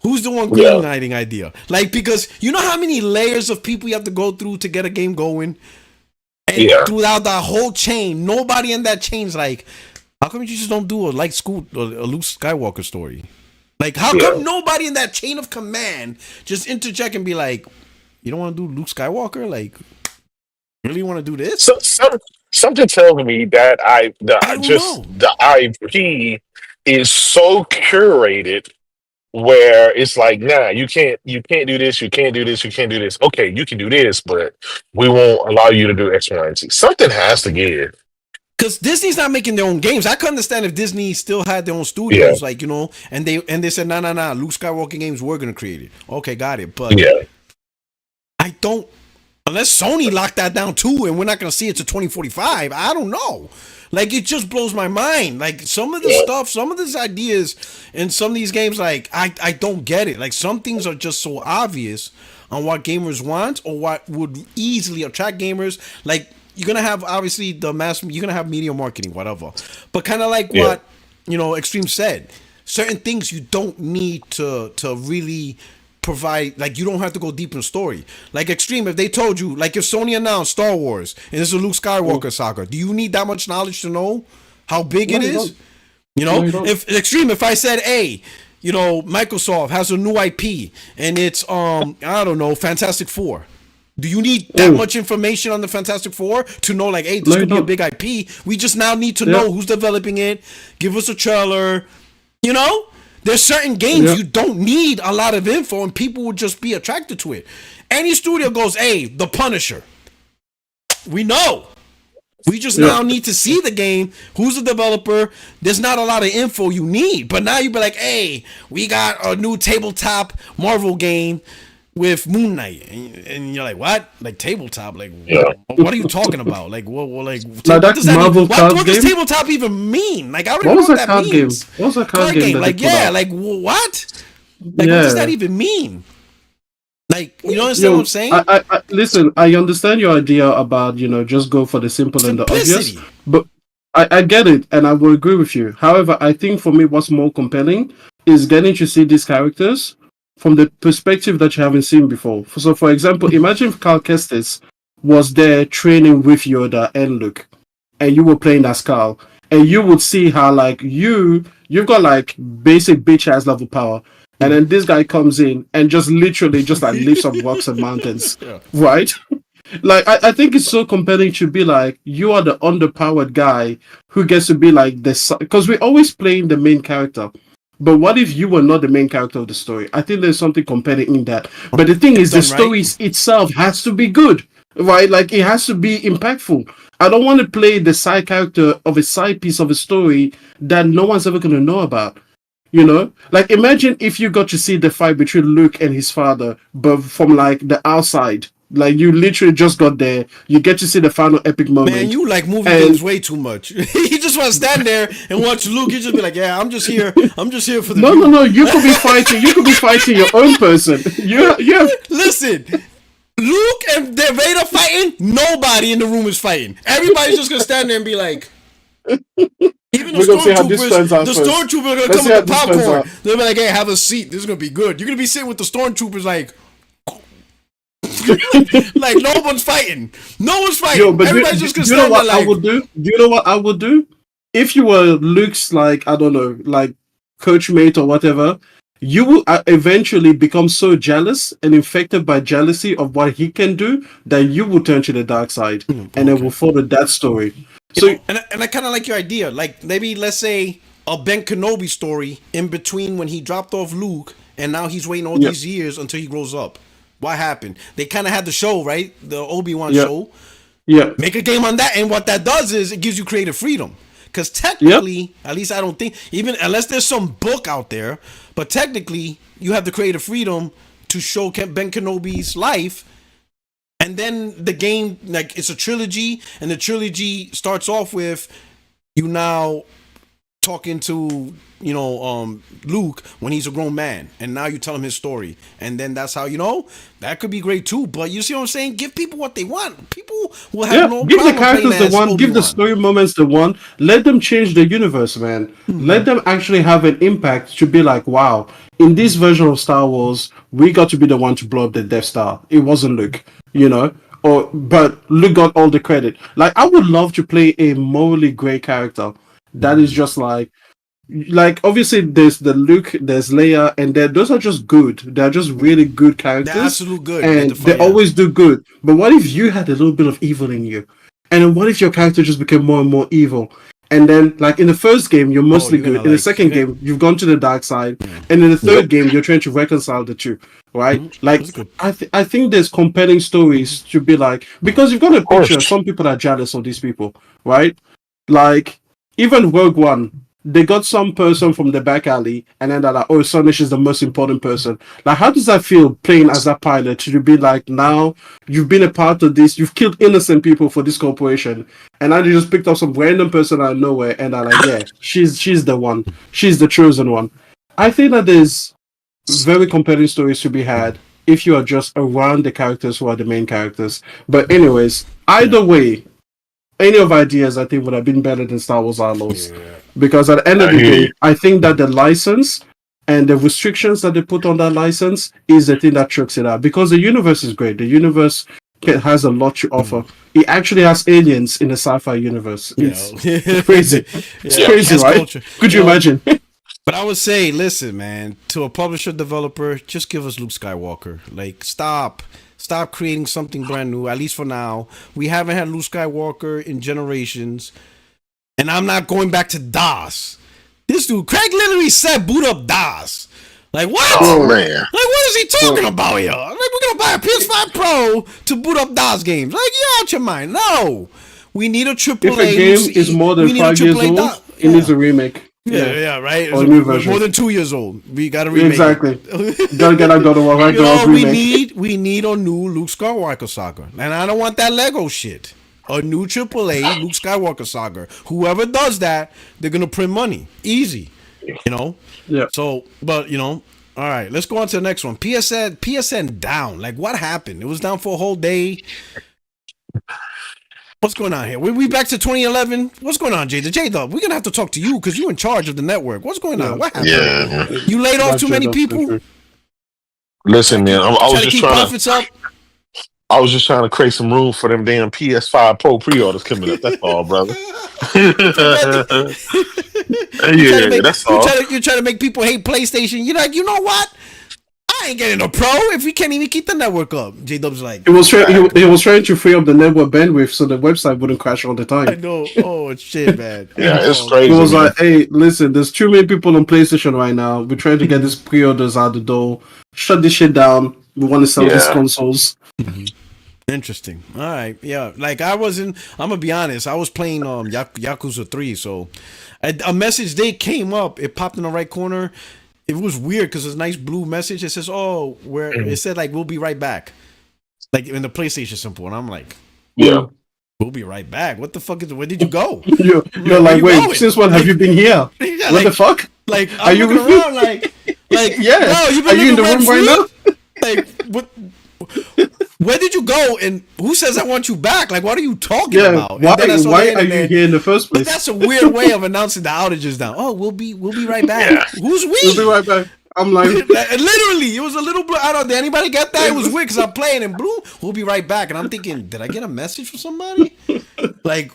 A: Who's the one
B: Yeah.
A: greenlighting idea? Like, because you know how many layers of people you have to go through to get a game going? And
B: Yeah.
A: throughout the whole chain, nobody in that chain's like, how come you just don't do a Luke Skywalker story? Like, how
B: Yeah.
A: come nobody in that chain of command just interject and be like, you don't want to do Luke Skywalker? Like, really want to do this?
B: So, something tells me that
A: I don't know.
B: the IP is so curated where it's like, nah, you can't do this, you can't do this, you can't do this. Okay, you can do this, but we won't allow you to do X, Y, and Z. Something has to give.
A: Because Disney's not making their own games. I could understand if Disney still had their own
B: Yeah,
A: studios, like, and they said, nah, Luke Skywalker games, we're gonna create it. Okay, got it. But
B: yeah,
A: I don't, unless Sony locked that down too, and we're not gonna see it to 2045. I don't know. Like, it just blows my mind. Like, some of the
B: yeah,
A: stuff, some of these ideas in some of these games, like, I don't get it. Like, some things are just so obvious on what gamers want or what would easily attract gamers. Like, you're gonna have obviously you're gonna have media marketing, whatever. But kind of like
B: yeah,
A: what Extreme said, certain things you don't need to really provide. Like, you don't have to go deep in the story. Like Extreme, if they told you, like if Sony announced Star Wars and it's a Luke Skywalker saga, do you need that much knowledge to know how big
E: No,
A: it
E: you
A: is?
E: don't.
A: You
E: No,
A: know,
E: you don't.
A: if Extreme, if I said, hey, Microsoft has a new IP and it's I don't know, Fantastic Four. Do you need that much information on the Fantastic Four to know, like, hey, this
E: No, you
A: could be a
E: don't.
A: big IP? We just now need to
E: Yeah.
A: know who's developing it. Give us a trailer. There's certain games
E: Yeah.
A: you don't need a lot of info, and people will just be attracted to it. Any studio goes, hey, The Punisher. We know. We just now need to see the game. Who's the developer? There's not a lot of info you need. But now you be like, hey, we got a new tabletop Marvel game with Moon Knight. And you're like, what? Like tabletop? Like, what are you talking about? Like, like what does that
E: Marvel
A: even, what does tabletop even mean? Like, I don't know what that means.
E: What was that card game?
A: Like, like, what? Like, what does that even mean? Like, you understand what I'm saying?
E: I listen, I understand your idea about, just go for the simple and the obvious. But I get it, and I will agree with you. However, I think for me, what's more compelling is getting to see these characters from the perspective that you haven't seen before. So, for example, imagine if Cal Kestis was there training with Yoda and Luke, and you were playing as Cal, and you would see how, like, you've got, like, basic bitch-ass level power. And then this guy comes in and just literally just like lifts up rocks and mountains, right? Like I think it's so compelling to be like, you are the underpowered guy who gets to be like this, because we're always playing the main character. But what if you were not the main character of the story? I think there's something compelling in that. But the thing is, the story itself has to be good, right? Like it has to be impactful. I don't want to play the side character of a side piece of a story that no one's ever going to know about. Like imagine if you got to see the fight between Luke and his father, but from like the outside. Like you literally just got there, you get to see the final epic moment.
A: Man, you like moving things way too much. You just want to stand there and watch Luke. You just be like, yeah, I'm just here for the.
E: No. You could be fighting. You could be fighting your own person. You
A: Listen. Luke and the Vader fighting. Nobody in the room is fighting. Everybody's just gonna stand there and be like. Even the stormtroopers are gonna come with the popcorn. They'll be like, hey, have a seat. This is gonna be good. You're gonna be sitting with the stormtroopers like like no one's fighting. No one's fighting. Everybody's just gonna stand there like.
E: Do you know what I would do? If you were Luke's, like, I don't know, like coach mate or whatever, you will eventually become so jealous and infected by jealousy of what he can do that you will turn to the dark side and then will follow that story. So
A: and I kind of like your idea. Like maybe let's say a Ben Kenobi story in between when he dropped off Luke and now he's waiting all these years until he grows up. What happened? They kind of had the show, right? The Obi-Wan show.
E: Yeah.
A: Make a game on that, and what that does is it gives you creative freedom. Because technically, at least I don't think, even unless there's some book out there, but technically you have the creative freedom to show Ben Kenobi's life. And then the game, like it's a trilogy, and the trilogy starts off with you now talking to Luke when he's a grown man, and now you tell him his story, and then that's how that could be great too. But you see what I'm saying? Give people what they want. People will have no
E: give
A: problem
E: the characters the one, give the story moments the one. Let them change the universe, man. Mm-hmm. Let them actually have an impact to be like, wow, in this version of Star Wars, we got to be the one to blow up the Death Star. It wasn't Luke, but Luke got all the credit. Like I would love to play a morally great character that is just like obviously there's the Luke, there's Leia, and those are just good. They're just really good characters.
A: They're absolute good,
E: and they always do good. But what if you had a little bit of evil in you, and then what if your character just became more and more evil? And then, like in the first game, you're mostly good. In the second game, you've gone to the dark side, and in the third game, you're trying to reconcile the two, right? Like, I think there's compelling stories to be like, because you've got a picture. Some people are jealous of these people, right? Like even Rogue One. They got some person from the back alley, and then they're like, oh, Sonish is the most important person. Like, how does that feel playing as a pilot to be like, now you've been a part of this, you've killed innocent people for this corporation, and now you just picked up some random person out of nowhere, and they're like, yeah, she's the one. She's the chosen one. I think that there's very compelling stories to be had if you are just around the characters who are the main characters. But anyways, either way, any of ideas I think would have been better than Star Wars Outlaws. Yeah. Because at the end of the day, I think that the license and the restrictions that they put on that license is the thing that chokes it out. Because the universe is great. The universe has a lot to offer. It actually has aliens in the sci-fi universe. It's crazy. It's crazy, right? Culture. Could you imagine?
A: But I would say, listen, man, to a publisher developer, just give us Luke Skywalker. Like, stop creating something brand new, at least for now. We haven't had Luke Skywalker in generations. And I'm not going back to DOS. This dude, Craig literally said boot up DOS. Like what?
B: Oh
E: Bro,
B: man.
A: Like what is he talking
E: bro,
A: about here? Like we're gonna buy a PS5 Pro to boot up DOS games? Like you out your mind? No, we need a
E: if a
A: AAA.
E: game is more than
A: We need a
E: 5 years
A: AAA
E: old,
A: DOS.
E: it needs a remake.
A: Yeah, yeah, right.
E: Or a
A: So
E: new
A: we're more
E: version.
A: than 2 years old. We got to remake
E: Exactly.
A: it.
E: Gotta get that God of War Ragnarok remake.
A: we need a new Luke Skywalker saga, and I don't want that Lego shit. A new AAA Luke Skywalker saga. Whoever does that, they're gonna print money, easy. You know.
E: Yeah.
A: So, but all right. Let's go on to the next one. PSN down. Like what happened? It was down for a whole day. What's going on here? We back to 2011. What's going on, J-Dub? We're gonna have to talk to you because you're in charge of the network. What's going on? What happened?
B: Yeah.
A: You laid off too many people?
B: Listen, man. I was just
A: keep
B: trying
A: profits up.
B: I was just trying to create some room for them damn PS5 Pro pre-orders coming up. That's all, brother. That's all.
A: You're trying to make people hate PlayStation. You're like, you know what? I ain't getting a Pro if we can't even keep the network up. J-Dub's like,
E: he was trying to free up the network bandwidth so the website wouldn't crash all the time.
A: I know. Oh shit, man.
B: Yeah, it's crazy.
E: He was like, hey, listen, there's too many people on PlayStation right now. We're trying to get these pre-orders out the door. Shut this shit down. We want to sell these consoles.
A: Interesting. All right. Yeah. Like I'm gonna be honest. I was playing Yakuza 3. So a message they came up. It popped in the right corner. It was weird because it's a nice blue message. It says, "Oh, it said like we'll be right back," like in the PlayStation symbol, and I'm like,
B: yeah,
A: we'll be right back. What the fuck is? Where did you go?
E: You're like, wait,
A: going?
E: since when have you been here?
A: Yeah,
E: what the fuck?
A: Like,
E: are you
A: around? Like,
E: yeah?
A: No, you've been
E: are you in the room right now?
A: Like, what? Where did you go? And who says I want you back? Like, what are you talking about?
E: Why are you here in the first place?
A: But that's a weird way of announcing the outages now. Oh, we'll be right back. Yeah. Who's we?
E: We'll be right back. I'm like,
A: literally, it was a little blue. I don't. Did anybody get that? It was weird because I'm playing in blue. We'll be right back, and I'm thinking, did I get a message from somebody? Like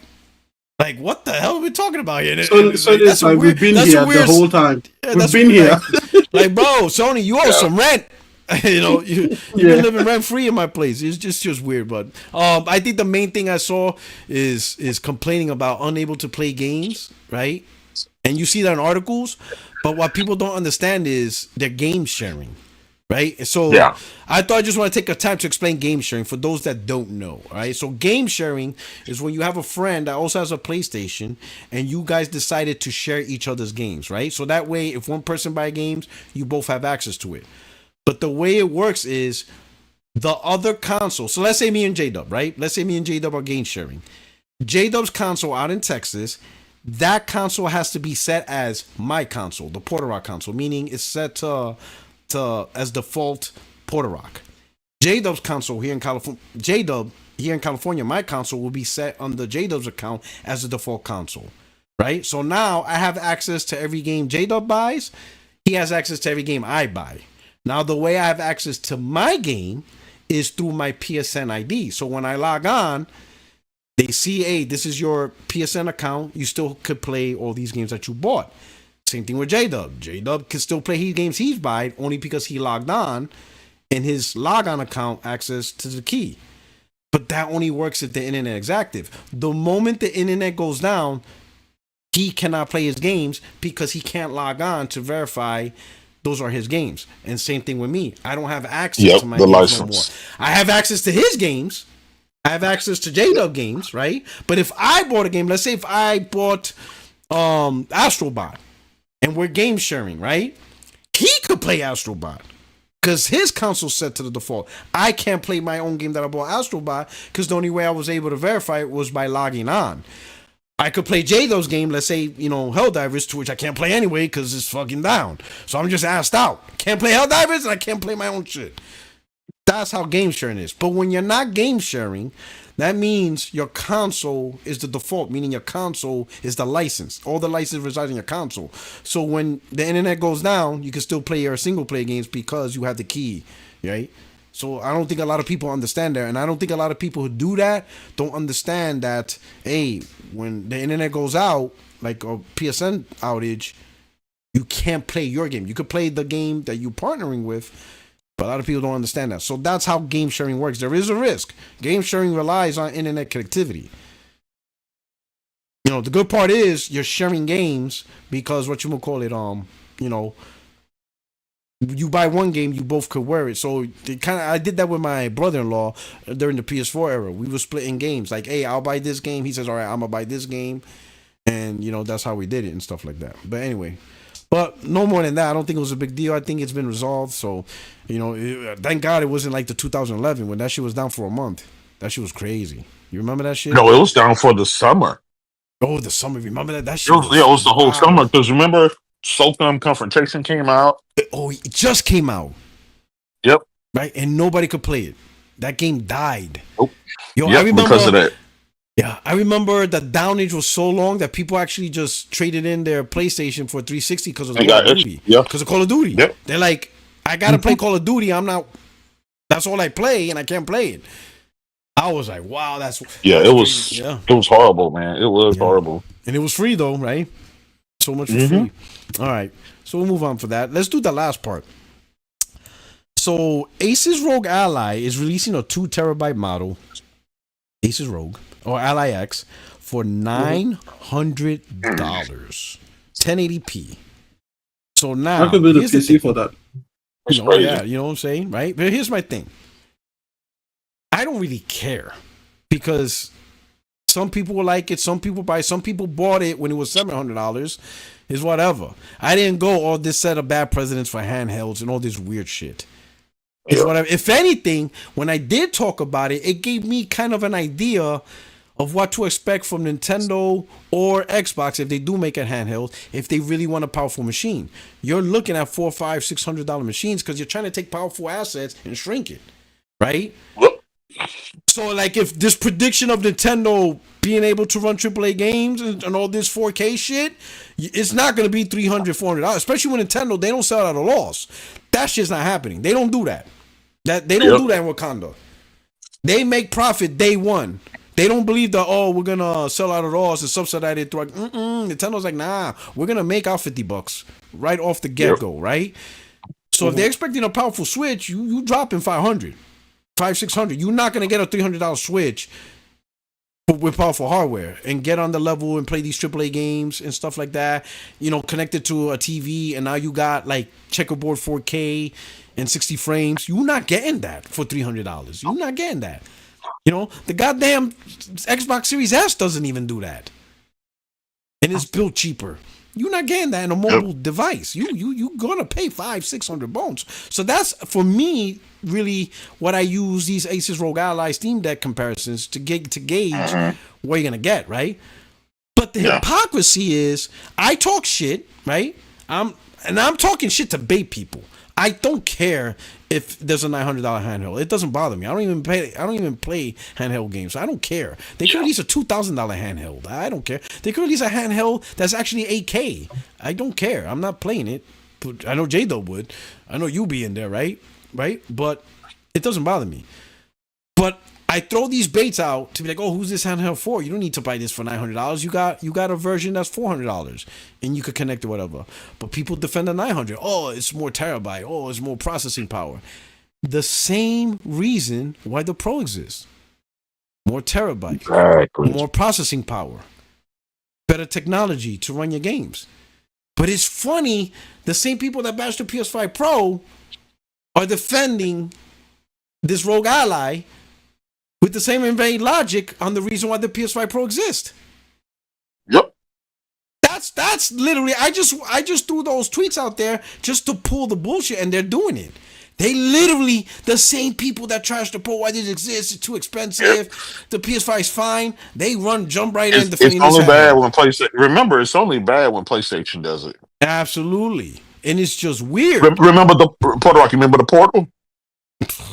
A: what the hell are we talking about here?
E: We've been here the whole time.
A: Yeah,
E: we've been here.
A: Like, bro, Sony, you owe some rent. You've been living rent free in my place. It's just weird, but I think the main thing I saw is complaining about unable to play games, right? And you see that in articles, but what people don't understand is they're game sharing, right? So I thought I just want to take a time to explain game sharing for those that don't know, all right? So game sharing is when you have a friend that also has a PlayStation and you guys decided to share each other's games, right? So that way, if one person buys games, you both have access to it. But the way it works is the other console. So let's say me and J-Dub, right? Let's say me and J-Dub are game sharing. J-Dub's console out in Texas, that console has to be set as my console, the Puerto Rock console, meaning it's set to as default Puerto Rock. J-Dub's console here in California, J-Dub here in California, my console will be set on the J-Dub's account as the default console, right? So now I have access to every game J-Dub buys. He has access to every game I buy. Now, the way I have access to my game is through my PSN ID. So when I log on, they see, hey, this is your PSN account. You still could play all these games that you bought. Same thing with J-Dub. J-Dub can still play his games he's buying only because he logged on and his logon account access to the key. But that only works if the internet is active. The moment the internet goes down, he cannot play his games because he can't log on to verify those are his games. And same thing with me. I don't have access to my games
B: license.
A: no more. I have access to his games. I have access to J-Dub games, right? But if I bought a game, let's say if I bought Astrobot and we're game sharing, right? He could play Astrobot because his console's set to the default. I can't play my own game that I bought Astrobot because the only way I was able to verify it was by logging on. I could play J-Do's game, let's say, Helldivers, to which I can't play anyway because it's fucking down. So I'm just asked out. Can't play Helldivers and I can't play my own shit. That's how game sharing is. But when you're not game sharing, that means your console is the default, meaning your console is the license. All the license resides in your console. So when the internet goes down, you can still play your single player games because you have the key, right? So I don't think a lot of people understand that. And I don't think a lot of people who do that don't understand that, hey, when the internet goes out, like a PSN outage, you can't play your game. You could play the game that you're partnering with, but a lot of people don't understand that. So that's how game sharing works. There is a risk. Game sharing relies on internet connectivity. The good part is you're sharing games because You buy one game, you both could wear it. So I did that with my brother-in-law during the PS4 era. We were splitting games. Like, hey, I'll buy this game. He says, all right, I'm gonna buy this game, and that's how we did it and stuff like that. But anyway, but no more than that. I don't think it was a big deal. I think it's been resolved. So, thank God it wasn't like the 2011 when that shit was down for a month. That shit was crazy. You remember that shit?
B: No, it was down for the summer.
A: Oh, the summer. Remember that? That
B: It
A: shit
B: was, yeah, it was the whole
A: wild.
B: summer. Because remember, SOCOM Confrontation came out.
A: Oh, it just came out.
B: Yep.
A: Right, and nobody could play it. That game died.
B: Nope.
A: Yo,
B: Yep,
A: I remember
B: because of that.
A: Yeah, I remember the downage was so long that people actually just traded in their PlayStation for 360 because of Call of Duty.
B: Yeah.
A: Because of Call of Duty.
B: Yep.
A: They're like, I gotta play Call of Duty. That's all I play, and I can't play it. I was like, wow, that's
B: it was it was horrible, man. It was horrible.
A: And it was free though, right? So much for free. All right. So we'll move on for that. Let's do the last part. So Aces Rogue Ally is releasing a 2 terabyte model, Aces Rogue or Ally X, for $900, 1080p. So now
E: I could build a PC for that.
A: Yeah, you know what I'm saying, right? But here's my thing. I don't really care because some people will like it, some people buy, some people bought it when it was $700. Is whatever. I didn't go all this set of bad presidents for handhelds and all this weird shit. It's whatever. If anything, when I did talk about it, it gave me kind of an idea of what to expect from Nintendo or Xbox if they do make a handheld, if they really want a powerful machine. You're looking at $400, $500, $600 machines because you're trying to take powerful assets and shrink it, right? So, like, if this prediction of Nintendo being able to run AAA games and all this 4K shit, it's not going to be $300, $400. Especially with Nintendo, they don't sell it at a loss. That shit's not happening. They don't do that. They don't do that in Wakanda. They make profit day one. They don't believe that, we're going to sell out at a loss and subsidize it through. Nintendo's like, nah, we're going to make our $50 right off the get-go, right? So if they're expecting a powerful Switch, you drop in $500. $500-$600. You're not gonna get a $300 Switch with powerful hardware and get on the level and play these AAA games and stuff like that. Connected to a TV, and now you got like checkerboard 4K and 60 frames. You're not getting that for $300. You're not getting that. The goddamn Xbox Series S doesn't even do that, and it's built cheaper. You're not getting that in a mobile device. You gonna pay $500-$600 bones. So that's, for me, really what I use these Aces Rogue Ally Steam Deck comparisons to gauge what you're gonna get, right? But the hypocrisy is, I talk shit, right? I'm talking shit to bait people. I don't care if there's a $900 handheld. It doesn't bother me. I don't even play handheld games. So I don't care. They could release a $2,000 handheld. I don't care. They could release a handheld that's actually 8K. I don't care. I'm not playing it. But I know J-Dub would. I know you be in there, right? Right? But it doesn't bother me. But I throw these baits out to be like, who's this handheld for? You don't need to buy this for $900. You got a version that's $400, and you could connect to whatever. But people defend the $900. It's more terabyte. It's more processing power. The same reason why the Pro exists. More terabyte.
B: Exactly.
A: More processing power. Better technology to run your games. But it's funny, the same people that bash the PS5 Pro are defending this Rogue Ally with the same invalid logic on the reason why the PS5 Pro exists.
B: Yep.
A: That's literally, I just threw those tweets out there just to pull the bullshit, and they're doing it. They literally, the same people that trash the Pro, why does it exist? It's too expensive. The PS5 is fine. They jump right in defending
B: this. It's only bad when PlayStation. Remember, it's only bad when PlayStation does it.
A: Absolutely, and it's just weird.
B: Remember the Puerto Rico? Remember the Portal?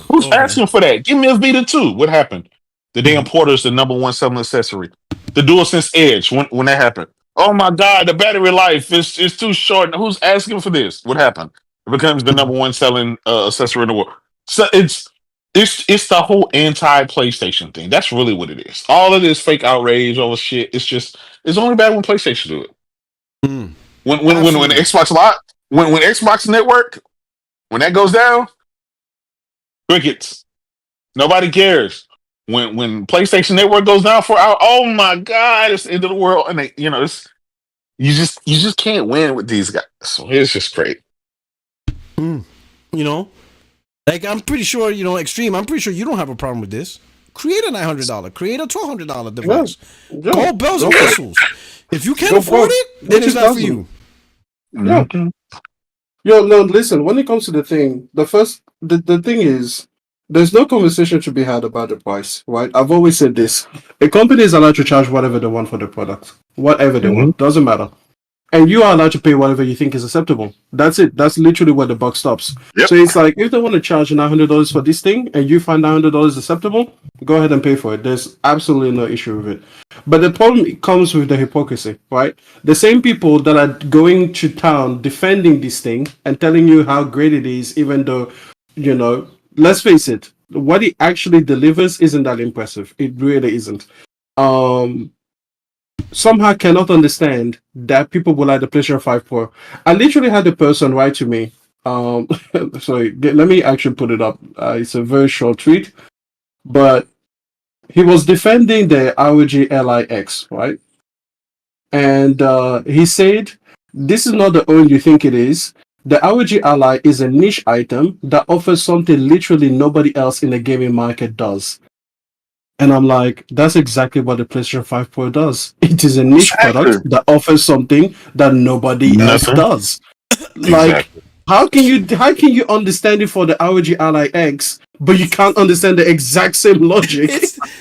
B: Who's asking for that? Give me a Vita 2. What happened? The damn Porter's the #1 selling accessory. The DualSense Edge, when that happened. Oh my God, the battery life is too short. Who's asking for this? What happened? It becomes the #1 selling accessory in the world. So it's the whole anti-PlayStation thing. That's really what it is. All of this fake outrage, all the shit. It's only bad when PlayStation do it. When Xbox Live, when Xbox Network, when that goes down, crickets. Nobody cares. When PlayStation Network goes down for hours, oh my God, it's the end of the world. And you just can't win with these guys. So it's just great.
A: You know, like I'm pretty sure, Extreme. I'm pretty sure you don't have a problem with this. Create a $900, create a $1,200 device.
E: Yeah.
A: Go bells and whistles. If you can't
E: Go
A: afford
E: for it.
A: it, then it's not for you.
E: Yeah. Yo, no, listen, when it comes to the thing, the thing is, there's no conversation to be had about the price, right? I've always said this. A company is allowed to charge whatever they want for the product. Whatever they want. Doesn't matter. And you are allowed to pay whatever you think is acceptable. That's it. That's literally where the buck stops.
B: Yep.
E: So it's like, if they want to charge $900 for this thing and you find $900 acceptable, go ahead and pay for it. There's absolutely no issue with it. But the problem comes with the hypocrisy, right? The same people that are going to town defending this thing and telling you how great it is, even though, let's face it, what it actually delivers isn't that impressive. It really isn't. Somehow cannot understand that people will like the PlayStation 5 Pro. I literally had a person write to me. Sorry, let me actually put it up. It's a very short tweet, but he was defending the ROG LIX, right? And he said, "This is not the own you think it is. The ROG Ally is a niche item that offers something literally nobody else in the gaming market does." And I'm like, that's exactly what the PlayStation 5 Pro does. It is a niche product that offers something that nobody else does. Like, how can you understand it for the ROG Ally X, but you can't understand the exact same logic?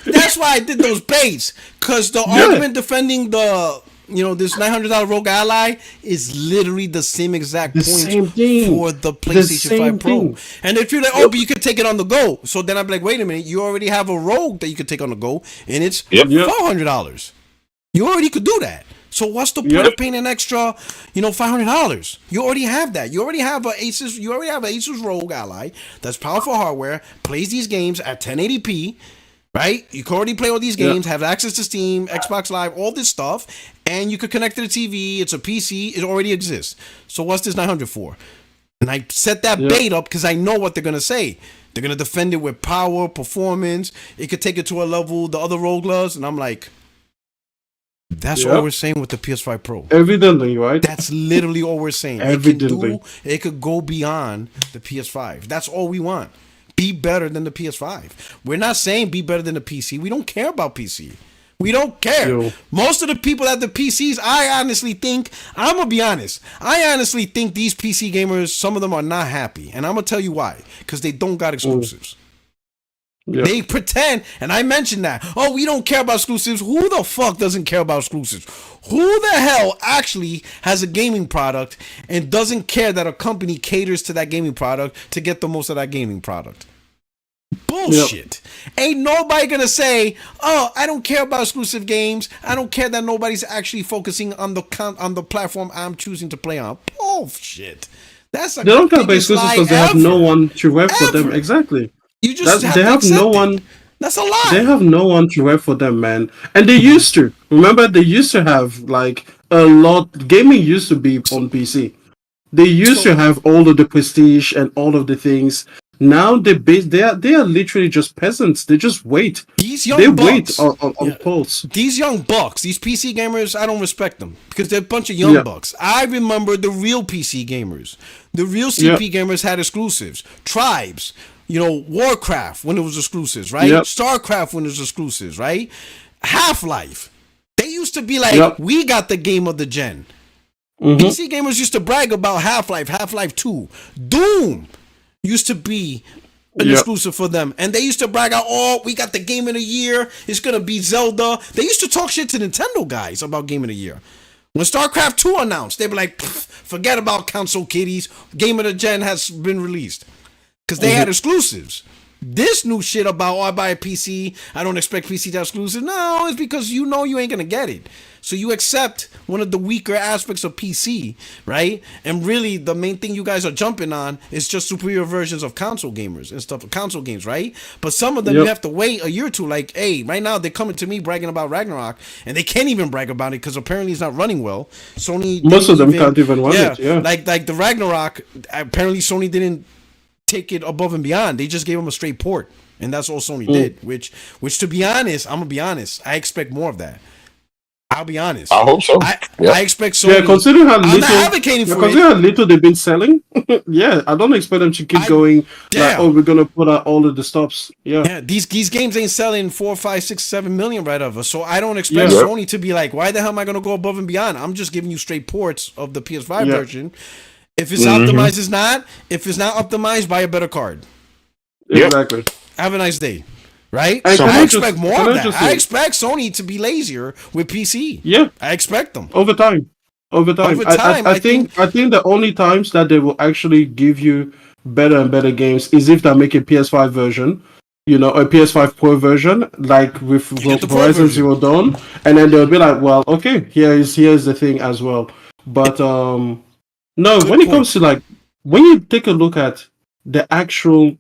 A: That's why I did those baits, because the argument defending the this $900 Rogue Ally is literally the same exact point for the PlayStation 5 Pro. And if you're like, but you could take it on the go. So then I'm like, wait a minute, you already have a Rogue that you could take on the go, and it's $400. You already could do that. So what's the point of paying an extra, $500? You already have that. You already have a Asus Rogue Ally that's powerful hardware, plays these games at 1080p. Right? You can already play all these games, have access to Steam, Xbox Live, all this stuff, and you could connect to the TV. It's a PC. It already exists. So what's this $900 for? And I set that bait up because I know what they're going to say. They're going to defend it with power, performance. It could take it to a level the other Rogue does. And I'm like, that's all we're saying with the PS5 Pro.
E: Evidently, right?
A: That's literally all we're saying.
E: Evidently.
A: It could go beyond the PS5. That's all we want. Be better than the PS5. We're not saying be better than the PC. We don't care about PC. We don't care. Most of the people at the PCs, I honestly think, I'm going to be honest, I honestly think these PC gamers, some of them are not happy. And I'm going to tell you why. Because they don't got exclusives. They pretend, and I mentioned that, we don't care about exclusives. Who the fuck doesn't care about exclusives? Who the hell actually has a gaming product and doesn't care that a company caters to that gaming product to get the most of that gaming product? Bullshit. Ain't nobody gonna say, I don't care about exclusive games. I don't care that nobody's actually focusing on the platform I'm choosing to play on. Bullshit. That's they
E: don't care about exclusives because they have no one to rep for them. Exactly.
A: You just have no
E: one.
A: That's a lie.
E: They have no one to rep for them, man. And they used to. Remember, they used to have like a lot. Gaming used to be on PC. They used to have all of the prestige and all of the things. Now they are literally just peasants. They just wait.
A: These young bucks,
E: wait on pulse.
A: These young bucks, these PC gamers, I don't respect them because they're a bunch of young bucks. I remember the real PC gamers. The real CP gamers had exclusives. Tribes. Warcraft when it was exclusives, right? StarCraft when it was exclusives, right? Half-Life. They used to be like, we got the game of the gen. PC gamers used to brag about Half-Life, Half-Life 2. Doom used to be an exclusive for them. And they used to brag out, we got the game of the year. It's going to be Zelda. They used to talk shit to Nintendo guys about game of the year. When StarCraft 2 announced, they were like, forget about console kiddies. Game of the gen has been released. Because they had exclusives. This new shit about, I buy a PC, I don't expect PC to have exclusive. No, it's because you know you ain't going to get it. So you accept one of the weaker aspects of PC, right? And really, the main thing you guys are jumping on is just superior versions of console gamers and stuff, console games, right? But some of them you have to wait a year or two. Like, hey, right now they're coming to me bragging about Ragnarok, and they can't even brag about it because apparently it's not running well.
E: Most of them can't even run it,
A: Like the Ragnarok, apparently Sony didn't take it above and beyond. They just gave them a straight port, and that's all Sony did. Which to be honest, I'm gonna be honest, I expect more of that. I'll be honest.
B: I hope so.
A: I expect Sony.
E: Yeah, considering how
A: I'm
E: little,
A: not advocating for
E: considering
A: it.
E: how little they've been selling, yeah, I don't expect them to keep going. Like, oh, we're gonna put out all of the stops.
A: Yeah, these games ain't selling 4, 5, 6, 7 million right over. So I don't expect Sony to be like, why the hell am I gonna go above and beyond? I'm just giving you straight ports of the PS5 version. If it's optimized, it's not. If it's not optimized, buy a better card.
E: Exactly.
A: Have a nice day. Right?
E: So
A: I expect more of that. I expect Sony to be lazier with PC.
E: Yeah.
A: I expect them.
E: Over time. I think the only times that they will actually give you better and better games is if they make a PS5 version, a PS5 Pro version, like with Horizon Zero Dawn, and then they'll be like, well, okay, here's the thing as well. But when it comes to when you take a look at the actual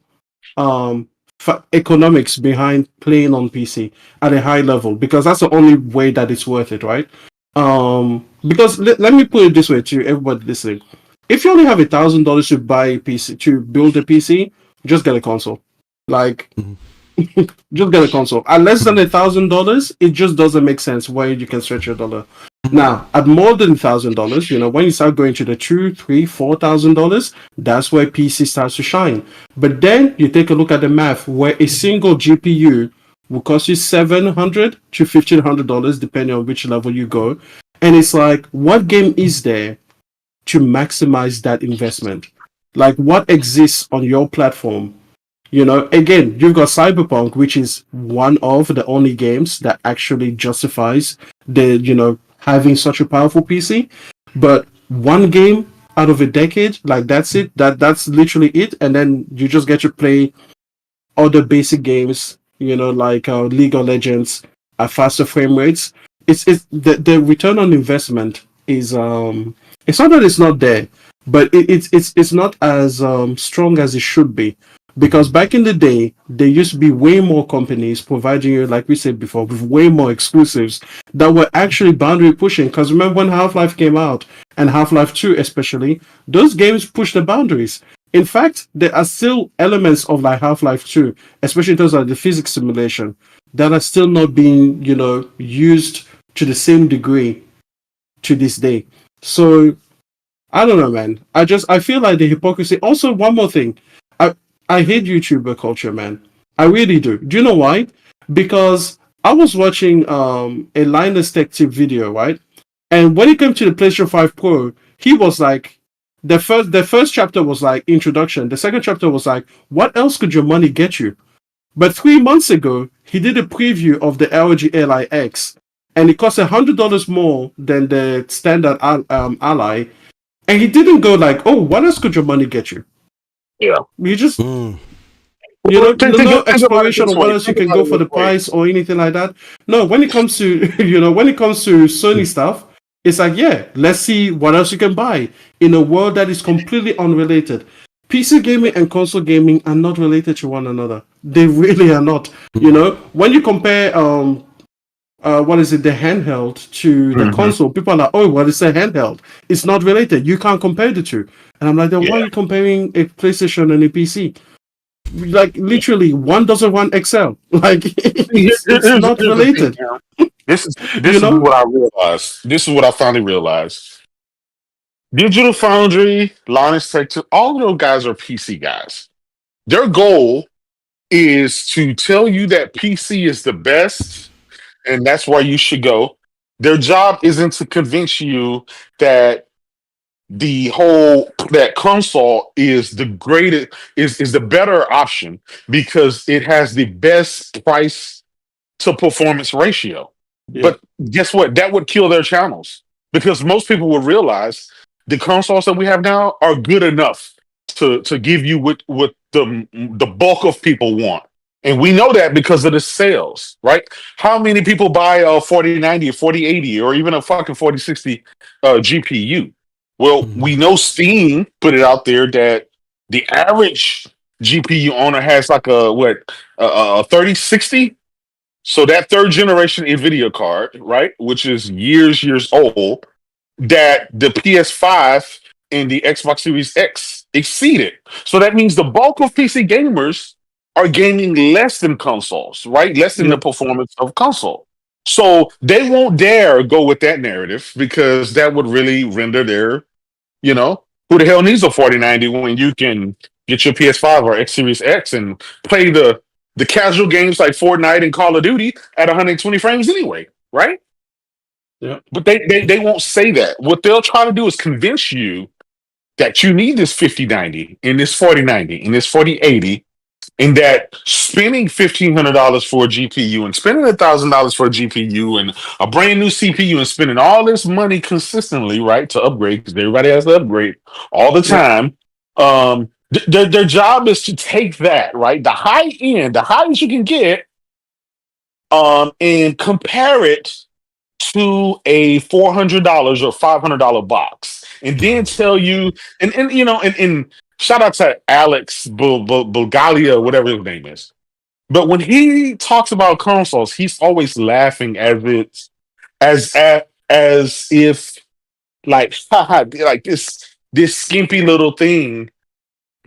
E: economics behind playing on PC at a high level, because that's the only way that it's worth it, right? Because let me put it this way to everybody listening: if you only have $1,000 to buy a PC, to build a PC, just get a console. Just get a console. At less than $1,000, it just doesn't make sense where you can stretch your dollar. Now, at more than $1,000, when you start going to the $2,000, $3,000, $4,000, that's where PC starts to shine. But then you take a look at the math, where a single GPU will cost you $700 to $1,500, depending on which level you go. And it's like, what game is there to maximize that investment? Like, what exists on your platform? Again, you've got Cyberpunk, which is one of the only games that actually justifies the, having such a powerful PC. But one game out of a decade, that's it. That's literally it. And then you just get to play other basic games, like League of Legends at faster frame rates. It's the return on investment is it's not that it's not there, but it's not as strong as it should be. Because back in the day, there used to be way more companies providing you, like we said before, with way more exclusives that were actually boundary pushing. Because remember when Half-Life came out, and Half-Life 2 especially, those games pushed the boundaries. In fact, there are still elements of like Half-Life 2, especially in terms of the physics simulation, that are still not being, used to the same degree to this day. So, I don't know, man. I feel like the hypocrisy. Also, one more thing. I hate YouTuber culture, man. I really do. Do you know why? Because I was watching a Linus Tech Tip video, right? And when it came to the PlayStation 5 Pro, he was like, the first chapter was like introduction. The second chapter was like, what else could your money get you? But 3 months ago, he did a preview of the LG Ally X, and it cost $100 more than the standard Ally. And he didn't go like, oh, what else could your money get you?
B: Yeah.
E: You just, no exploration of what else you can go for the price or anything like that. No, when it comes to, Sony stuff, it's like, yeah, let's see what else you can buy in a world that is completely unrelated. PC gaming and console gaming are not related to one another. They really are not. When you compare, the handheld to the console, people are like, oh, what is a handheld? It's not related. You can't compare the two. And I'm like, then why are you comparing a PlayStation and a PC? Like, literally, one doesn't run Excel. Like, it's not related.
B: This is what I realized. This is what I finally realized. Digital Foundry, Linus Tech, all of those guys are PC guys. Their goal is to tell you that PC is the best, and that's where you should go. Their job isn't to convince you that that console is the greatest, is the better option because it has the best price to performance ratio.
E: Yeah.
B: But guess what? That would kill their channels because most people would realize the consoles that we have now are good enough to give you what the bulk of people want. And we know that because of the sales, right? How many people buy a 4090, a 4080, or even a fucking 4060 GPU? Well, we know Steam put it out there that the average GPU owner has like a 3060. So that third generation NVIDIA card, right, which is years old, that the PS5 and the Xbox Series X exceeded. So that means the bulk of PC gamers are gaming less than consoles, right? Less than the performance of console. So they won't dare go with that narrative because that would really render their, who the hell needs a 4090 when you can get your PS5 or X Series X and play the casual games like Fortnite and Call of Duty at 120 frames anyway, right?
E: Yeah.
B: But they won't say that. What they'll try to do is convince you that you need this 5090 and this 4090 and this 4080, and that spending $1,500 for a GPU and spending $1,000 for a GPU and a brand new CPU and spending all this money consistently, right, to upgrade, because everybody has to upgrade all the time. Their job is to take that, right, the high end, the highest you can get, and compare it to a $400 or $500 box, and then tell you, and shout out to Alex Bulgalia, whatever his name is. But when he talks about consoles, he's always laughing as if like haha, like this skimpy little thing.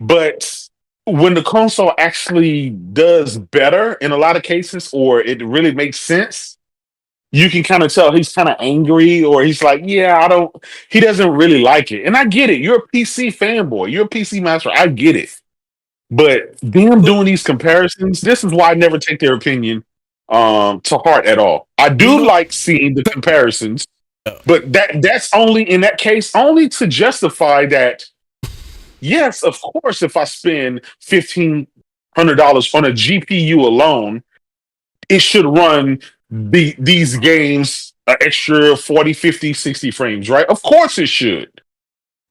B: But when the console actually does better in a lot of cases, or it really makes sense, you can kind of tell he's kind of angry, or he's like, yeah, he doesn't really like it. And I get it. You're a PC fanboy. You're a PC master. I get it. But them doing these comparisons, this is why I never take their opinion to heart at all. I do like seeing the comparisons, but that's only in that case, only to justify that, yes, of course, if I spend $1,500 on a GPU alone, it should run these games an extra 40, 50, 60 frames, right? Of course it should.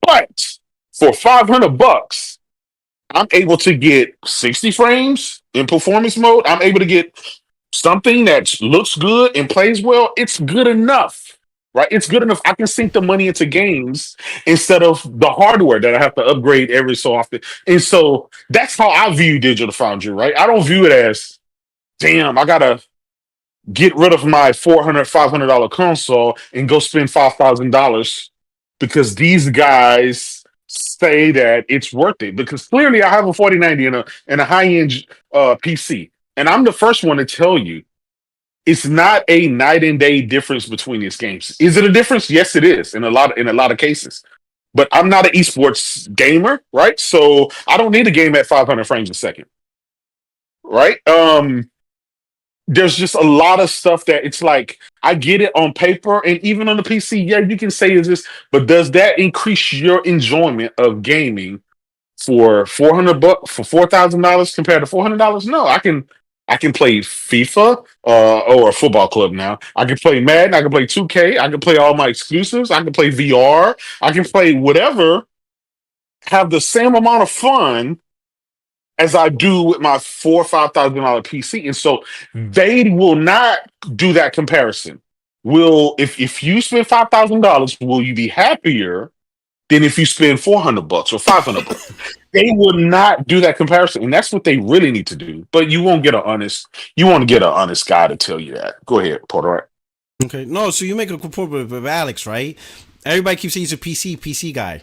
B: But for $500, I'm able to get 60 frames in performance mode. I'm able to get something that looks good and plays well. It's good enough, right? It's good enough. I can sink the money into games instead of the hardware that I have to upgrade every so often. And so that's how I view Digital Foundry, right? I don't view it as, damn, I gotta get rid of my $400, $500 console and go spend $5,000 because these guys say that it's worth it. Because clearly I have a 4090 and a high-end PC. And I'm the first one to tell you, it's not a night and day difference between these games. Is it a difference? Yes, it is in a lot of cases. But I'm not an esports gamer, right? So I don't need a game at 500 frames a second, right? There's just a lot of stuff that it's like, I get it on paper and even on the PC. Yeah, you can say is this, but does that increase your enjoyment of gaming for $400 for $4,000 compared to $400? No, I can play FIFA or a football club now. I can play Madden. I can play 2K. I can play all my exclusives. I can play VR. I can play whatever. Have the same amount of fun as I do with my $4,000 or $5,000 PC, and so they will not do that comparison. If you spend $5,000, will you be happier than if you spend $400 or $500? They will not do that comparison, and that's what they really need to do. But you won't get you want to get an honest guy to tell you that. Go ahead, Porter.
A: Okay, no, so you make a report with Alex, right? Everybody keeps saying he's a PC guy.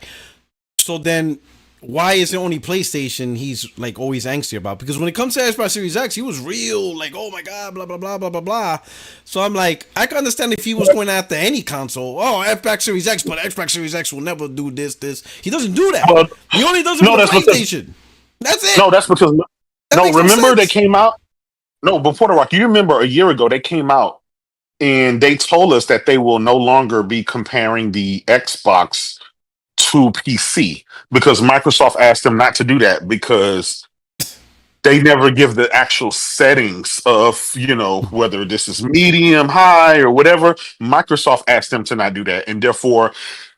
A: So then, why is it only PlayStation he's like always angsty about? Because when it comes to Xbox Series X, he was real like, oh my god, blah blah blah blah blah blah. So I'm like, I can understand if he was going after any console. Oh, Xbox Series X, but Xbox Series X will never do this. He doesn't do that. He only does it for PlayStation. That's it.
B: No, that's because remember they came out. No, before the Rock, you remember a year ago they came out and they told us that they will no longer be comparing the Xbox to PC because Microsoft asked them not to do that because they never give the actual settings of, whether this is medium, high, or whatever. Microsoft asked them to not do that. And therefore,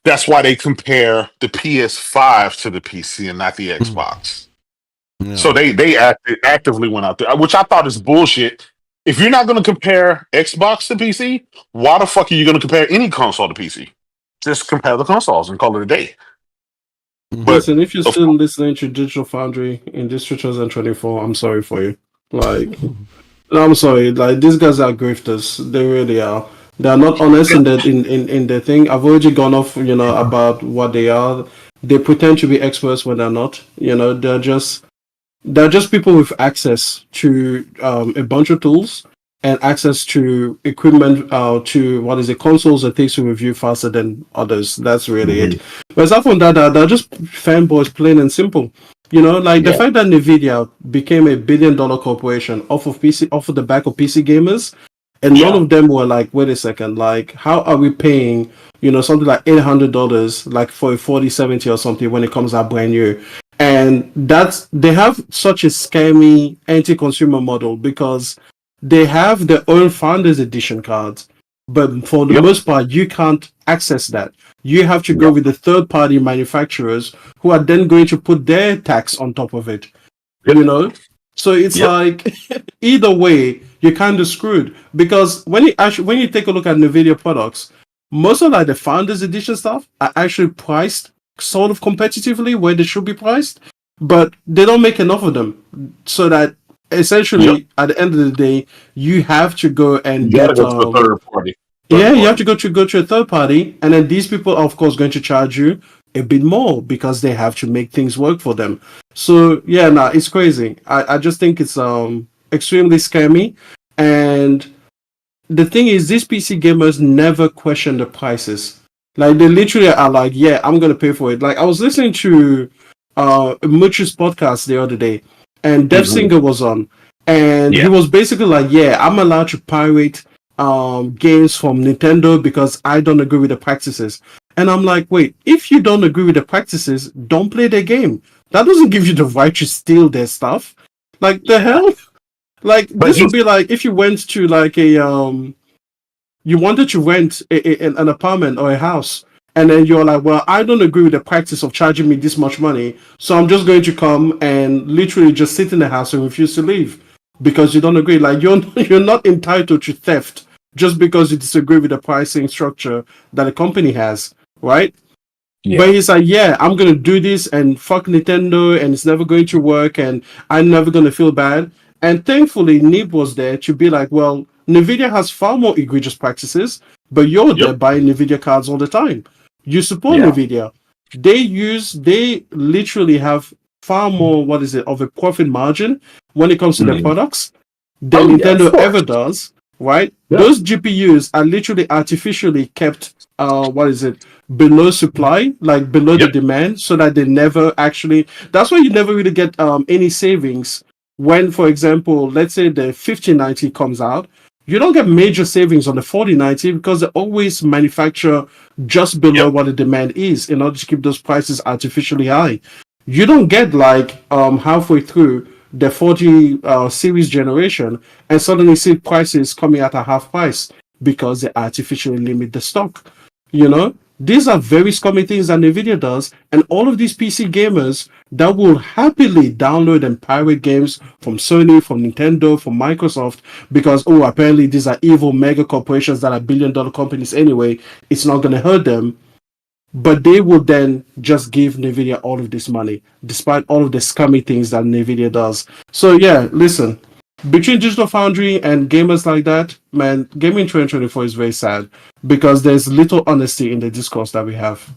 B: that's why they compare the PS5 to the PC and not the Xbox. Yeah. So they actively went out there, which I thought is bullshit. If you're not going to compare Xbox to PC, why the fuck are you going to compare any console to PC? Just compare the consoles and call it a day.
E: But listen, if you're still listening to Digital Foundry in this 2024, I'm sorry for you. Like, I'm sorry. Like, these guys are grifters. They really are. They are not honest in their thing. I've already gone off, about what they are. They pretend to be experts when they're not. They're just people with access to a bunch of tools and access to equipment, to what is it, consoles and things to review faster than others. That's really it. But aside from that, they're just fanboys, plain and simple. Like the fact that Nvidia became a $1 billion corporation off of the back of PC gamers, and none of them were like, wait a second, like how are we paying, something like $800 like for a 4070 or something when it comes out brand new? And they have such a scammy anti-consumer model because they have their own founders edition cards, but for the most part you can't access that. You have to go with the third-party manufacturers who are then going to put their tax on top of it. So it's like either way you're kind of screwed, because when you take a look at Nvidia products, most of like the founders edition stuff are actually priced sort of competitively where they should be priced, but they don't make enough of them, so that essentially at the end of the day you have to go and
B: go to a third party.
E: You have to go to a third party, and then these people are of course going to charge you a bit more because they have to make things work for them. So it's crazy. I just think it's extremely scammy. And the thing is, these PC gamers never question the prices. Like they literally are like, yeah, I'm gonna pay for it. Like I was listening to Much's podcast the other day, and Dev Singer was on, and he was basically like, yeah, I'm allowed to pirate games from Nintendo because I don't agree with the practices. And I'm like, wait, if you don't agree with the practices, don't play their game. That doesn't give you the right to steal their stuff. Like the hell? Like this would be like if you went to like you wanted to rent an apartment or a house, and then you're like, well, I don't agree with the practice of charging me this much money, so I'm just going to come and literally just sit in the house and refuse to leave because you don't agree. Like you're not entitled to theft just because you disagree with the pricing structure that the company has, right? But he's like, yeah, I'm gonna do this and fuck Nintendo, and it's never going to work, and I'm never gonna feel bad. And thankfully, Nib was there to be like, well, Nvidia has far more egregious practices, but you're there buying Nvidia cards all the time. You support Nvidia. They literally have far more, of a profit margin when it comes to their products than Nintendo ever does, right? Those GPUs are literally artificially kept, below supply, like below the demand, so that they never actually, that's why you never really get any savings when, for example, let's say the 5090 comes out. You don't get major savings on the 4090 because they always manufacture just below what the demand is in order to keep those prices artificially high. You don't get like halfway through the 40 series generation and suddenly see prices coming at a half price because they artificially limit the stock. These are very scummy things that Nvidia does, and all of these PC gamers that will happily download and pirate games from Sony, from Nintendo, from Microsoft, because apparently these are evil mega corporations that are billion-dollar companies anyway, it's not going to hurt them. But they will then just give Nvidia all of this money, despite all of the scummy things that Nvidia does. So listen, between Digital Foundry and gamers like that, man, gaming 2024 is very sad because there's little honesty in the discourse that we have.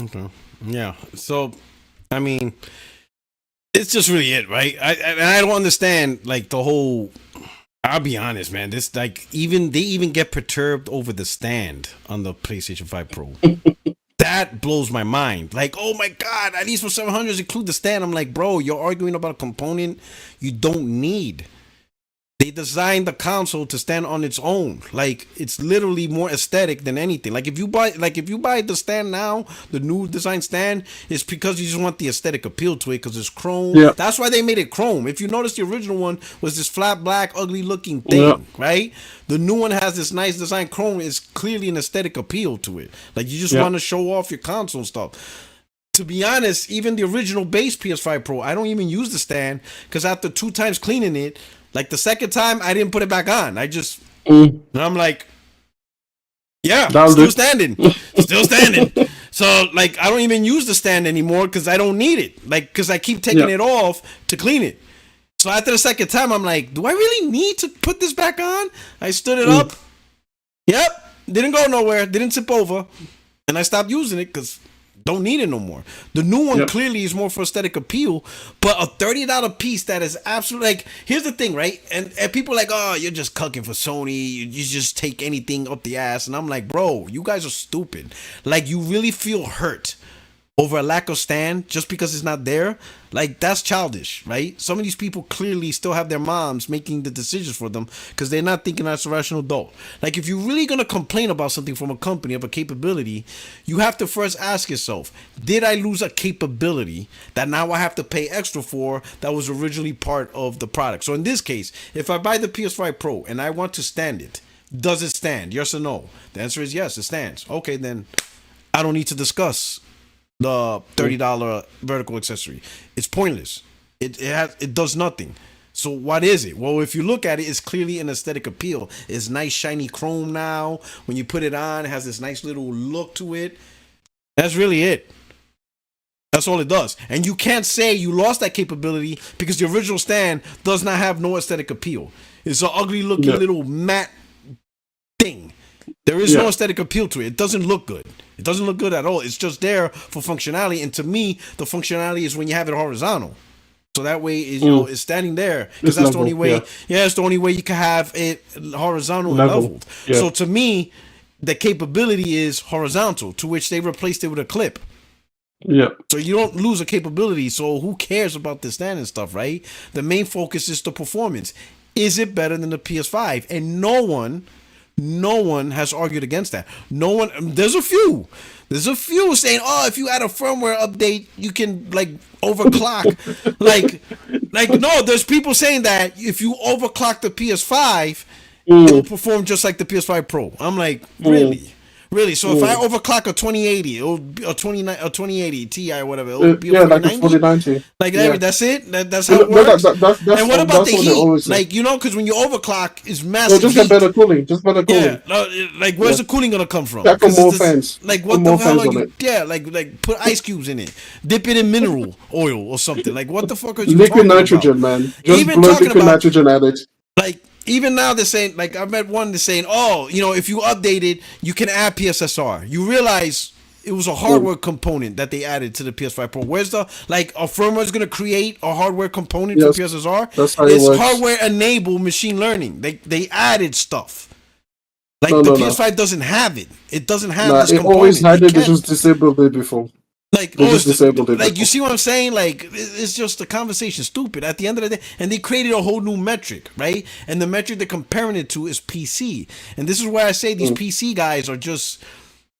A: Okay. Yeah. So, I mean, it's just really it, right? I don't understand like the whole. I'll be honest, man. This they even get perturbed over the stand on the PlayStation 5 Pro. That blows my mind. Like, oh my god, at least for 700s include the stand. I'm like, bro, you're arguing about a component you don't need. They designed the console to stand on its own. Like, it's literally more aesthetic than anything. Like if you buy the stand now, the new design stand, it's because you just want the aesthetic appeal to it because it's chrome. Yeah. That's why they made it chrome. If you notice, the original one was this flat black, ugly looking thing, right? The new one has this nice design chrome. It's clearly an aesthetic appeal to it. Like you just want to show off your console stuff. To be honest, even the original base PS5 Pro, I don't even use the stand because after 2 times cleaning it, like the second time, I didn't put it back on. I just, and I'm like, still standing. So like, I don't even use the stand anymore because I don't need it. Like, because I keep taking it off to clean it. So after the second time, I'm like, do I really need to put this back on? I stood it up. Yep. Didn't go nowhere. Didn't tip over. And I stopped using it because Don't need it no more. The new one
E: Yep.
A: clearly is more for aesthetic appeal, but a $30 piece that is absolutely like. Here's the thing, right? And people are like, oh, you're just cucking for Sony. You just take anything up the ass, and I'm like, bro, you guys are stupid. Like, you really feel hurt over a lack of stand just because it's not there. Like, that's childish, right? Some of these people clearly still have their moms making the decisions for them because they're not thinking as a rational adult. Like, if you're really going to complain about something from a company of a capability, you have to first ask yourself, did I lose a capability that now I have to pay extra for that was originally part of the product? So in this case, if I buy the PS5 Pro and I want to stand it, does it stand? Yes or no? The answer is yes, it stands. Okay, then I don't need to discuss the $30 vertical accessory. It's pointless. It does nothing. So what is it? Well, if you look at it, it's clearly an aesthetic appeal. It's nice shiny chrome now. When you put it on, it has this nice little look to it. That's really it. That's all it does. And you can't say you lost that capability because the original stand does not have no aesthetic appeal. It's an ugly looking little matte thing. There is no aesthetic appeal to it. It doesn't look good. It doesn't look good at all. It's just there for functionality. And to me, the functionality is when you have it horizontal. So that way, it's standing there. Because that's the only way. Yeah, it's the only way you can have it horizontal and leveled. Yeah. So to me, the capability is horizontal, to which they replaced it with a clip.
E: Yeah.
A: So you don't lose a capability. So who cares about the stand and stuff, right? The main focus is the performance. Is it better than the PS5? And no one has argued against that. No one. There's a few saying, "Oh, if you add a firmware update, you can like overclock." like no. There's people saying that if you overclock the PS5, it will perform just like the PS5 Pro. I'm like, really? So if I overclock a 2080 or a 2080 Ti or whatever, it'll be a 4090. Like that's it. That's how it works. That's and what about the heat? Like because when you overclock, it's massive.
E: Just get better cooling. Yeah.
A: Like where's the cooling gonna come from?
E: More fans.
A: Like what the hell are you? Yeah. Like put ice cubes in it. Dip it in mineral oil or something. Like what the fuck are you?
E: Liquid nitrogen, man. Just blow liquid nitrogen at it.
A: Like. Even now they're saying, like I met one that's saying, oh, if you update it, you can add PSSR. You realize it was a hardware component that they added to the PS5 Pro. Where's a firmware is going to create a hardware component for PSSR?
E: That's how it works.
A: Hardware enabled machine learning. They added stuff. Like the PS5 doesn't have it. It doesn't have this component.
E: It always had it. They just disabled it before.
A: You see what I'm saying? Like, it's just the conversation stupid at the end of the day. And they created a whole new metric, right? And the metric they're comparing it to is PC. And this is where I say these PC guys are just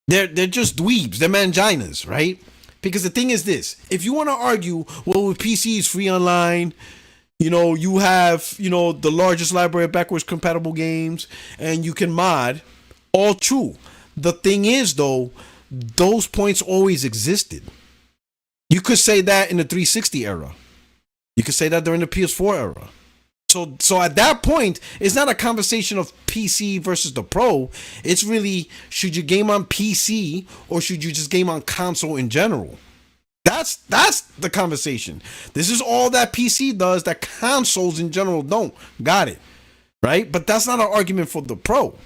A: they're just dweebs. They're manginas, right? Because the thing is this: if you want to argue, well, with PCs free online, you have the largest library of backwards compatible games, and you can mod. All true. The thing is, though, those points always existed. You could say that in the 360 era. You could say that during the PS4 era. So at that point, it's not a conversation of PC versus the Pro. It's really, should you game on PC or should you just game on console in general? That's the conversation. This is all that PC does that consoles in general don't. Got it. Right? But that's not an argument for the Pro.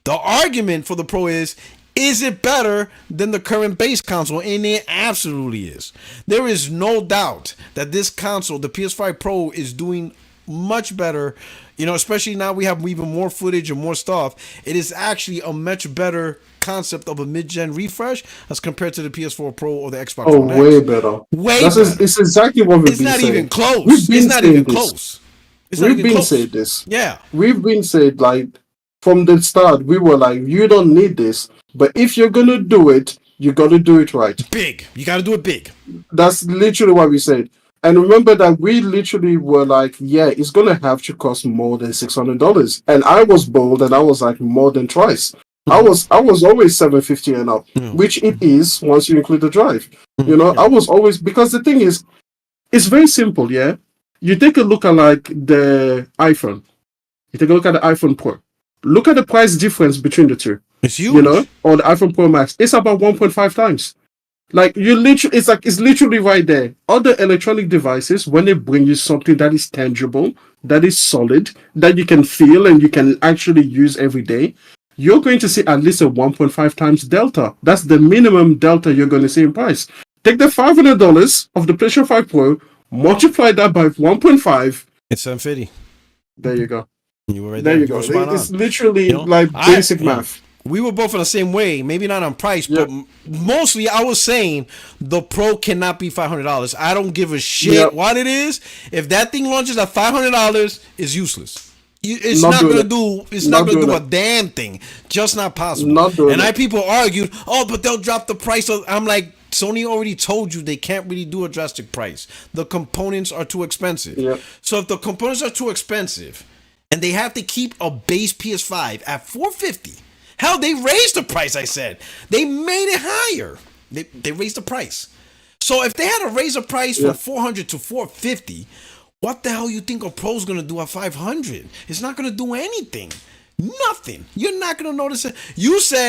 A: The argument for the Pro is it better than the current base console? And it absolutely is. There is no doubt that this console, the PS5 Pro, is doing much better. Especially now we have even more footage and more stuff. It is actually a much better concept of a mid-gen refresh as compared to the PS4 Pro or the Xbox One X.
E: Way better. It's exactly what we've been saying.
A: It's not even close. It's not even close.
E: We've been saying this.
A: Yeah.
E: We've been saying, like, from the start, we were like, you don't need this. But if you're going to do it, you got to do it right.
A: Big. You got to do it big.
E: That's literally what we said. And remember that we literally were like, yeah, it's going to have to cost more than $600. And I was bold and I was like, more than twice. I was always $750 and up, which it is once you include the drive. I was always, because the thing is, it's very simple, yeah? You take a look at like the iPhone. You take a look at the iPhone Pro. Look at the price difference between the two.
A: It's huge.
E: Or the iPhone Pro Max. It's about 1.5 times. Like it's literally right there. Other electronic devices, when they bring you something that is tangible, that is solid, that you can feel and you can actually use every day, you're going to see at least a 1.5 times delta. That's the minimum delta you're going to see in price. Take the $500 of the PlayStation 5 Pro, multiply that by 1.5.
A: It's $750.
E: There you go.
A: You were right
E: There
A: there.
E: you go. It's
A: on.
E: literally like basic math.
A: We were both on the same way, maybe not on price, but mostly I was saying the Pro cannot be $500. I don't give a shit what it is. If that thing launches at $500, it's useless. It's not gonna do. It's not gonna do a damn thing. Just not possible. And people argued, oh, but they'll drop the price. I'm like, Sony already told you they can't really do a drastic price. The components are too expensive. So if the components are too expensive, and they have to keep a base PS5 at $450. Hell, they raised the price, I said. They made it higher. They raised the price. So if they had to raise the price from $400 to $450, what the hell you think a Pro's going to do at $500? It's not going to do anything. Nothing. You're not going to notice it.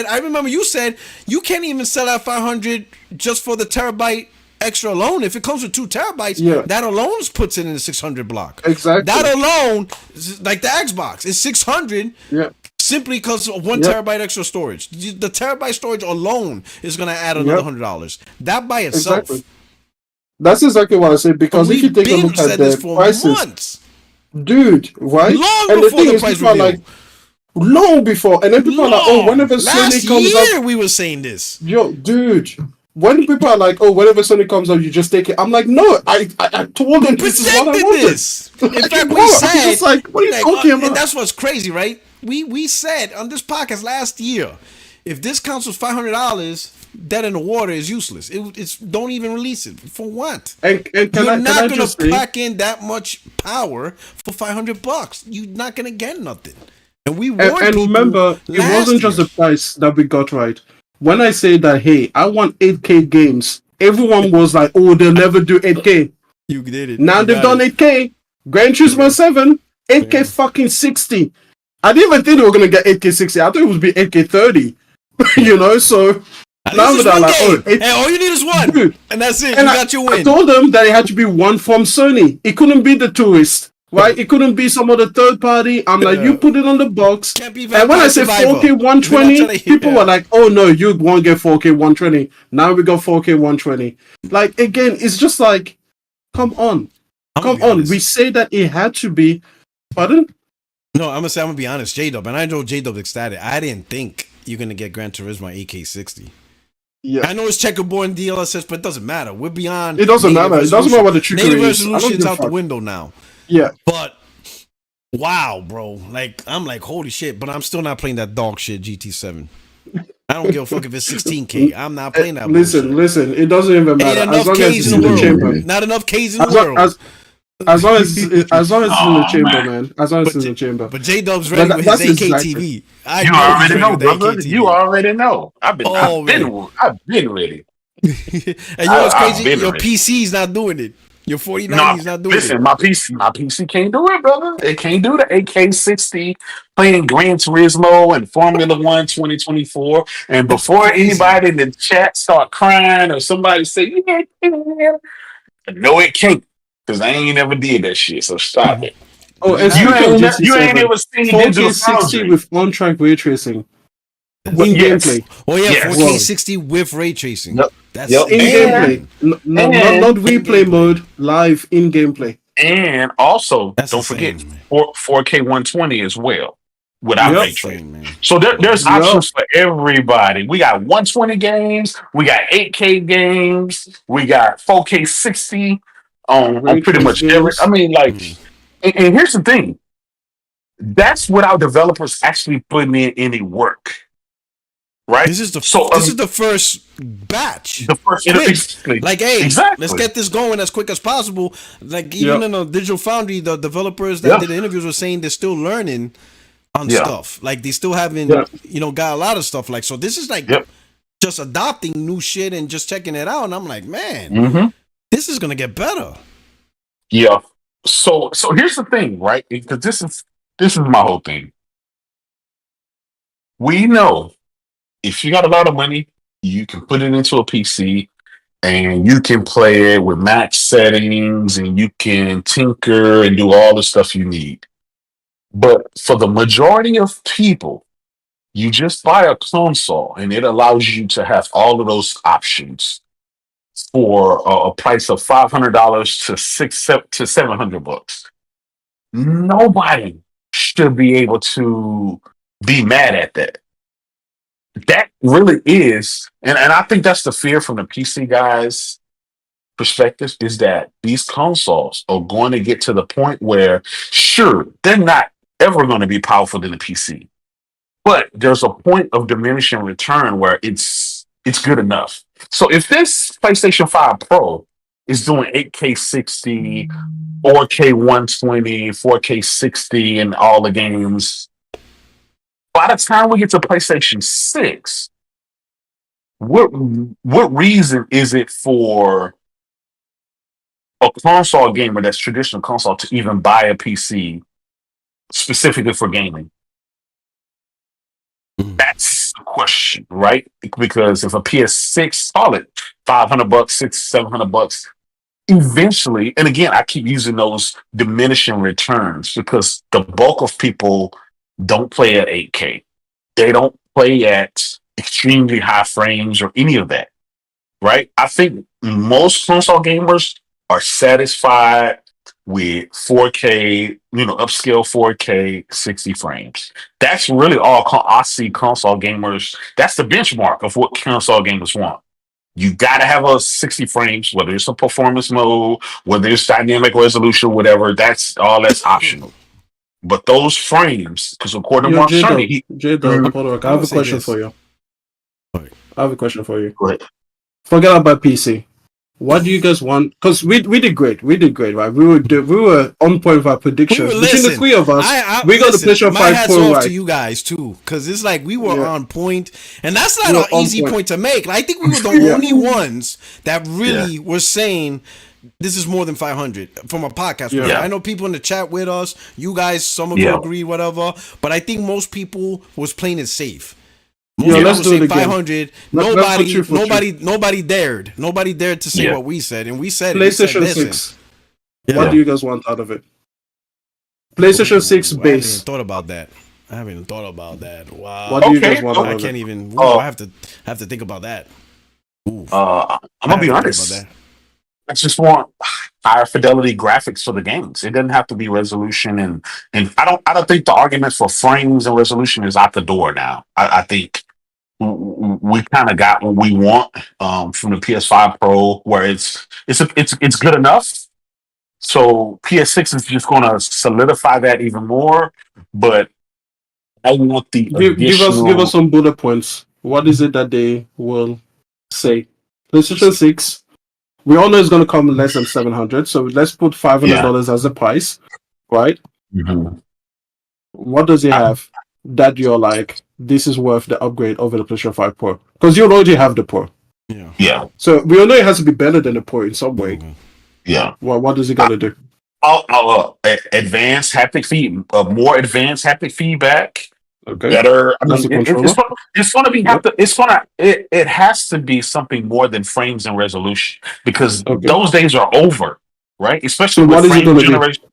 A: I remember you said, you can't even sell at $500 just for the terabyte extra alone. If it comes with 2 terabytes, that alone puts it in the 600 block.
E: Exactly.
A: That alone, like the Xbox, is 600. Simply because of 1 terabyte extra storage. The terabyte storage alone is going to add another $100. That by itself.
E: Exactly. That's exactly what I said. Because if you take a look at the prices, dude, right?
A: Long
E: and
A: before
E: the price review. Like, long before, and then people are like, "Oh, whenever Sony comes up,"
A: we were saying this.
E: Yo, dude. When people are like, "Oh, whenever Sony comes up, you just take it," I'm like, "No, I told them this is what I wanted."
A: In fact, we said,
E: just like, what are you talking about?
A: And that's what's crazy, right? We said on this podcast last year, if this counts with $500, dead in the water is useless. It's don't even release it for what?
E: And
A: you're not gonna pack in that much power for $500. You're not gonna get nothing. And we warned
E: and remember, it wasn't just the price that we got right. When I say that, hey, I want 8K games, everyone was like, oh, they'll never do 8K.
A: You did it.
E: Now they've done 8K. Gran Turismo 7, 8K fucking 60. I didn't even think they were going to get 8K 60. I thought it would be 8K 30. You know, so now they're like, oh,
A: hey, all you need is one. Dude. And that's it.
E: And
A: you got your win.
E: I told them that it had to be one from Sony. It couldn't be the tourist. Right, it couldn't be some other third party. I'm like, you put it on the box. And when I say 4K 120, people were like, oh no, you won't get 4K 120. Now we got 4K 120. Like, again, it's just like, come on. Come on. We say that it had to be. Pardon?
A: No, I'm gonna be honest, J-Dub, and I know J-Dub's ecstatic. I didn't think you're gonna get Gran Turismo 8K60. Yeah, I know it's checkerboard and DLSS, but it doesn't matter. We're beyond.
E: It doesn't matter. It doesn't matter what the trigger
A: native
E: is.
A: resolution's out the window now.
E: Yeah,
A: but wow, bro, like I'm like, holy shit, but I'm still not playing that dog shit GT7. I don't give a fuck if it's 16K. I'm not playing that.
E: Listen, it doesn't even matter.
A: Ain't enough K's in the world. Not enough K's in the world.
E: As long as it's in the chamber, man. As long as it's in the chamber.
A: But J-Dub's ready with his AK TV.
B: You already know, brother. You already know. I've been ready.
A: And you know what's crazy? Your PC's not doing it. Your 4090's not doing it.
B: Listen, my PC can't do it, brother. It can't do the AK60 playing Gran Turismo and Formula 1 2024. And before anybody in the chat start crying or somebody say, yeah, no, it can't. Because I ain't never did that shit, so stop it.
E: Oh, and you ain't ever seen 4K60 with on-track ray tracing. In gameplay.
A: Oh yeah, 4K60 with ray tracing.
E: Yep. That's in gameplay. Not replay mode, live in gameplay.
B: And also, don't forget 4K 120 as well. Without ray tracing. So there's options for everybody. We got 120 games, we got 8K games, we got 4K 60 on pretty much every. I mean, like, and here's the thing. That's without developers actually putting in any work. Right.
A: This is the first batch.
B: The first exactly.
A: Like, hey, let's get this going as quick as possible. Like, even in a Digital Foundry, the developers that did the interviews were saying they're still learning on stuff. Like, they still haven't, got a lot of stuff. Like, so this is like just adopting new shit and just checking it out. And I'm like, man, this is gonna get better.
B: Yeah. So here's the thing, right? Because this is my whole thing. We know. If you got a lot of money, you can put it into a PC and you can play it with max settings and you can tinker and do all the stuff you need. But for the majority of people, You just buy a console, and it allows you to have all of those options for a price of $500 to $700. Nobody should be able to be mad at that. That really is, and I think that's the fear from the PC guys' perspective, is that these consoles are going to get to the point where, sure, they're not ever going to be powerful than the PC, but there's a point of diminishing return where it's good enough. So if this PlayStation 5 Pro is doing 8K 60, 4K 120, 4K 60, and all the games, by the time we get to PlayStation 6, what reason is it for a console gamer that's traditional console to even buy a PC specifically for gaming? That's the question, right? Because if a PS6, call it $500, $700, eventually, and again, I keep using those diminishing returns because the bulk of people don't play at 8K. They don't play at extremely high frames or any of that, right? I think most console gamers are satisfied with 4K, upscale 4K 60 frames. That's really all I see console gamers. That's the benchmark of what console gamers want. You got to have a 60 frames, whether it's a performance mode, whether it's dynamic resolution, whatever. That's optional. But those frames, because according to Mark Cerny,
E: I have a question for you. I have a question for you.
B: Go ahead.
E: Forget about PC. What do you guys want? Because we did great. We did great, right? We were on point with our predictions. Between the three of us, we got the PlayStation 5 Pro right.
A: To you guys too, because it's like we were on point, and that's not an easy point to make. I think we were the only ones that really were saying this is more than 500 from a podcast. Yeah. I know people in the chat with us. You guys, some of you agree, whatever. But I think most people was playing it safe.
E: Let's do it again.
A: 500. Nobody dared. Nobody dared to say what we said, and we said
E: PlayStation 6. What do you guys want out of it? PlayStation 6 base.
A: I haven't even thought about that. Wow.
E: What do you guys want out of it?
A: I can't even. I have to think about that.
B: I'm gonna be honest. I just want higher fidelity graphics for the games. It doesn't have to be resolution, and I don't think the argument for frames and resolution is out the door now. I think we kind of got what we want from the PS5 Pro, where it's good enough. So PS6 is just going to solidify that even more. But I want the
E: give us some bullet points. What is it that they will say? PlayStation 6. We all know it's going to come less than $700, so let's put $500 as the price, right?
B: Mm-hmm.
E: What does it have that you're like, this is worth the upgrade over the PlayStation 5 Pro? Because you already have the Pro.
B: Yeah.
E: So we all know it has to be better than the Pro in some way.
B: Yeah.
E: Well, what does it got to do?
B: Advanced haptic more advanced haptic feedback.
E: Okay.
B: Better. It's going to be. It has to be something more than frames and resolution, because those days are over, right? Especially with frame generation.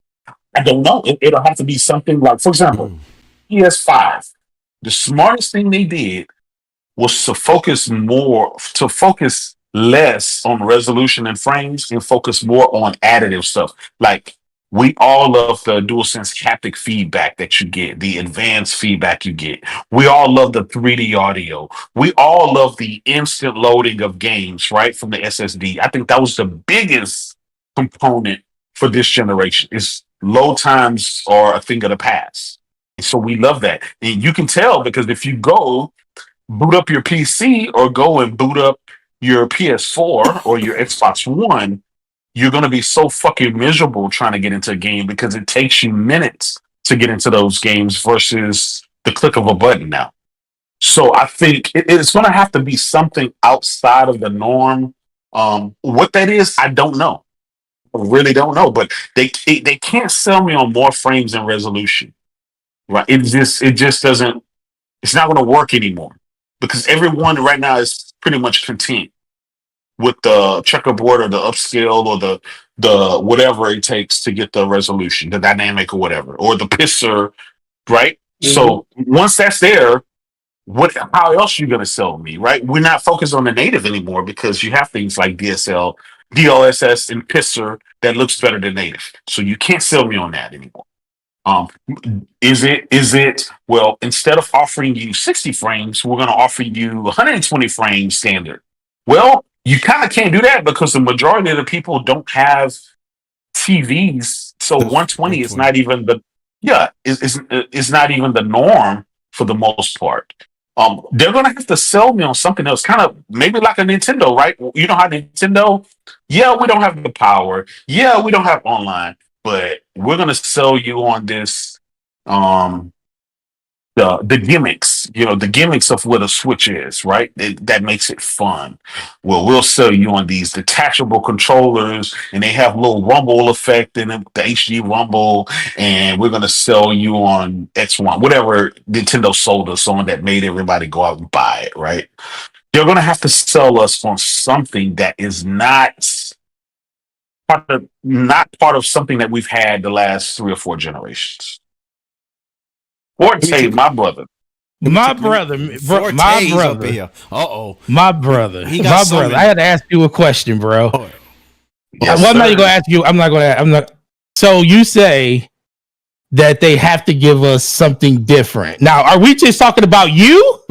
B: I don't know. It'll have to be something like, for example, PS5. The smartest thing they did was to focus less on resolution and frames and focus more on additive stuff. Like, we all love the DualSense haptic feedback that you get, the advanced feedback you get. We all love the 3D audio. We all love the instant loading of games, right, from the SSD. I think that was the biggest component for this generation. Is load times are a thing of the past. And so we love that. And you can tell, because if you go boot up your PC or go and boot up your PS4 or your Xbox One, you're going to be so fucking miserable trying to get into a game, because it takes you minutes to get into those games versus the click of a button now. So I think it's going to have to be something outside of the norm. What that is, I don't know. I really don't know. But they can't sell me on more frames and resolution, right? It just doesn't. It's not going to work anymore, because everyone right now is pretty much content with the checkerboard or the upscale or the whatever it takes to get the resolution, the dynamic or whatever, or the pisser, right? Mm-hmm. So once that's there,
F: how else are you going to sell me, right? We're not focused on the native anymore because you have things like DLSS, and Pisser that looks better than native. So you can't sell me on that anymore. Um, is it well, instead of offering you 60 frames, we're going to offer you 120 frames standard. Well, you kind of can't do that because the majority of the people don't have TVs. So
A: That's
F: 120 is
A: 120.
F: not even is not even the norm for the most part. They're gonna have to sell me on something else, kind of maybe like a Nintendo, right? You know how Nintendo, yeah, we don't have the power, yeah, we don't have online, but we're gonna sell you on this, um, the gimmicks, the gimmicks of what a Switch is, right? That makes it fun. Well, we'll sell you on these detachable controllers, and they have a little rumble effect in them, the HD rumble, and we're gonna sell you on X1, whatever Nintendo sold us on that made everybody go out and buy it, right? You're gonna have to sell us on something that is not part of something that we've had the last 3 or 4 generations. Forte, my brother.
G: My brother, my
A: Forte's up
G: brother,
A: here. Uh-oh.
G: my brother,
A: He got
G: my brother.
A: summoned.
G: I had to ask you a question, bro.
A: Oh,
F: Yes,
G: I'm not
F: sir.
G: even gonna ask you. I'm not. So you say that they have to give us something different. Now, are we just talking about you?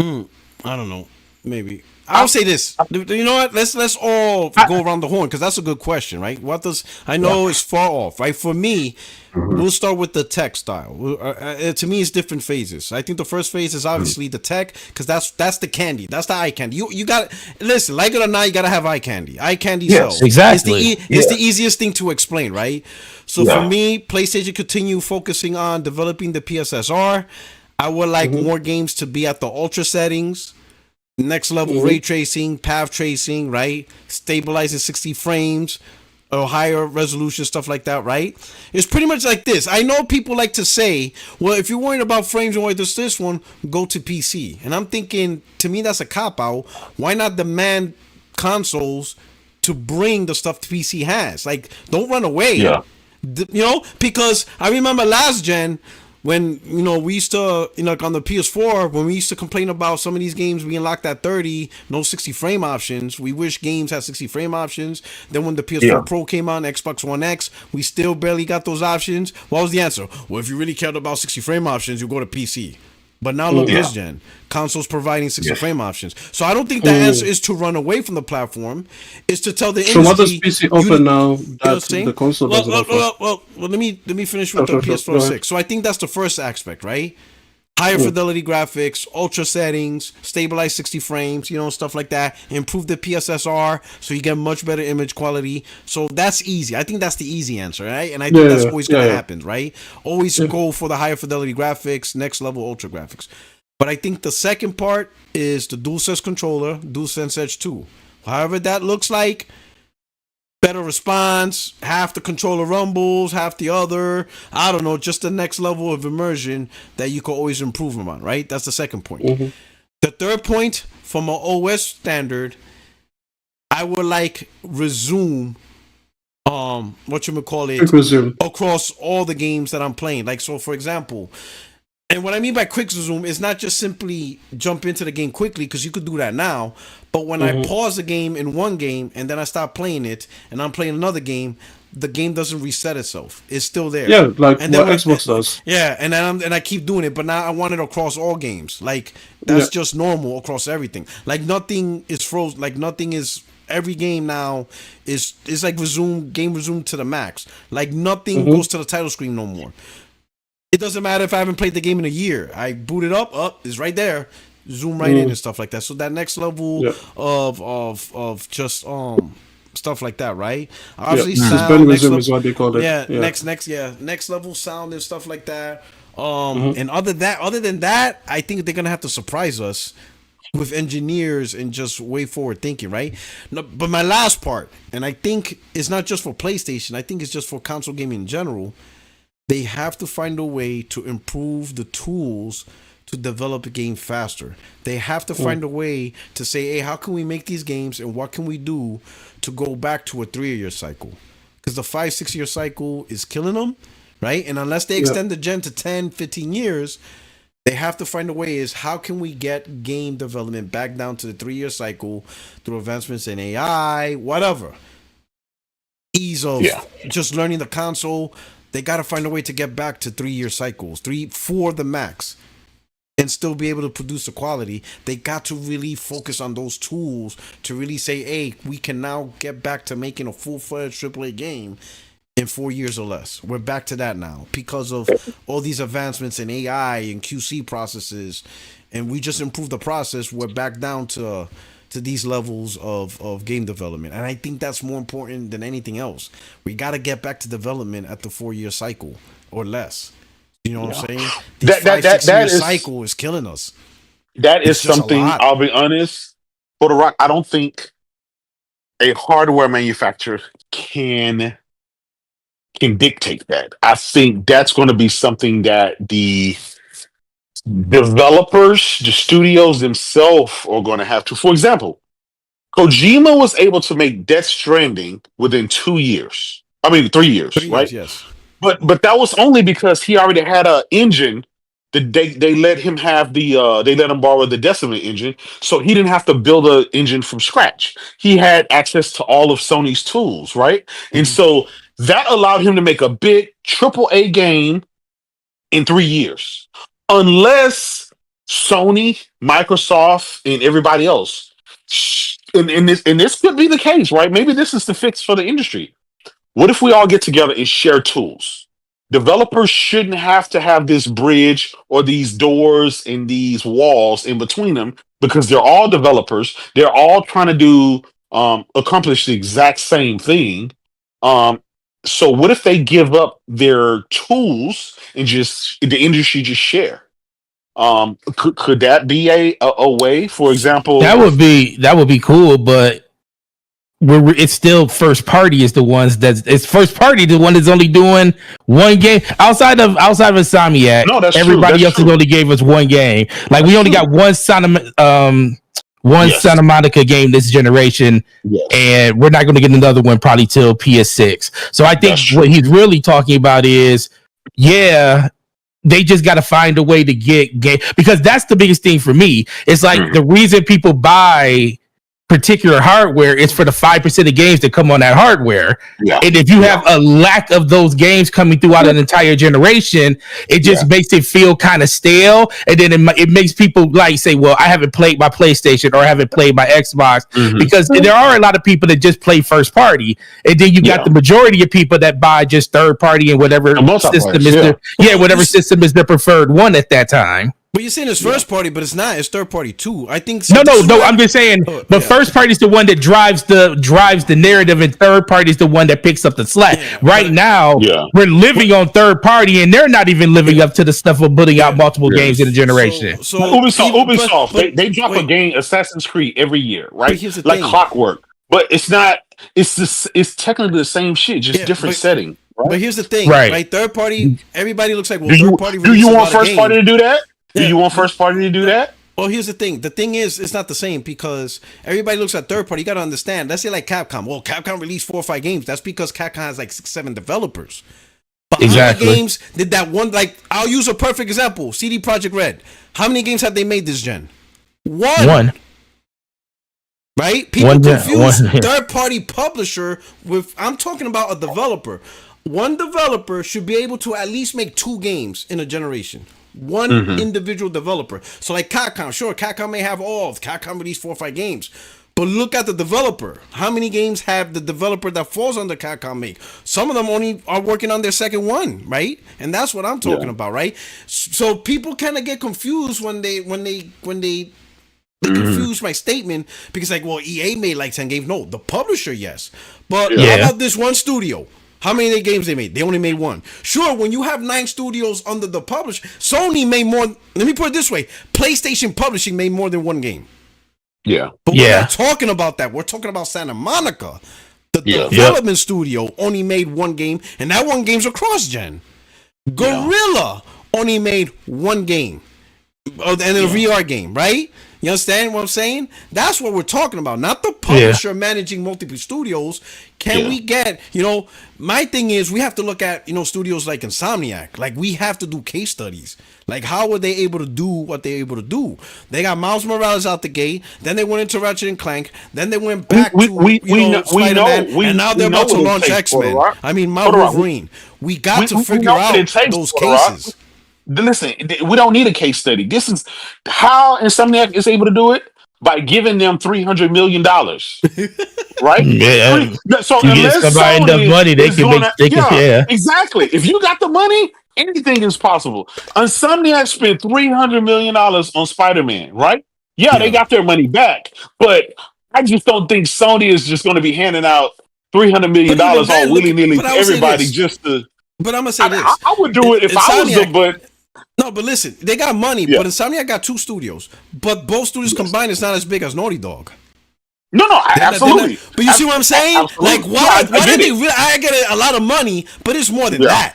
A: I don't know. Maybe. I'll say this. You know what? Let's all go around the horn because that's a good question, right? What does I know it's far off, right? For me, we'll start with the tech style. To me, it's different phases. I think the first phase is obviously the tech because that's the candy. That's the eye candy. You got listen, like it or not, you gotta have eye candy. Eye candy
F: Yes,
A: sells.
G: exactly.
A: It's the easiest thing to explain, right? So
F: Yeah.
A: for me, PlayStation continue focusing on developing the PSSR. I would like more games to be at the ultra settings. Next level ray tracing, path tracing, right? Stabilizing 60 frames or higher resolution, stuff like that, right? It's pretty much like this. I know people like to say, well, if you're worried about frames and this one, go to PC. And I'm thinking, to me, that's a cop-out. Why not demand consoles to bring the stuff the PC has? Like, don't run away.
F: Yeah.
A: Because I remember last gen, when we used to like on the PS4 when we used to complain about some of these games being locked at 30, no 60 frame options. We wish games had 60 frame options. Then when the PS4 Pro came on, Xbox One X, we still barely got those options. What was the answer? Well, if you really cared about 60 frame options, you go to PC. But now look, this gen consoles providing 60 frame options. So I don't think the answer is to run away from the platform. It's to tell the industry.
E: So what does PC offer now that the console doesn't offer?
A: Well, let me finish with the PS4 6. So I think that's the first aspect, right? Higher fidelity graphics, ultra settings, stabilized 60 frames, stuff like that. Improve the PSSR so you get much better image quality. So that's easy. I think that's the easy answer, right? And I think that's always going to happen, right? Always go for the higher fidelity graphics, next level ultra graphics. But I think the second part is the DualSense controller, DualSense Edge 2. However that looks like, better response, half the controller rumbles, half the other. I don't know, just the next level of immersion that you can always improve on, right? That's the second point. The third point, from an OS standard, I would like resume,
E: Resume
A: across all the games that I'm playing. Like, so for example, and what I mean by quick resume is not just simply jump into the game quickly, because you could do that now. But when I pause the game in one game and then I stop playing it and I'm playing another game, the game doesn't reset itself. It's still there.
E: Yeah, like
A: and
E: what Xbox does.
A: Yeah, and then I keep doing it, but now I want it across all games. Like that's just normal across everything. Like nothing is frozen. Like nothing is. Every game now is like resume to the max. Like nothing goes to the title screen no more. It doesn't matter if I haven't played the game in a year. I boot it up, it's right there. Zoom right in and stuff like that. So that next level of just stuff like that, right? Obviously, sound next level,
E: is what they call it.
A: Next level sound and stuff like that. And other than that, I think they're gonna have to surprise us with engineers and just way forward thinking, right? No, but my last part, and I think it's not just for PlayStation. I think it's just for console gaming in general. They have to find a way to improve the tools to develop a game faster. They have to find a way to say, hey, how can we make these games and what can we do to go back to a 3-year cycle? Because the 5-6 year cycle is killing them, right? And unless they extend the gen to 10, 15 years, They have to find a way is how can we get game development back down to the 3-year cycle through advancements in AI, whatever. Ease of just learning the console. They got to find a way to get back to 3-year cycles, 3-4 the max, and still be able to produce the quality. They got to really focus on those tools to really say, hey, we can now get back to making a full-fledged AAA game in 4 years or less. We're back to that now because of all these advancements in AI and QC processes, and we just improved the process. We're back down to these levels of game development, and I think that's more important than anything else. We got to get back to development at the 4-year cycle or less. You know what I'm saying? This 5-6 year cycle is killing us.
F: That is something, I'll be honest, for the Rock, I don't think a hardware manufacturer can dictate that. I think that's going to be something that the developers, the studios themselves are going to have to. For example, Kojima was able to make Death Stranding within 2 years. I mean, 3 years,
A: 3 years,
F: right?
A: yes.
F: But that was only because he already had an engine. They let him have they let him borrow the Decima engine, so he didn't have to build an engine from scratch. He had access to all of Sony's tools, right? And so that allowed him to make a big AAA game in 3 years, unless Sony, Microsoft, and everybody else. And this could be the case, right? Maybe this is the fix for the industry. What if we all get together and share tools? Developers shouldn't have to have this bridge or these doors and these walls in between them because they're all developers. They're all trying to do accomplish the exact same thing. So what if they give up their tools and just the industry just share? Could that be a way? For example,
G: that would be cool, but it's still first party is the ones it's first party the one that's only doing one game outside of Insomniac.
F: No, that's
G: everybody
F: true.
G: else has only gave us one game. Like we only got one Santa Monica game this generation, and we're not going to get another one probably till PS6. So I think what he's really talking about is they just got to find a way to get game, because that's the biggest thing for me. It's like the reason people buy particular hardware is for the 5% of games that come on that hardware. And if you have a lack of those games coming throughout an entire generation, it just makes it feel kind of stale. And then it makes people like say, well, I haven't played my PlayStation or I haven't played my Xbox, because there are a lot of people that just play first party. And then you got the majority of people that buy just third party and whatever system is whatever system is their preferred one at that time.
A: But you're saying it's first party, but it's not. It's third party too. I think.
G: No. I'm just saying. But first party is the one that drives the narrative, and third party is the one that picks up the slack. Right now, we're living on third party, and they're not even living up to the stuff of putting out multiple games in a generation.
F: So Ubisoft, they drop a game, Assassin's Creed, every year, right? Like clockwork. But it's not. It's technically the same shit, just different setting. Right?
A: But here's the thing, right? Third party. Everybody looks like third party.
F: Do you want first party to do that? Do you want first party to do that?
A: Well, here's the thing. The thing is, it's not the same because everybody looks at third party. You got to understand. Let's say like Capcom. Well, Capcom released 4 or 5 games. That's because Capcom has like 6, 7 developers. But how many games did that one? Like, I'll use a perfect example. CD Projekt Red. How many games have they made this gen? One. Right? People confuse third party publisher with. I'm talking about a developer. One developer should be able to at least make 2 games in a generation. One individual developer. So like Capcom, sure, Capcom may have Capcom released 4 or 5 games. But look at the developer. How many games have the developer that falls under Capcom make? Some of them only are working on their second one, right? And that's what I'm talking about, right? So people kind of get confused when they confuse my statement because like, well, EA made like 10 games. No, the publisher, yes. But how about this one studio? How many games they made? They only made 1. Sure, when you have 9 studios under the publisher, Sony made more. Let me put it this way. PlayStation Publishing made more than 1 game.
F: Yeah.
A: But we're not talking about that. We're talking about Santa Monica. The development studio only made 1 game, and that 1 game's a cross-gen. Guerrilla only made 1 game. And a VR game, right? You understand what I'm saying? That's what we're talking about, not the publisher managing multiple studios. Can we get, my thing is we have to look at, studios like Insomniac. Like, we have to do case studies. Like, how were they able to do what they're able to do? They got Miles Morales out the gate, then they went into Ratchet and Clank, then they went back to Spider-Man, and now they're about to launch X-Men. I mean, Wolverine. We got to figure out those cases.
F: Listen, we don't need a case study. This is how Insomniac is able to do it by giving them $300 million, right?
G: Yeah.
F: So
G: you get somebody enough money, they can make.
F: Exactly. If you got the money, anything is possible. Insomniac spent $300 million on Spider-Man, right? Yeah, they got their money back, but I just don't think Sony is just going to be handing out $300 million all willy nilly to everybody just to.
A: But I'm gonna say this:
F: I would do it if I was them, but.
A: No, but listen, they got money, but Insomniac got 2 studios. But both studios combined is not as big as Naughty Dog.
F: No, absolutely.
A: But you see what I'm saying? Absolutely. Like, why did they really? I get a lot of money, but it's more than that.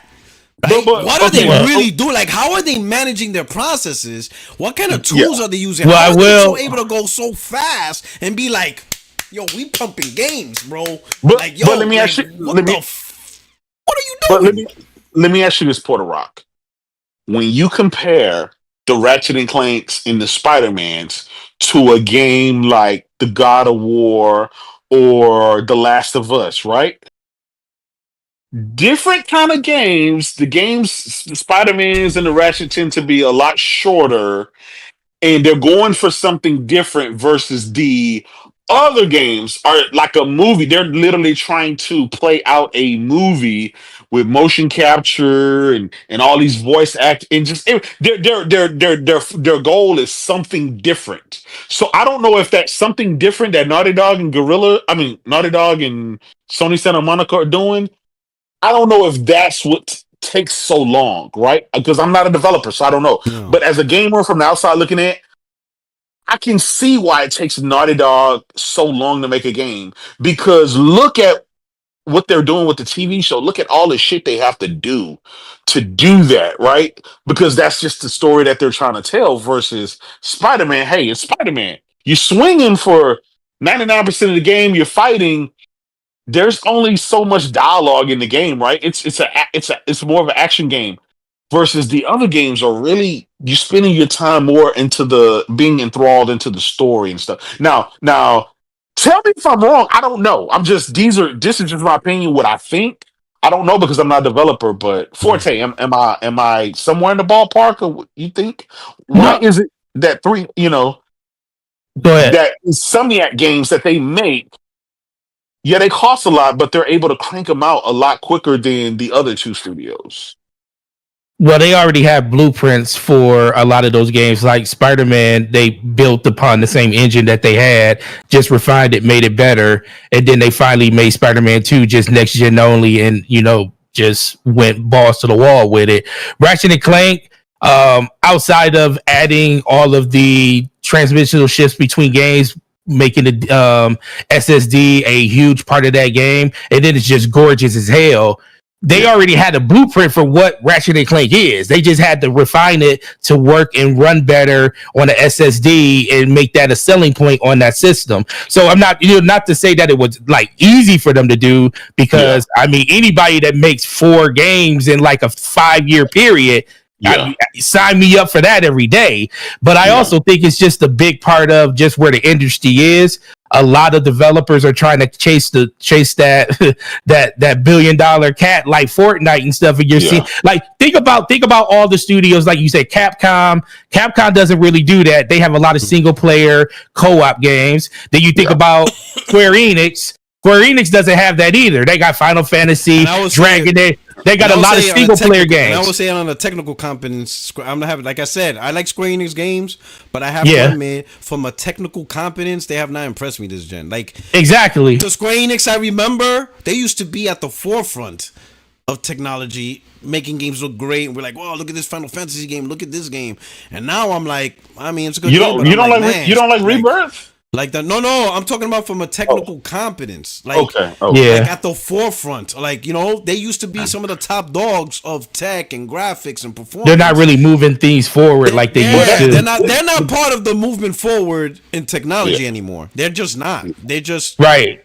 A: Like, what are they really doing? Like, how are they managing their processes? What kind of tools are they using? How are they so able to go so fast and be like, "Yo, we pumping games, bro"?
F: But
A: let me ask you, what are you doing?
F: Let me ask you this, Porter Rock. When you compare the Ratchet and Clanks and the Spider-Mans to a game like the God of War or The Last of Us, right? Different kind of games. The Spider-Mans and the Ratchet tend to be a lot shorter, and they're going for something different versus the other games are like a movie. They're literally trying to play out a movie with motion capture and all these voice act and just their goal is something different. So I don't know if that's something different that Naughty Dog and Sony Santa Monica are doing. I don't know if that's what takes so long, right? Because I'm not a developer, so I don't know. No. But as a gamer from the outside looking in, I can see why it takes Naughty Dog so long to make a game. Because look at what they're doing with the TV show. Look at all the shit they have to do that, right? Because that's just the story that they're trying to tell versus Spider-Man. Hey, it's Spider-Man. You're swinging for 99% of the game. You're fighting. There's only so much dialogue in the game, right? It's more of an action game. Versus the other games are really you spending your time more into the being enthralled into the story and stuff. Now, tell me if I'm wrong. I don't know. This is just my opinion. What I think, I don't know because I'm not a developer. But Forte, am I somewhere in the ballpark? Or what you think? Why is it that that Insomniac games that they make? Yeah, they cost a lot, but they're able to crank them out a lot quicker than the other 2 studios.
G: Well, they already have blueprints for a lot of those games. Like Spider-Man, they built upon the same engine that they had, just refined it, made it better, and then they finally made Spider-Man 2 just next gen only, and just went balls to the wall with it. Ratchet and Clank, outside of adding all of the transmissional shifts between games, making the SSD a huge part of that game, and then it's just gorgeous as hell. They already had a blueprint for what Ratchet and Clank is. They just had to refine it to work and run better on the SSD and make that a selling point on that system. So I'm not, not to say that it was like easy for them to do, because I mean, anybody that makes 4 games in like a 5-year period, sign me up for that every day. But I also think it's just a big part of just where the industry is. A lot of developers are trying to chase that that $1 billion cat like Fortnite and stuff. And you're seeing, like, think about all the studios, like you said, Capcom. Capcom doesn't really do that. They have a lot of single player co-op games. Then you think about Square Enix. Square Enix doesn't have that either. They got Final Fantasy, Dragon Age. They got a lot of single player games.
A: And I would say on a technical competence, I'm not having, like I said, I like Square Enix games, but I have to admit, from a technical competence, they have not impressed me this gen. Like,
G: exactly.
A: The Square Enix, I remember, they used to be at the forefront of technology, making games look great. And we're like, "Wow, look at this Final Fantasy game! Look at this game!" And now I'm like, I mean, it's a good game.
F: You don't like Rebirth?
A: Like that? No, I'm talking about from a technical competence. Like,
F: Okay.
A: like at the forefront. Like, you know, they used to be some of the top dogs of tech and graphics and performance.
G: They're not really moving things forward like they used to.
A: They're not part of the movement forward in technology anymore. They're just not. They're just
G: right.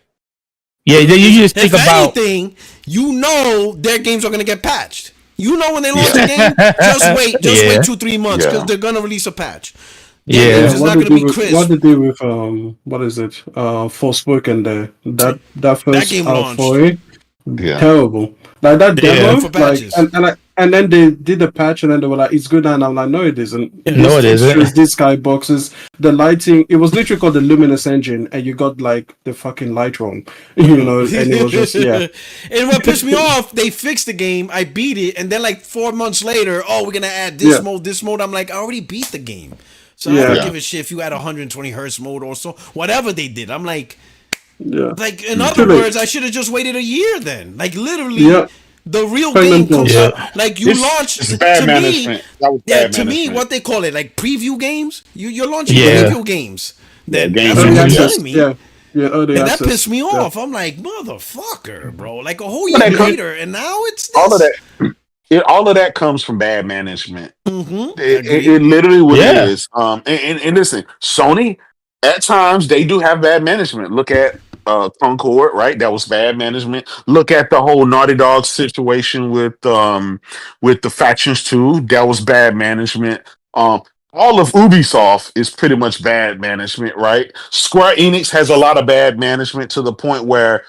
G: Yeah, you just think about
A: anything. You know, their games are gonna get patched. You know, when they launch the game, just wait 2-3 months because they're gonna release a patch. It's not gonna be crisp.
E: What did they do with what is it? Forspoken there. That first
A: game
E: alpha, terrible. Like that demo, like and then they did the patch and then they were like, it's good, and I'm like, no, it isn't.
G: No, it isn't.
E: These skyboxes, the lighting, it was literally called the Luminous engine, and you got like the fucking light wrong, you know, and it was just
A: And what pissed me off, they fixed the game, I beat it, and then like 4 months later, we're gonna add this mode. I'm like, I already beat the game. So I don't give a shit if you had 120 hertz mode or so, whatever they did. I'm like, like in other words, I should have just waited a year then. Like literally, the real game comes out. Like you launch
H: it's bad management. That was bad
A: to
H: management.
A: me, what they call it, like preview games. You're launching preview games. Then
H: games
A: that's what you're telling me.
E: and
A: that pissed me off. I'm like, motherfucker, bro. Like a whole year later, and now it's this.
F: All of that. All of that comes from bad management.
A: Mm-hmm.
F: It literally what it is. And listen, Sony at times they do have bad management. Look at Concord, right? That was bad management. Look at the whole Naughty Dog situation with the Factions 2. That was bad management. All of Ubisoft is pretty much bad management, right? Square Enix has a lot of bad management to the point where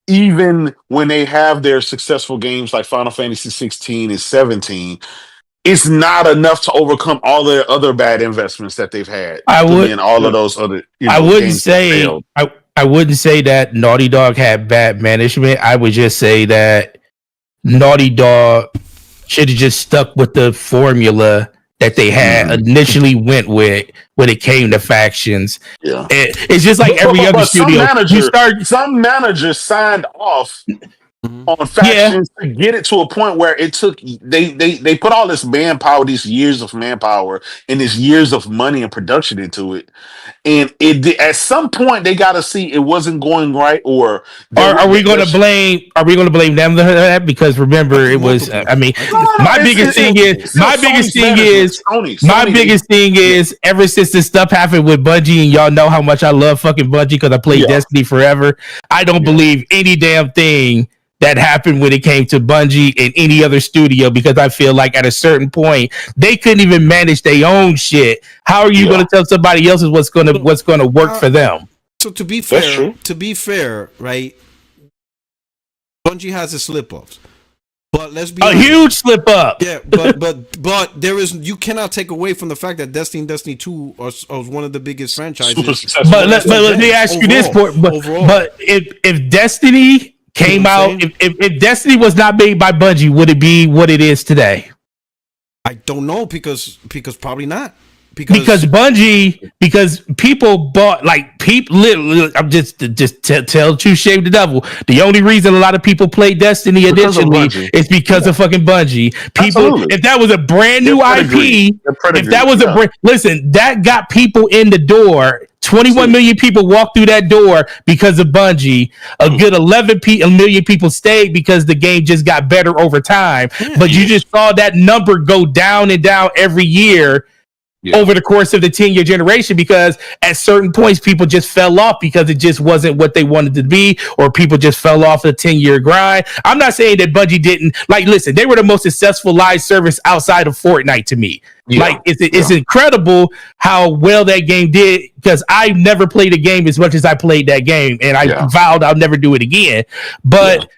F: even when they have their successful games like Final Fantasy 16 and 17, it's not enough to overcome all the other bad investments that they've had.
G: I wouldn't say that Naughty Dog had bad management. I would just say that Naughty Dog should have just stuck with the formula that they had initially went with when it came to Factions.
F: Yeah,
G: it's just like every other studio.
F: Some managers signed off on Factions to get it to a point where it took they put all this manpower, these years of manpower, and these years of money and production into it, and it at some point they got to see it wasn't going right. Or
G: are we going to blame them for that? Because remember, it was. My biggest thing is ever since this stuff happened with Bungie, and y'all know how much I love fucking Bungie because I played Destiny forever. I don't believe any damn thing that happened when it came to Bungie and any other studio, because I feel like at a certain point they couldn't even manage their own shit. How are you going to tell somebody else what's going to work for them?
A: So to be fair, right? Bungie has its slip-ups, but let's be honest.
G: Huge slip-up.
A: Yeah, but there is, you cannot take away from the fact that Destiny 2 are one of the biggest franchises.
G: But let me ask you this: but if Destiny came out, if Destiny was not made by Bungie, would it be what it is today?
A: I don't know because probably not.
G: Because people bought, like, people literally, I'm just tell you, shame the devil. The only reason a lot of people played Destiny initially is because of fucking Bungie. People, if that was a brand new IP, listen, that got people in the door. 21 million people walked through that door because of Bungie. A good 11 million people stayed because the game just got better over time. But you just saw that number go down and down every year over the course of the 10-year generation, because at certain points people just fell off because it just wasn't what they wanted to be, or people just fell off the 10-year grind. I'm not saying that Bungie didn't, like, listen, they were the most successful live service outside of Fortnite to me. It's incredible how well that game did, because I never played a game as much as I played that game, and I vowed I'll never do it again. But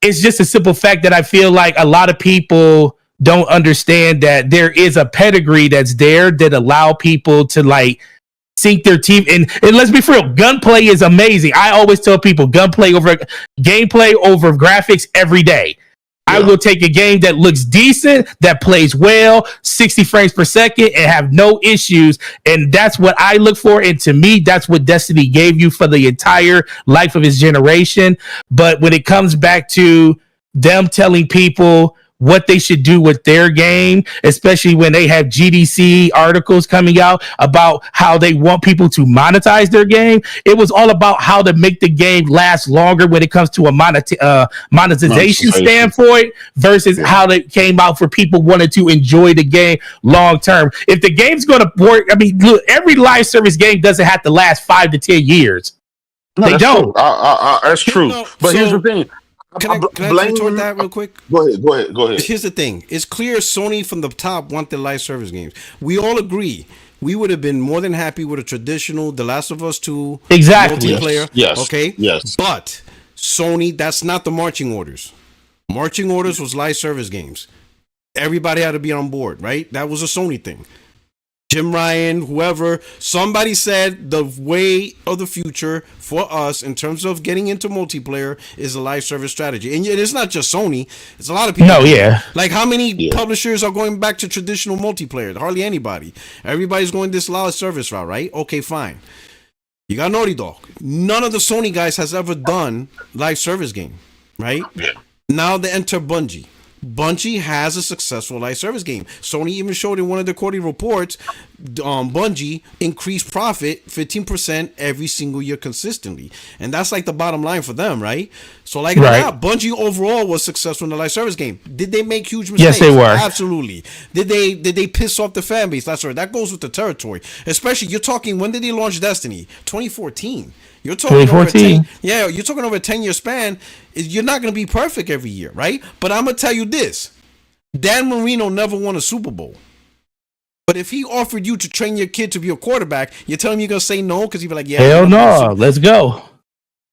G: it's just a simple fact that I feel like a lot of people don't understand that there is a pedigree that's there that allow people to, like, sink their teeth in. And let's be real, gunplay is amazing. I always tell people gameplay over graphics every day. I will take a game that looks decent, that plays well, 60 frames per second, and have no issues. And that's what I look for. And to me, that's what Destiny gave you for the entire life of its generation. But when it comes back to them telling people what they should do with their game, especially when they have GDC articles coming out about how they want people to monetize their game. It was all about how to make the game last longer when it comes to a monetization standpoint versus how they came out for people wanting to enjoy the game long term. If the game's going to work, I mean, look, every live service game doesn't have to last 5 to 10 years.
F: No,
G: they don't.
F: That's true.
A: No,
F: but
A: so-
F: here's the thing.
A: Can I retort that real quick?
F: Go ahead.
A: Here's the thing. It's clear Sony from the top want their live service games. We all agree. We would have been more than happy with a traditional The Last of Us 2 multiplayer.
F: Yes.
A: Okay?
F: Yes.
A: But Sony, that's not the marching orders. Marching orders was live service games. Everybody had to be on board, right? That was a Sony thing. Jim Ryan, whoever, somebody said the way of the future for us in terms of getting into multiplayer is a live service strategy. And it's not just Sony, it's a lot of people.
G: No, yeah.
A: Like how many publishers are going back to traditional multiplayer? Hardly anybody. Everybody's going this live service route, right? Okay, fine. You got Naughty Dog. None of the Sony guys has ever done live service game, right?
F: Yeah.
A: Now they enter Bungie. Bungie has a successful live service game. Sony even showed in one of the quarterly reports, Bungie increased profit 15% every single year consistently. And that's like the bottom line for them, right? So like that, Bungie overall was successful in the live service game. Did they make huge mistakes?
G: Yes, they were.
A: Absolutely. Did they piss off the fan base? That's right. That goes with the territory. Especially, you're talking, when did they launch Destiny? 2014. You're talking
G: 2014.
A: you're talking over a 10-year span. You're not going to be perfect every year, right? But I'm going to tell you this. Dan Marino never won a Super Bowl. But if he offered you to train your kid to be a quarterback, you're telling me you're going to say no? Because he'd be like, yeah.
G: Hell no. Let's go.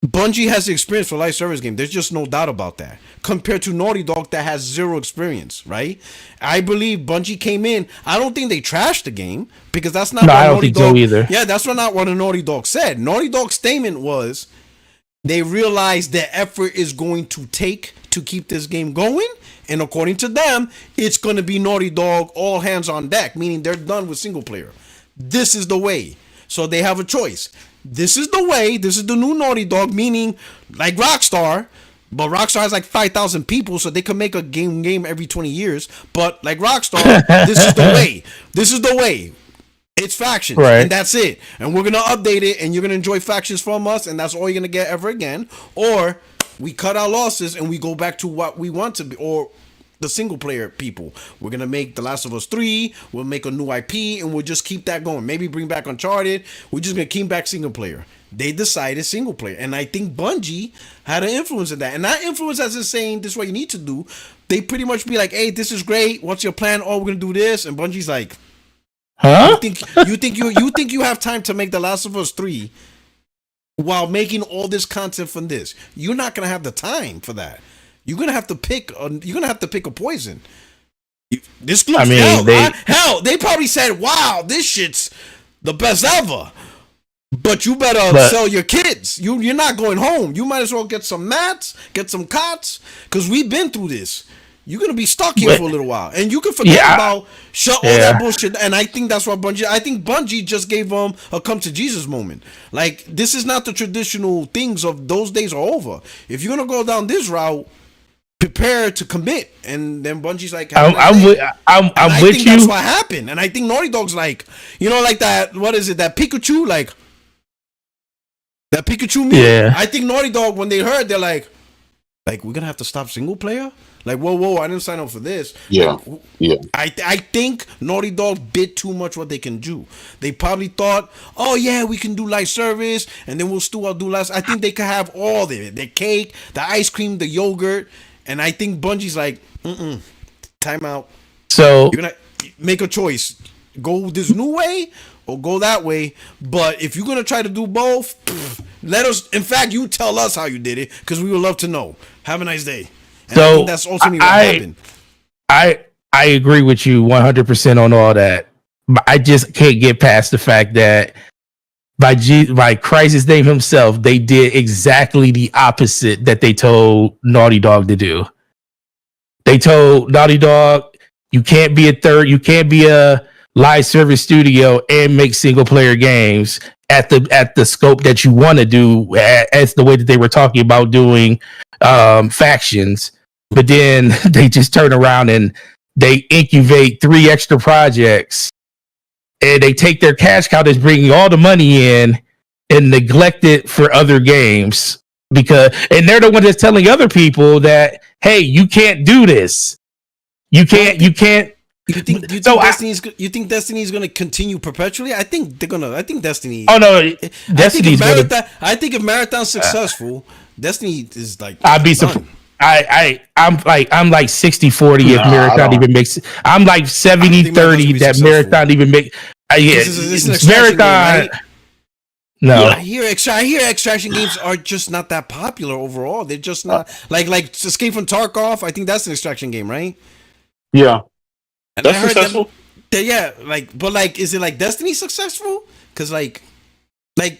A: Bungie has the experience for live service game. There's just no doubt about that. Compared to Naughty Dog that has zero experience, right? I believe Bungie came in. I don't think they trashed the game because that's not.
G: No,
A: what
G: I don't
A: Naughty
G: think
A: Dog,
G: so either.
A: Yeah, that's not what a Naughty Dog said. Naughty Dog's statement was they realize the effort is going to take to keep this game going, and according to them, it's going to be Naughty Dog all hands on deck, meaning they're done with single player. This is the way. So they have a choice. This is the way. This is the new Naughty Dog, meaning like Rockstar. But Rockstar has like 5,000 people, so they can make a game every 20 years. But like Rockstar, this is the way. This is the way. It's factions, and that's it. And we're going to update it, and you're going to enjoy factions from us, and that's all you're going to get ever again. Or we cut our losses, and we go back to what we want to be, or the single player people. We're going to make The Last of Us 3, we'll make a new IP, and we'll just keep that going. Maybe bring back Uncharted. We're just going to keep back single player. They decided single player. And I think Bungie had an influence in that. And that influence as in saying, this is what you need to do. They pretty much be like, hey, this is great. What's your plan? Oh, we're going to do this. And Bungie's like,
G: huh?
A: You think you have time to make The Last of Us 3 while making all this content from this? You're not going to have the time for that. You're gonna have to pick. You're gonna have to pick a poison. This looks hell. They probably said, "Wow, this shit's the best ever." But you better sell your kids. You're not going home. You might as well get some mats, get some cots, because we've been through this. You're gonna be stuck here for a little while, and you can forget about all that bullshit. And I think that's what Bungie. I think Bungie just gave them a come to Jesus moment. Like, this is not the traditional things of those days are over. If you're gonna go down this route, prepare to commit. And then Bungie's like,
G: I'm with you.
A: That's what happened. And I think Naughty Dog's like, like that. What is it? That Pikachu, like that Pikachu meme.
G: Yeah.
A: I think Naughty Dog, when they heard, they're like we're gonna have to stop single player. Like, whoa, I didn't sign up for this.
F: Yeah, yeah.
A: I think Naughty Dog bid too much what they can do. They probably thought, oh yeah, we can do live service, and then we'll still do live. I think they could have all the cake, the ice cream, the yogurt, and I think Bungie's like, time out.
G: So
A: you're gonna make a choice: go this new way or go that way. But if you're gonna try to do both, let us. In fact, you tell us how you did it, because we would love to know. Have a nice day. And I think that's ultimately what happened.
G: I agree with you 100% on all that. But I just can't get past the fact that by Christ's name himself, they did exactly the opposite that they told Naughty Dog to do. They told Naughty Dog, you can't be a live service studio and make single player games at the scope that you want to do, as the way that they were talking about doing factions. but then they just turn around and they incubate 3 extra projects, and they take their cash cow that's bringing all the money in and neglect it for other games and they're the one that's telling other people that, hey, you can't do this. You can't.
A: You think Destiny's going to continue perpetually? I think Destiny.
G: Oh no, Destiny's going to.
A: I think if Marathon's successful, Destiny is like.
G: I'd be surprised. I'm like 60-40 if Marathon even makes it. I'm like 70-30 that Marathon even make.
A: This
G: Marathon.
A: Game, right?
G: No,
A: I hear extraction games are just not that popular overall. They're just not like Escape from Tarkov. I think that's an extraction game, right?
F: Yeah,
A: and
F: that's successful.
A: But is it like Destiny successful? Because
F: Destiny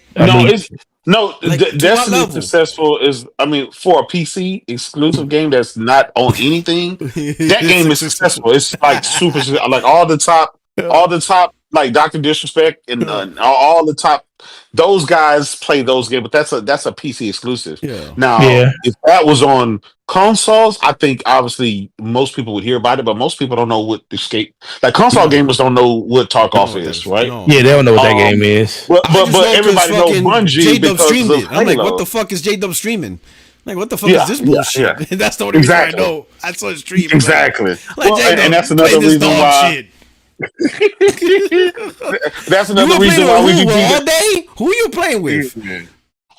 F: successful is, I mean, for a PC exclusive game that's not on anything, that game is successful. It's like super, like all the top, like Dr. Disrespect and all the top, those guys play those games, but that's a PC exclusive.
A: Yeah.
F: Now, if that was on consoles, I think obviously most people would hear about it, but most people don't know what Escape, like console gamers don't know what Tarkov is, right?
G: No. Yeah, they don't know what that game is.
F: But everybody knows Bungie because
A: streamed
F: of
A: it. I'm like, what the fuck is J-Dub streaming? Like, what the fuck is this bullshit?
F: Yeah.
A: That's the only reason I know. I saw it stream.
F: Exactly.
A: And
F: that's another reason why. That's another reason why we do
A: all day. Who you playing with?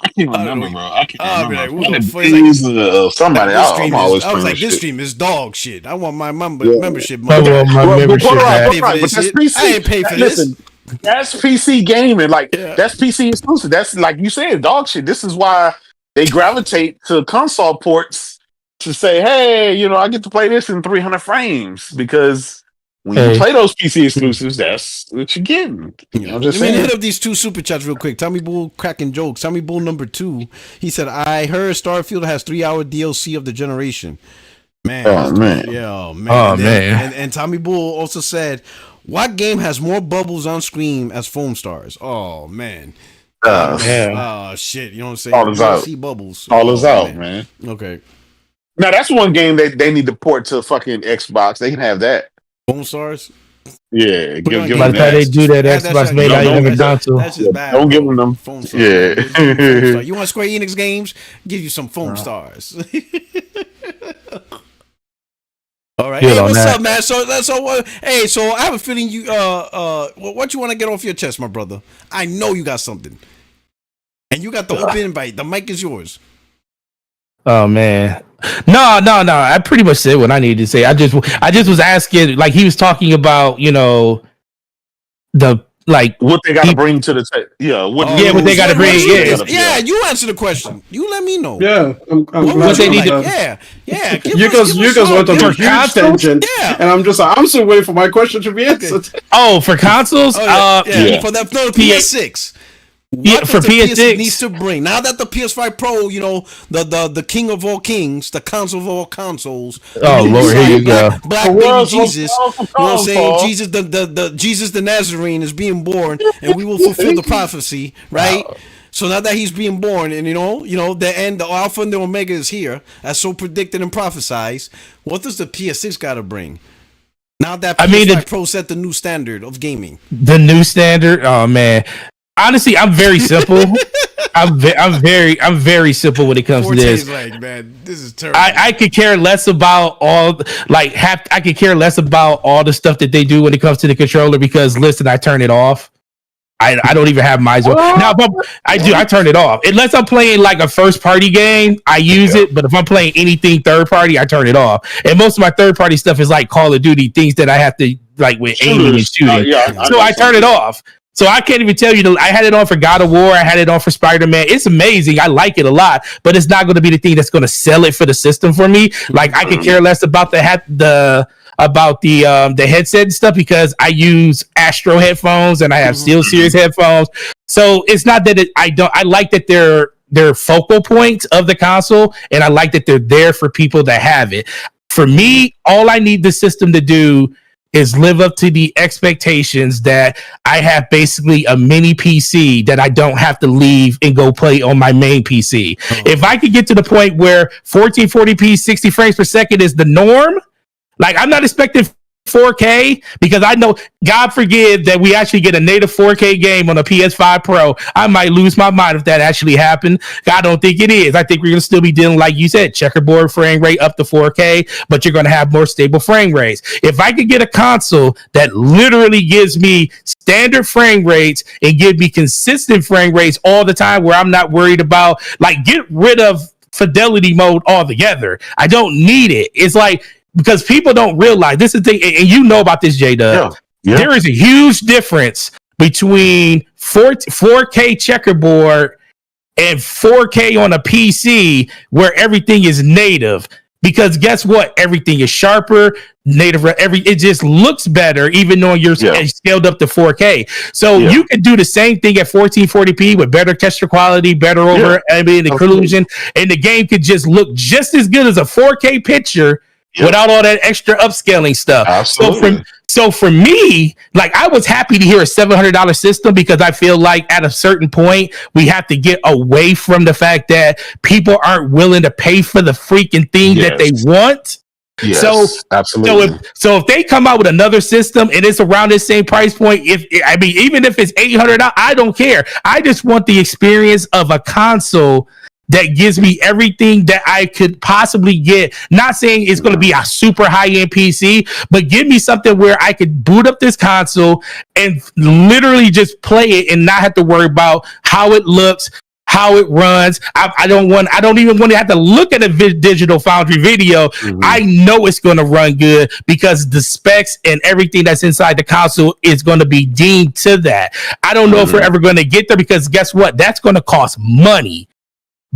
F: I can't remember, bro. I can't remember.
A: Somebody. I was like, this stream is dog shit. I want my membership money.
F: But that's PC.
A: I ain't pay for this.
F: That's PC gaming. Like that's PC exclusive. That's like you said, dog shit. This is why they gravitate to console ports to say, hey, I get to play this in 300 frames because. When you play those PC exclusives, that's what you're getting. I'm just saying.
A: Hit up these 2 super chats real quick. Tommy Bull cracking jokes. Tommy Bull number 2. He said, I heard Starfield has 3-hour DLC of the generation. Man.
F: Oh, man.
A: Yeah, man.
G: Oh, man.
A: And Tommy Bull also said, what game has more bubbles on screen as foam stars? Oh, man. Oh, shit. You know what I'm saying?
F: All is out.
A: Bubbles.
F: All is out, man.
A: Okay.
F: Now, that's one game that they need to port to fucking Xbox. They can have that.
A: Foam stars?
F: Yeah, give
G: by
F: them
G: the time they do that, Xbox may not even console.
A: That's just bad.
F: Don't give them
A: foam stars.
F: Yeah.
A: You want Square Enix games? Give you some foam stars. All right. Hey, what's up, man? So I have a feeling you what you want to get off your chest, my brother? I know you got something. And you got the open invite. The mic is yours.
G: Oh man. No. I pretty much said what I needed to say. I just was asking, like he was talking about, the like
F: what they got to bring to the table. Yeah, what
G: they got to bring.
A: Yeah, you answer the question. You let me know.
E: Yeah,
A: what
E: they
A: need
E: to.
A: Yeah.
E: You guys went on a huge tangent. Yeah, and I'm just like, I'm still waiting for my question to be answered.
G: Oh, for consoles?
A: For the PS6. What for PS6 needs to bring now that the PS5 Pro, the king of all kings, the console of all consoles.
G: Oh Lord, here you go.
A: Black baby Jesus, you know what I'm saying? Jesus, the Jesus the Nazarene is being born, and we will fulfill the prophecy, right? Wow. So now that he's being born, and the end, the Alpha and the Omega is here, as so predicted and prophesized. What does the PS6 got to bring? Now that PS5 Pro set the new standard of gaming.
G: The new standard? Oh man. Honestly, I'm very simple. I'm very simple when it comes to this.
A: Like, man, this is terrible.
G: I could care less about I could care less about all the stuff that they do when it comes to the controller because listen, I turn it off. I don't even have my zone. Now, I turn it off. Unless I'm playing like a first party game, I use it. But if I'm playing anything third party, I turn it off. And most of my third party stuff is like Call of Duty, things that I have to like with aiming and shooting. So I turn it off. So I can't even tell you. I had it on for God of War. I had it on for Spider-Man. It's amazing. I like it a lot, but it's not going to be the thing that's going to sell it for the system for me. Like I could care less about the headset and stuff because I use Astro headphones and I have SteelSeries headphones. So it's not that I like that they're focal points of the console, and I like that they're there for people that have it. For me, all I need the system to do is live up to the expectations that I have basically a mini PC that I don't have to leave and go play on my main PC. If I could get to the point where 1440p 60 frames per second is the norm, like I'm not expecting 4K because I know, God forgive, that we actually get a native 4K game on a PS5 Pro. I might lose my mind if that actually happened. I don't think it is. I think we're going to still be dealing, like you said, checkerboard frame rate up to 4K, but you're going to have more stable frame rates. If I could get a console that literally gives me standard frame rates and give me consistent frame rates all the time where I'm not worried about, like, get rid of fidelity mode altogether. I don't need it. It's like, because people don't realize this is the thing, and you know about this, J-Dub. Yeah. There is a huge difference between 4K checkerboard and 4K on a PC where everything is native. Because guess what? Everything is sharper, native. It just looks better, even though you're scaled up to 4K. So you can do the same thing at 1440p with better texture quality, better over ambient occlusion, and the game could just look just as good as a 4K picture. Without all that extra upscaling stuff. Absolutely. So for me, like, I was happy to hear a $700 system because I feel like at a certain point we have to get away from the fact that people aren't willing to pay for the freaking thing that they want. Yes, so absolutely. So if they come out with another system and it's around the same price point, even if it's $800, I don't care. I just want the experience of a console that gives me everything that I could possibly get. Not saying it's going to be a super high-end PC, but give me something where I could boot up this console and literally just play it and not have to worry about how it looks, how it runs. I don't even want to have to look at a digital foundry video. I know it's going to run good because the specs and everything that's inside the console is going to be deemed to that. I don't know if we're ever going to get there because guess what? That's going to cost money.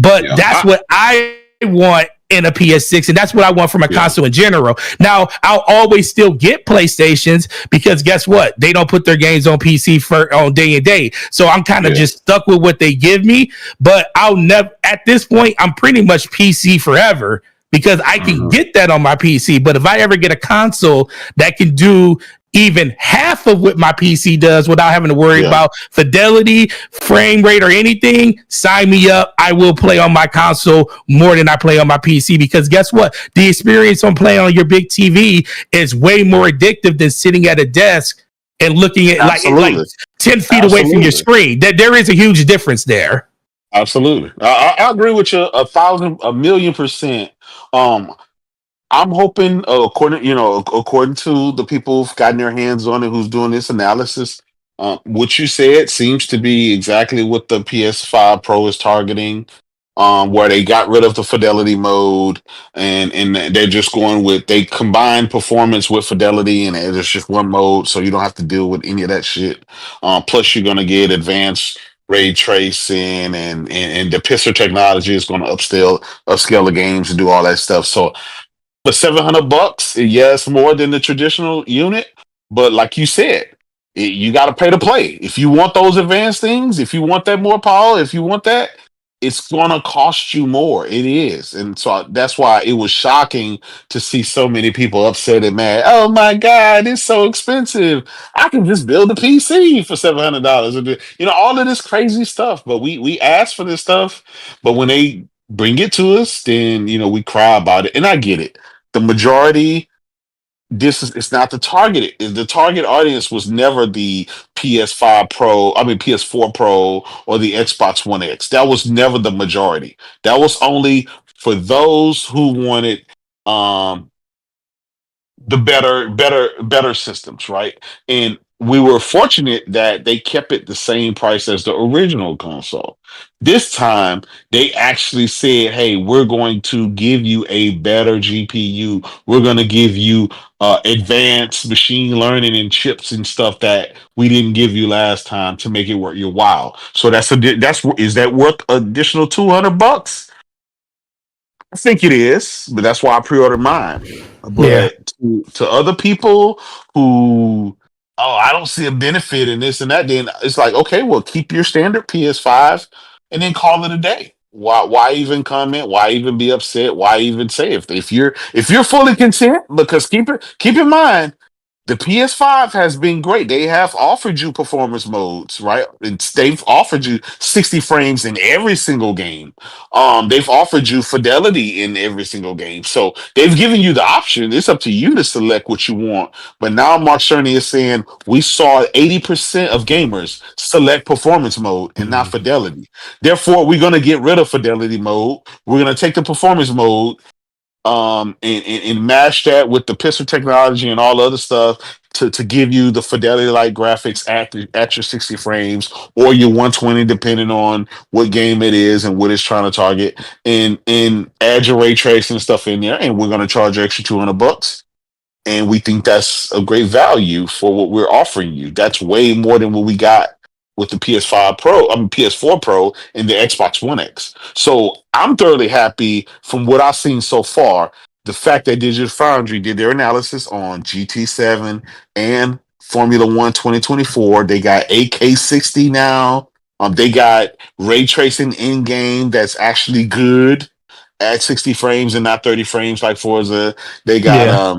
G: But that's what I want in a PS6, and that's what I want from a console in general. Now, I'll always still get PlayStations because guess what? They don't put their games on PC on day and day. So I'm kind of just stuck with what they give me. But I'll never, at this point, I'm pretty much PC forever because I can get that on my PC. But if I ever get a console that can do even half of what my PC does without having to worry about fidelity, frame rate, or anything, sign me up. I will play on my console more than I play on my PC because guess what? The experience on playing on your big TV is way more addictive than sitting at a desk and looking at like 10 feet away from your screen. There is a huge difference there.
F: Absolutely. I agree with you 1,000,000%. I'm hoping, according to the people who've gotten their hands on it, who's doing this analysis, what you said seems to be exactly what the PS5 Pro is targeting, where they got rid of the fidelity mode and they're just going with, they combine performance with fidelity and it's just one mode, so you don't have to deal with any of that shit. Plus, you're going to get advanced ray tracing and the pisser technology is going to upscale the games and do all that stuff. So, for $700, yes, more than the traditional unit, but like you said, you got to pay to play. If you want those advanced things, if you want that more power, if you want that, it's gonna cost you more. It is, and so that's why it was shocking to see so many people upset and mad. Oh my God, it's so expensive! I can just build a PC for $700. All of this crazy stuff. But we asked for this stuff, but when they bring it to us, then we cry about it, and I get it. The majority, it's not the target audience was never the PS4 Pro or the Xbox One X. That was never the majority. That was only for those who wanted the better systems, right? And we were fortunate that they kept it the same price as the original console. This time, they actually said, hey, we're going to give you a better GPU. We're going to give you advanced machine learning and chips and stuff that we didn't give you last time to make it worth your while. So is that worth additional $200? I think it is, but that's why I pre-ordered mine. But to other people who, I don't see a benefit in this and that, then it's like, okay, well, keep your standard PS5 and then call it a day. Why even comment? Why even be upset? Why even say if you're fully content? Because keep in mind, The PS5 has been great. They have offered you performance modes, right? They've offered you 60 frames in every single game. They've offered you fidelity in every single game. So they've given you the option. It's up to you to select what you want. But now Mark Cerny is saying we saw 80% of gamers select performance mode and not fidelity. Therefore, we're going to get rid of fidelity mode. We're going to take the performance mode and mash that with the pistol technology and all the other stuff to give you the fidelity like graphics at your 60 frames or your 120 depending on what game it is and what it's trying to target, and add your ray tracing and stuff in there, and we're going to charge you extra $200, and we think that's a great value for what we're offering you. That's way more than what we got with the PS4 Pro and the Xbox One X. So I'm thoroughly happy from what I've seen so far. The fact that Digital Foundry did their analysis on GT7 and Formula One 2024, they got 8K60 now. They got ray tracing in game that's actually good at 60 frames and not 30 frames like Forza. They got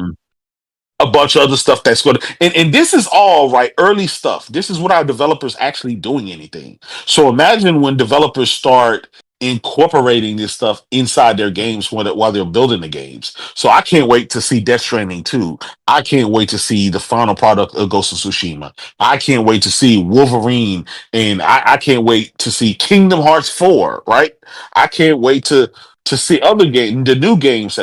F: a bunch of other stuff that's good. And this is all right, early stuff. This is without developers actually doing anything. So imagine when developers start incorporating this stuff inside their games while they're building the games. So I can't wait to see Death Stranding 2. I can't wait to see the final product of Ghost of Tsushima. I can't wait to see Wolverine, and I can't wait to see Kingdom Hearts 4, right? I can't wait to see other game, the new games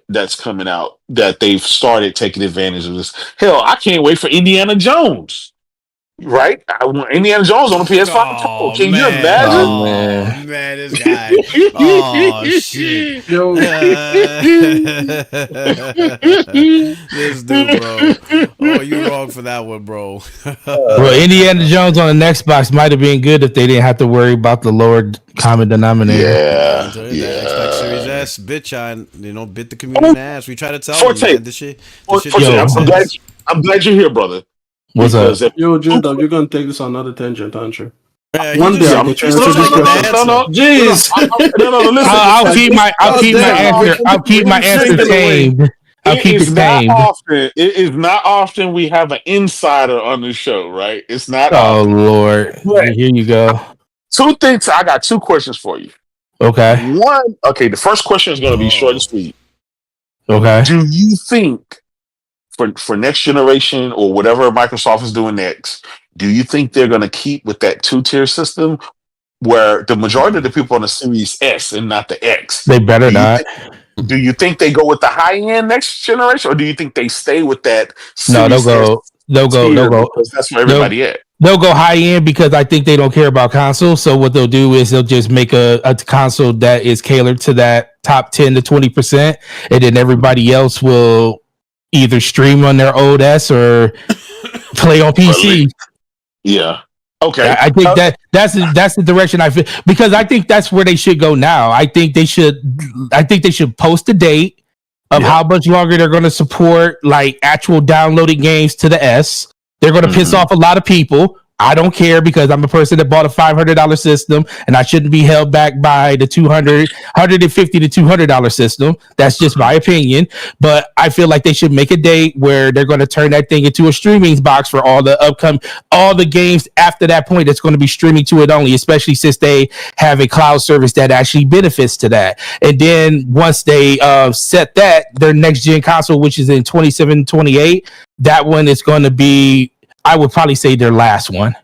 F: that's coming out that they've started taking advantage of this. Hell, I can't wait for Indiana Jones. Right? I want Indiana Jones on the PS5 Pro. Can you imagine?
A: Oh man, this guy. Oh shit.
E: Yo.
A: This dude, bro. Oh, you wrong for that one, bro.
G: Well, Indiana Jones on the Xbox might have been good if they didn't have to worry about the lower common denominator.
F: Yeah.
A: That Xbox Series S bit the community in the ass. We try to tell them, man, this shit.
F: I'm glad you're here, brother.
G: What's up?
E: Yo, Judah, you're gonna take this on another tangent, aren't you?
A: One day
E: I'm
F: Jeez.
G: I'll keep my answer. I'll keep my answer tamed. I'll keep it tamed.
F: It is not often we have an insider on the show, right? It's not.
G: Oh Lord, here you go.
F: Two things. I got two questions for you.
G: Okay.
F: One. Okay, the first question is going to be short and sweet.
G: Okay.
F: Do you think for next generation or whatever Microsoft is doing next, do you think they're going to keep with that 2-tier system where the majority of the people on the Series S and not the X?
G: They better not.
F: Do you think they go with the high end next generation, or do you think they stay with that?
G: No, they'll go.
F: Because that's where everybody at.
G: They'll go high end because I think they don't care about consoles. So what they'll do is they'll just make a console that is catered to that top 10 to 20%, and then everybody else will either stream on their old S or play on PC.
F: Yeah. Okay.
G: I think that's the direction I feel, because I think that's where they should go now. I think they should post a date of how much longer they're going to support like actual downloaded games to the S. They're going to piss off a lot of people. I don't care because I'm a person that bought a $500 system and I shouldn't be held back by the $150 to $200 system. That's just my opinion. But I feel like they should make a date where they're going to turn that thing into a streaming box for all the games after that point. That's going to be streaming to it only, especially since they have a cloud service that actually benefits to that. And then once they set that, their next gen console, which is in 27, 28, that one is going to be, I would probably say, their last one.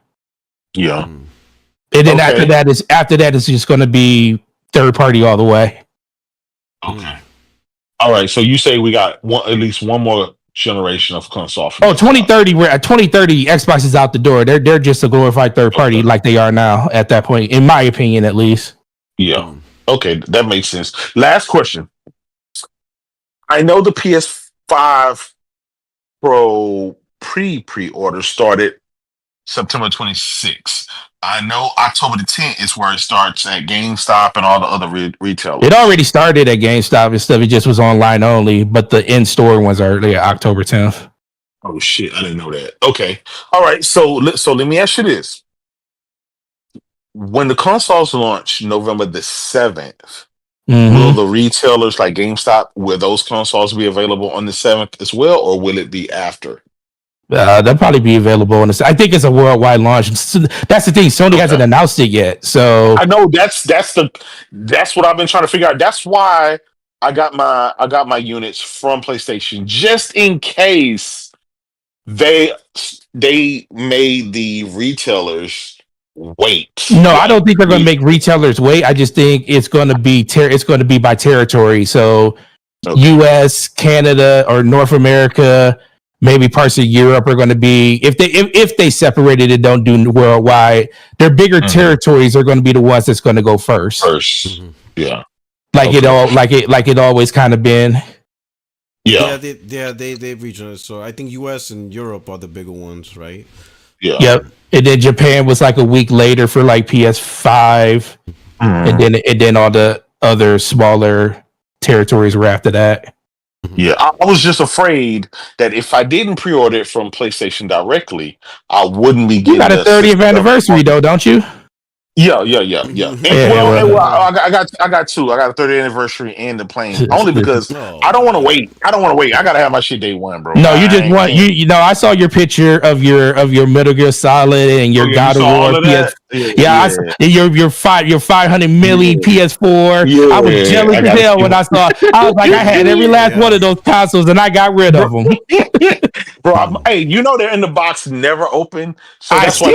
F: Yeah.
G: And then after that is just going to be third party all the way.
F: Okay. All right. So you say we got at least one more generation of console.
G: 2030. We're at 2030. Xbox is out the door. They're just a glorified third party like they are now at that point, in my opinion, at least.
F: Yeah. Okay, that makes sense. Last question. I know the PS5 Pro pre-order started September 26th. I know October the 10th is where it starts at GameStop and all the other retailers.
G: It already started at GameStop and stuff. It just was online only, but the in-store ones are October 10th.
F: Oh shit, I didn't know that. Okay. All right, so let me ask you this. When the consoles launch November the 7th, will the retailers like GameStop, will those consoles be available on the 7th as well, or will it be after?
G: They'll probably be available on this. I think it's a worldwide launch. That's the thing. Sony hasn't announced it yet. So
F: I know that's what I've been trying to figure out. That's why I got my units from PlayStation just in case they made the retailers wait.
G: No, I don't think they're going to make retailers wait. I just think it's going to be by territory. So U.S., Canada, or North America, maybe parts of Europe are going to be if they separated it, don't do worldwide. Their bigger territories are going to be the ones that's going to go first.
F: Yeah,
G: like it always kind of been.
A: They've reached it. So I think U.S. and Europe are the bigger ones, right?
F: Yeah.
G: Yep. And then Japan was like a week later for like PS5, and then all the other smaller territories were after that.
F: Yeah, I was just afraid that if I didn't pre-order it from PlayStation directly, I wouldn't be getting.
G: You got a 30th anniversary though, don't you?
F: Yeah. I got two. I got a 30th anniversary and the plane. Only because I don't want to wait. I gotta have my shit day one, bro.
G: No, you just want you know. I saw your picture of your Metal Gear Solid and your God of War PS. Your 500 milli PS4.
F: Yeah,
G: I was jealous as hell when I saw. I was like, I had every last one of those consoles and I got rid of them.
F: Bro, hey, you know they're in the box, never open. So that's why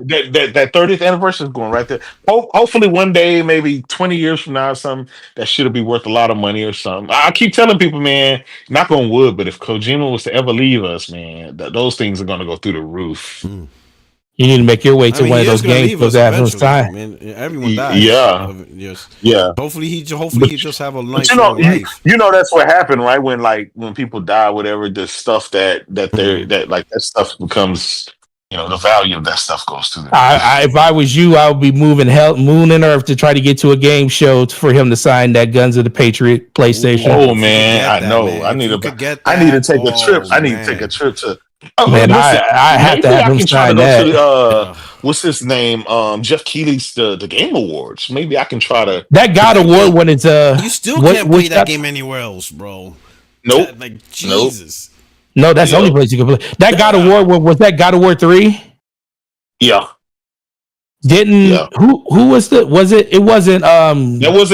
F: that 30th anniversary is going right there. Hopefully one day, maybe 20 years from now or something, that shit'll be worth a lot of money or something. I keep telling people, man, knock on wood, but if Kojima was to ever leave us, man, those things are gonna go through the roof.
G: You need to make your way to one of those games because after time.
A: Man, everyone dies.
F: Yeah.
A: Hopefully he just have a nice
F: life. You know that's what happened, right? When people die, whatever, the stuff that stuff becomes, the value of that stuff goes to them.
G: If I was you, I would be moving moon and earth to try to get to a game show for him to sign that Guns of the Patriot PlayStation.
F: Oh man, I know. Man. I need to take a trip. I need to take a trip to.
G: Man, I have to have him sign that.
F: What's his name? Jeff Keighley's the Game Awards. Maybe I can try to.
G: That God Award when it's
A: You still can't play that game anywhere else, bro.
F: Nope.
A: Jesus.
G: No, that's the only place you can play. That God Award was that God Award 3?
F: Yeah.
G: Who was it wasn't that was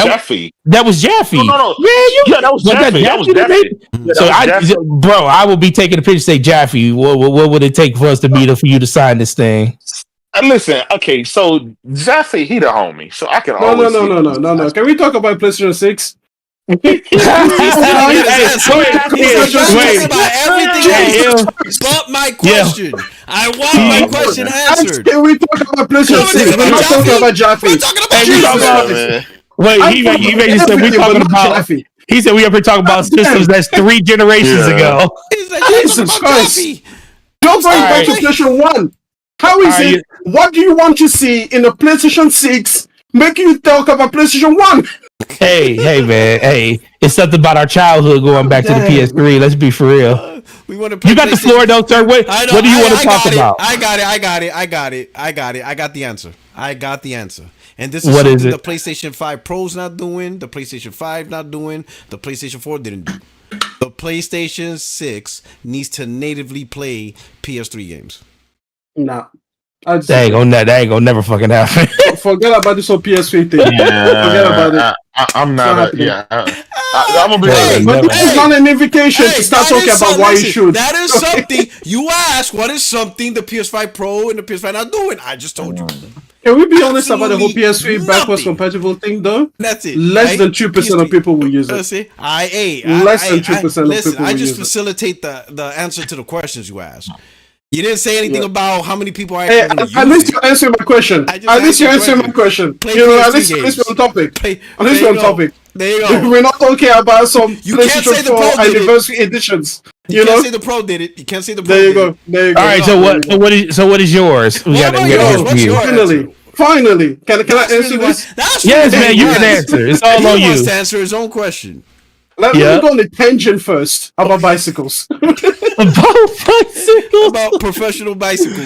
G: Jeffy. That was Jeffy.
F: No. That was Jeffy.
G: Bro, I will be taking a picture say Jeffy. What would it take for us to meet up for you to sign this thing?
F: Listen, okay, so Jeffy, he the homie, so I can always
E: No. Can we talk about PlayStation 6?
A: Wait, but my question. I want my question answered.
E: Can we talk about PlayStation 6? We're not talking about Jaffe.
A: We're talking about Jesus.
G: Wait, he said we're talking about. He said we up here talking about systems that's 3 generations ago.
A: He's like,
E: Jesus Christ! Don't bring back to PlayStation 1. How is it? What do you want to see in the PlayStation 6? Make you talk about PlayStation 1?
G: Hey, man. Hey, it's something about our childhood going back to the PS3. Let's be for real.
A: We want to.
G: You got the floor, though, sir. What do you want to talk about?
A: I got it. I got the answer. And this is something the PlayStation 5 Pro's not doing, the PlayStation 5 not doing, the PlayStation 4 didn't do. The PlayStation 6 needs to natively play PS3 games.
E: Nah.
G: That ain't gonna never fucking happen.
E: Forget about this whole PS3 thing. Forget about it.
F: I'm not. I'm gonna be.
E: But this is not an invitation to start talking about why you should.
A: That is something you asked. What is something the PS5 Pro and the PS5 not doing? I just told you.
E: Can we be honest about the whole PS3 backwards compatible thing, though?
A: That's it.
E: Less than 2% of people will use it.
A: Less than 2% of people will use it. I just facilitate the answer to the questions you asked. You didn't say anything about how many people are actually going to use it.
E: At least you answered my question. At least you answered my question. At least we're on topic. At least we're on topic.
A: There you go.
E: We're not talking about some
A: PlayStation
E: 4 anniversary editions.
A: You can't say the Pro did it. You can't say the Pro
E: did it. There you go.
G: All right, so what is yours?
A: We got yours?
E: Finally. Can I answer this?
G: Yes, man, you can answer. It's all on you.
A: He wants to answer his own question.
E: Let me go on a tangent first about bicycles.
A: About professional bicycle.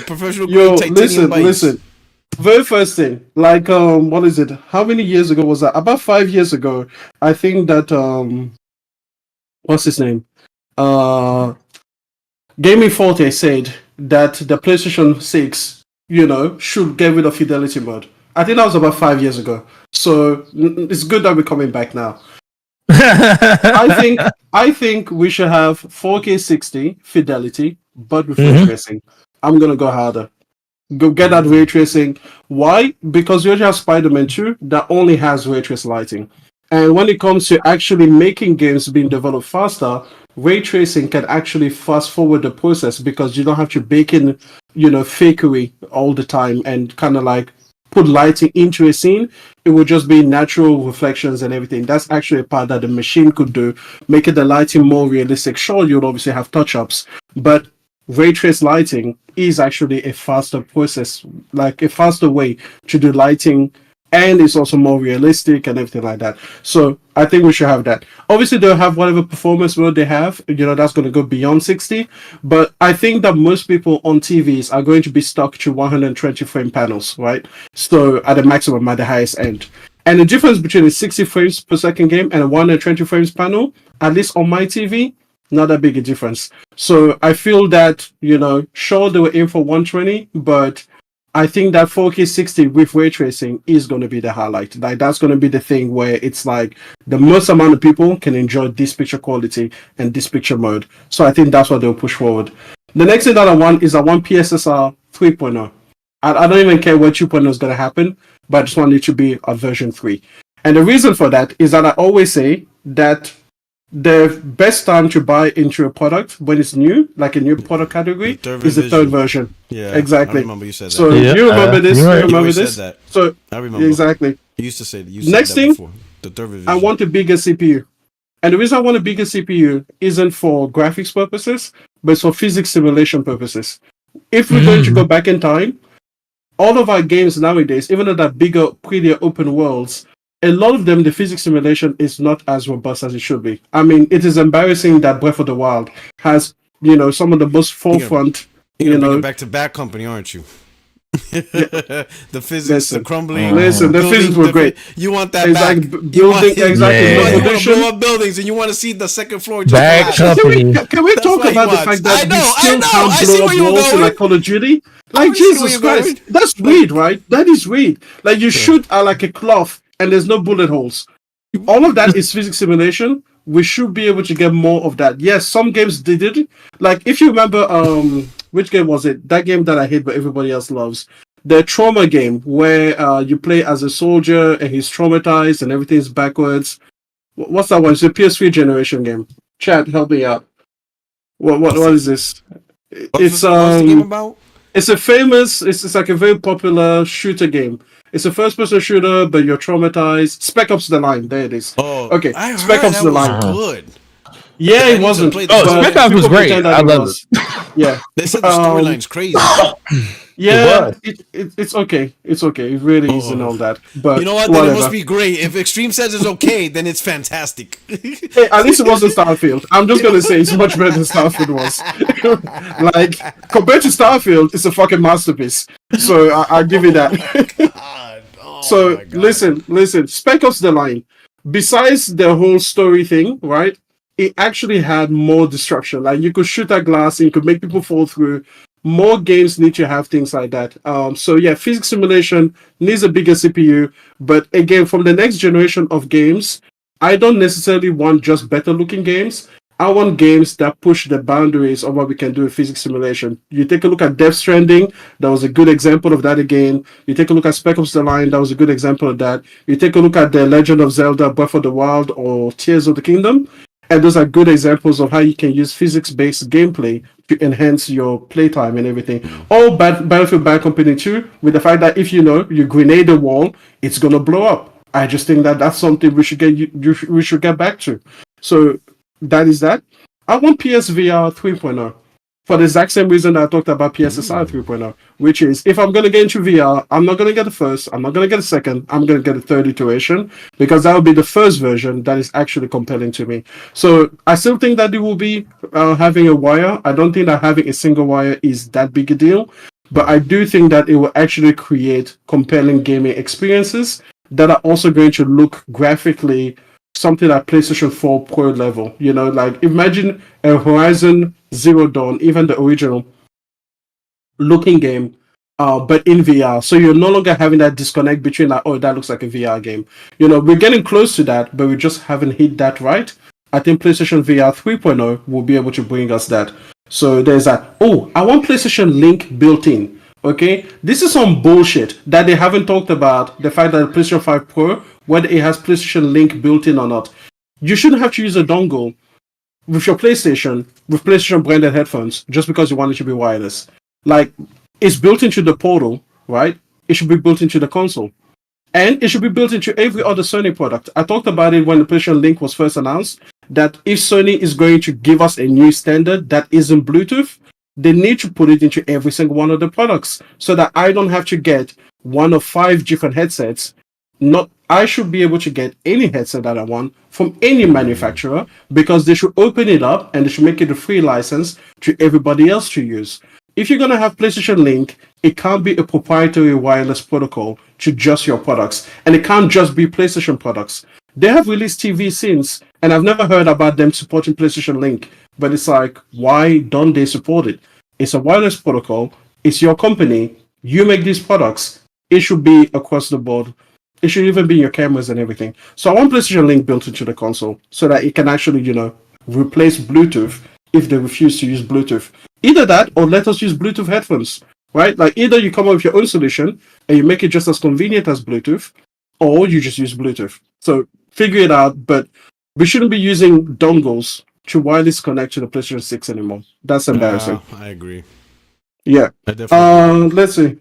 E: Listen. Very first thing, like what is it? How many years ago was that? About 5 years ago, I think that what's his name? Gaming Forte said that the PlayStation 6, should get rid of fidelity mode. I think that was about 5 years ago. So it's good that we're coming back now. I think we should have 4K 60 fidelity, but with ray tracing. I'm gonna go harder. Go get that ray tracing. Why? Because you already have Spider-Man 2 that only has ray trace lighting. And when it comes to actually making games being developed faster, ray tracing can actually fast forward the process because you don't have to bake in, fakery all the time and kind of like put lighting into a scene. It would just be natural reflections and everything. That's actually a part that the machine could do, making the lighting more realistic. Sure, you'll obviously have touch-ups, but ray trace lighting is actually a faster process, like a faster way to do lighting, and it's also more realistic and everything like that. So I think we should have that. Obviously, they'll have whatever performance mode they have, that's going to go beyond 60. But I think that most people on TVs are going to be stuck to 120 frame panels, right? So at the maximum, at the highest end. And the difference between a 60 frames per second game and a 120 frames panel, at least on my TV, not that big a difference. So I feel that, sure, they were in for 120, but I think that 4K 60 with ray tracing is going to be the highlight. Like, that's going to be the thing where it's like the most amount of people can enjoy this picture quality and this picture mode. So I think that's what they'll push forward. The next thing that I want is I want PSSR 3.0. I don't even care what 2.0 is going to happen, but I just want it to be a version 3. And the reason for that is that I always say that the best time to buy into a product when it's new, like a new product category, is the third version.
A: Yeah,
E: exactly.
A: I remember you said that.
E: So you remember this?
G: Right.
E: You remember this?
A: That.
E: So
A: I remember
E: exactly.
A: You used to say that.
E: Next
A: said that
E: thing,
A: before. The third version.
E: I want a bigger CPU, and the reason I want a bigger CPU isn't for graphics purposes, but it's for physics simulation purposes. If we're going to go back in time, all of our games nowadays, even though they're bigger, prettier open worlds, a lot of them, the physics simulation is not as robust as it should be. I mean, it is embarrassing that Breath of the Wild has, some of the most forefront,
A: You're bring it back to Bad Company, aren't you? The physics, the crumbling.
E: Listen, the physics were great.
A: You want that
E: exactly,
A: back.
E: Building, exactly.
A: You want to blow up buildings and you want to see the second floor just
G: Bad Company.
E: Can we talk about the fact that we still can't blow up walls in like Call of Duty? Like, Jesus Christ. That's weird, right? That is weird. Like, you shoot like a cloth and there's no bullet holes. All of that is physics simulation. We should be able to get more of that. Yes, some games did it. Like, if you remember, which game was it? That game that I hate but everybody else loves. The Trauma game, where you play as a soldier and he's traumatized and everything's backwards. What's that one? It's a PS3 generation game. Chat, help me out. What is this?
A: What's the game about?
E: It's a famous, it's like a very popular shooter game. It's a first-person shooter, but you're traumatized. Spec Ops: The Line, there it is.
A: Oh,
E: okay.
A: I
E: Spec
A: heard
E: Ops:
A: that
E: The
A: was
E: Line.
A: good.
E: Yeah, it wasn't.
G: Spec Ops was great. I love it.
E: Yeah,
A: they said the storyline's crazy.
E: Yeah, it's okay. It's okay. It really is and all that. But
A: you know what? Then it must be great. If Extreme says it's okay, then it's fantastic.
E: Hey, at least it wasn't Starfield. I'm just gonna say it's much better than Starfield was. Like, compared to Starfield, it's a fucking masterpiece. So I'll give you that. So listen. Spec Ops: The Line. Besides the whole story thing, right? It actually had more destruction. Like, you could shoot at glass and you could make people fall through. More games need to have things like that. So yeah, physics simulation needs a bigger CPU. But again, from the next generation of games, I don't necessarily want just better looking games. I want games that push the boundaries of what we can do with physics simulation. You take a look at Death Stranding, that was a good example of that again. You take a look at Spec Ops: The Line, that was a good example of that. You take a look at The Legend of Zelda, Breath of the Wild, or Tears of the Kingdom, and those are good examples of how you can use physics-based gameplay to enhance your playtime and everything. Or Battlefield Bad Company 2, with the fact that if you grenade a wall, it's going to blow up. I just think that that's something we should get back to. So that is that. I want PSVR 3.0 for the exact same reason that I talked about PSSR 3.0, which is, if I'm going to get into VR, I'm not going to get the first, I'm not going to get the second, I'm going to get the third iteration, because that will be the first version that is actually compelling to me. So I still think that it will be having a wire. I don't think that having a single wire is that big a deal, but I do think that it will actually create compelling gaming experiences that are also going to look graphically something at PlayStation 4 Pro level. You know, like imagine a Horizon Zero Dawn, even the original looking game, but in VR. So you're no longer having that disconnect between like, oh, that looks like a VR game. You know, we're getting close to that, but we just haven't hit that right. I think PlayStation VR 3.0 will be able to bring us that. So there's that. Oh, I want PlayStation Link built in. Okay, this is some bullshit that they haven't talked about. The fact that the PlayStation 5 Pro, whether it has PlayStation Link built in or not, you shouldn't have to use a dongle with your PlayStation with PlayStation branded headphones just because you want it to be wireless. Like, it's built into the portal, right? It should be built into the console. And it should be built into every other Sony product. I talked about it when the PlayStation Link was first announced, that if Sony is going to give us a new standard that isn't Bluetooth, they need to put it into every single one of the products so that I don't have to get one of 5 different headsets. I should be able to get any headset that I want from any manufacturer because they should open it up and they should make it a free license to everybody else to use. If you're going to have PlayStation Link, it can't be a proprietary wireless protocol to just your products. And it can't just be PlayStation products. They have released TV since, and I've never heard about them supporting PlayStation Link. But it's like, why don't they support it? It's a wireless protocol. It's your company. You make these products. It should be across the board. It should even be in your cameras and everything. So I want PlayStation Link built into the console so that it can actually, replace Bluetooth if they refuse to use Bluetooth. Either that or let us use Bluetooth headphones, right? Like either you come up with your own solution and you make it just as convenient as Bluetooth, or you just use Bluetooth. So figure it out, but we shouldn't be using dongles to wireless connect to the PlayStation 6 anymore. That's embarrassing.
A: I agree.
E: Yeah.
A: I definitely agree.
E: Let's see.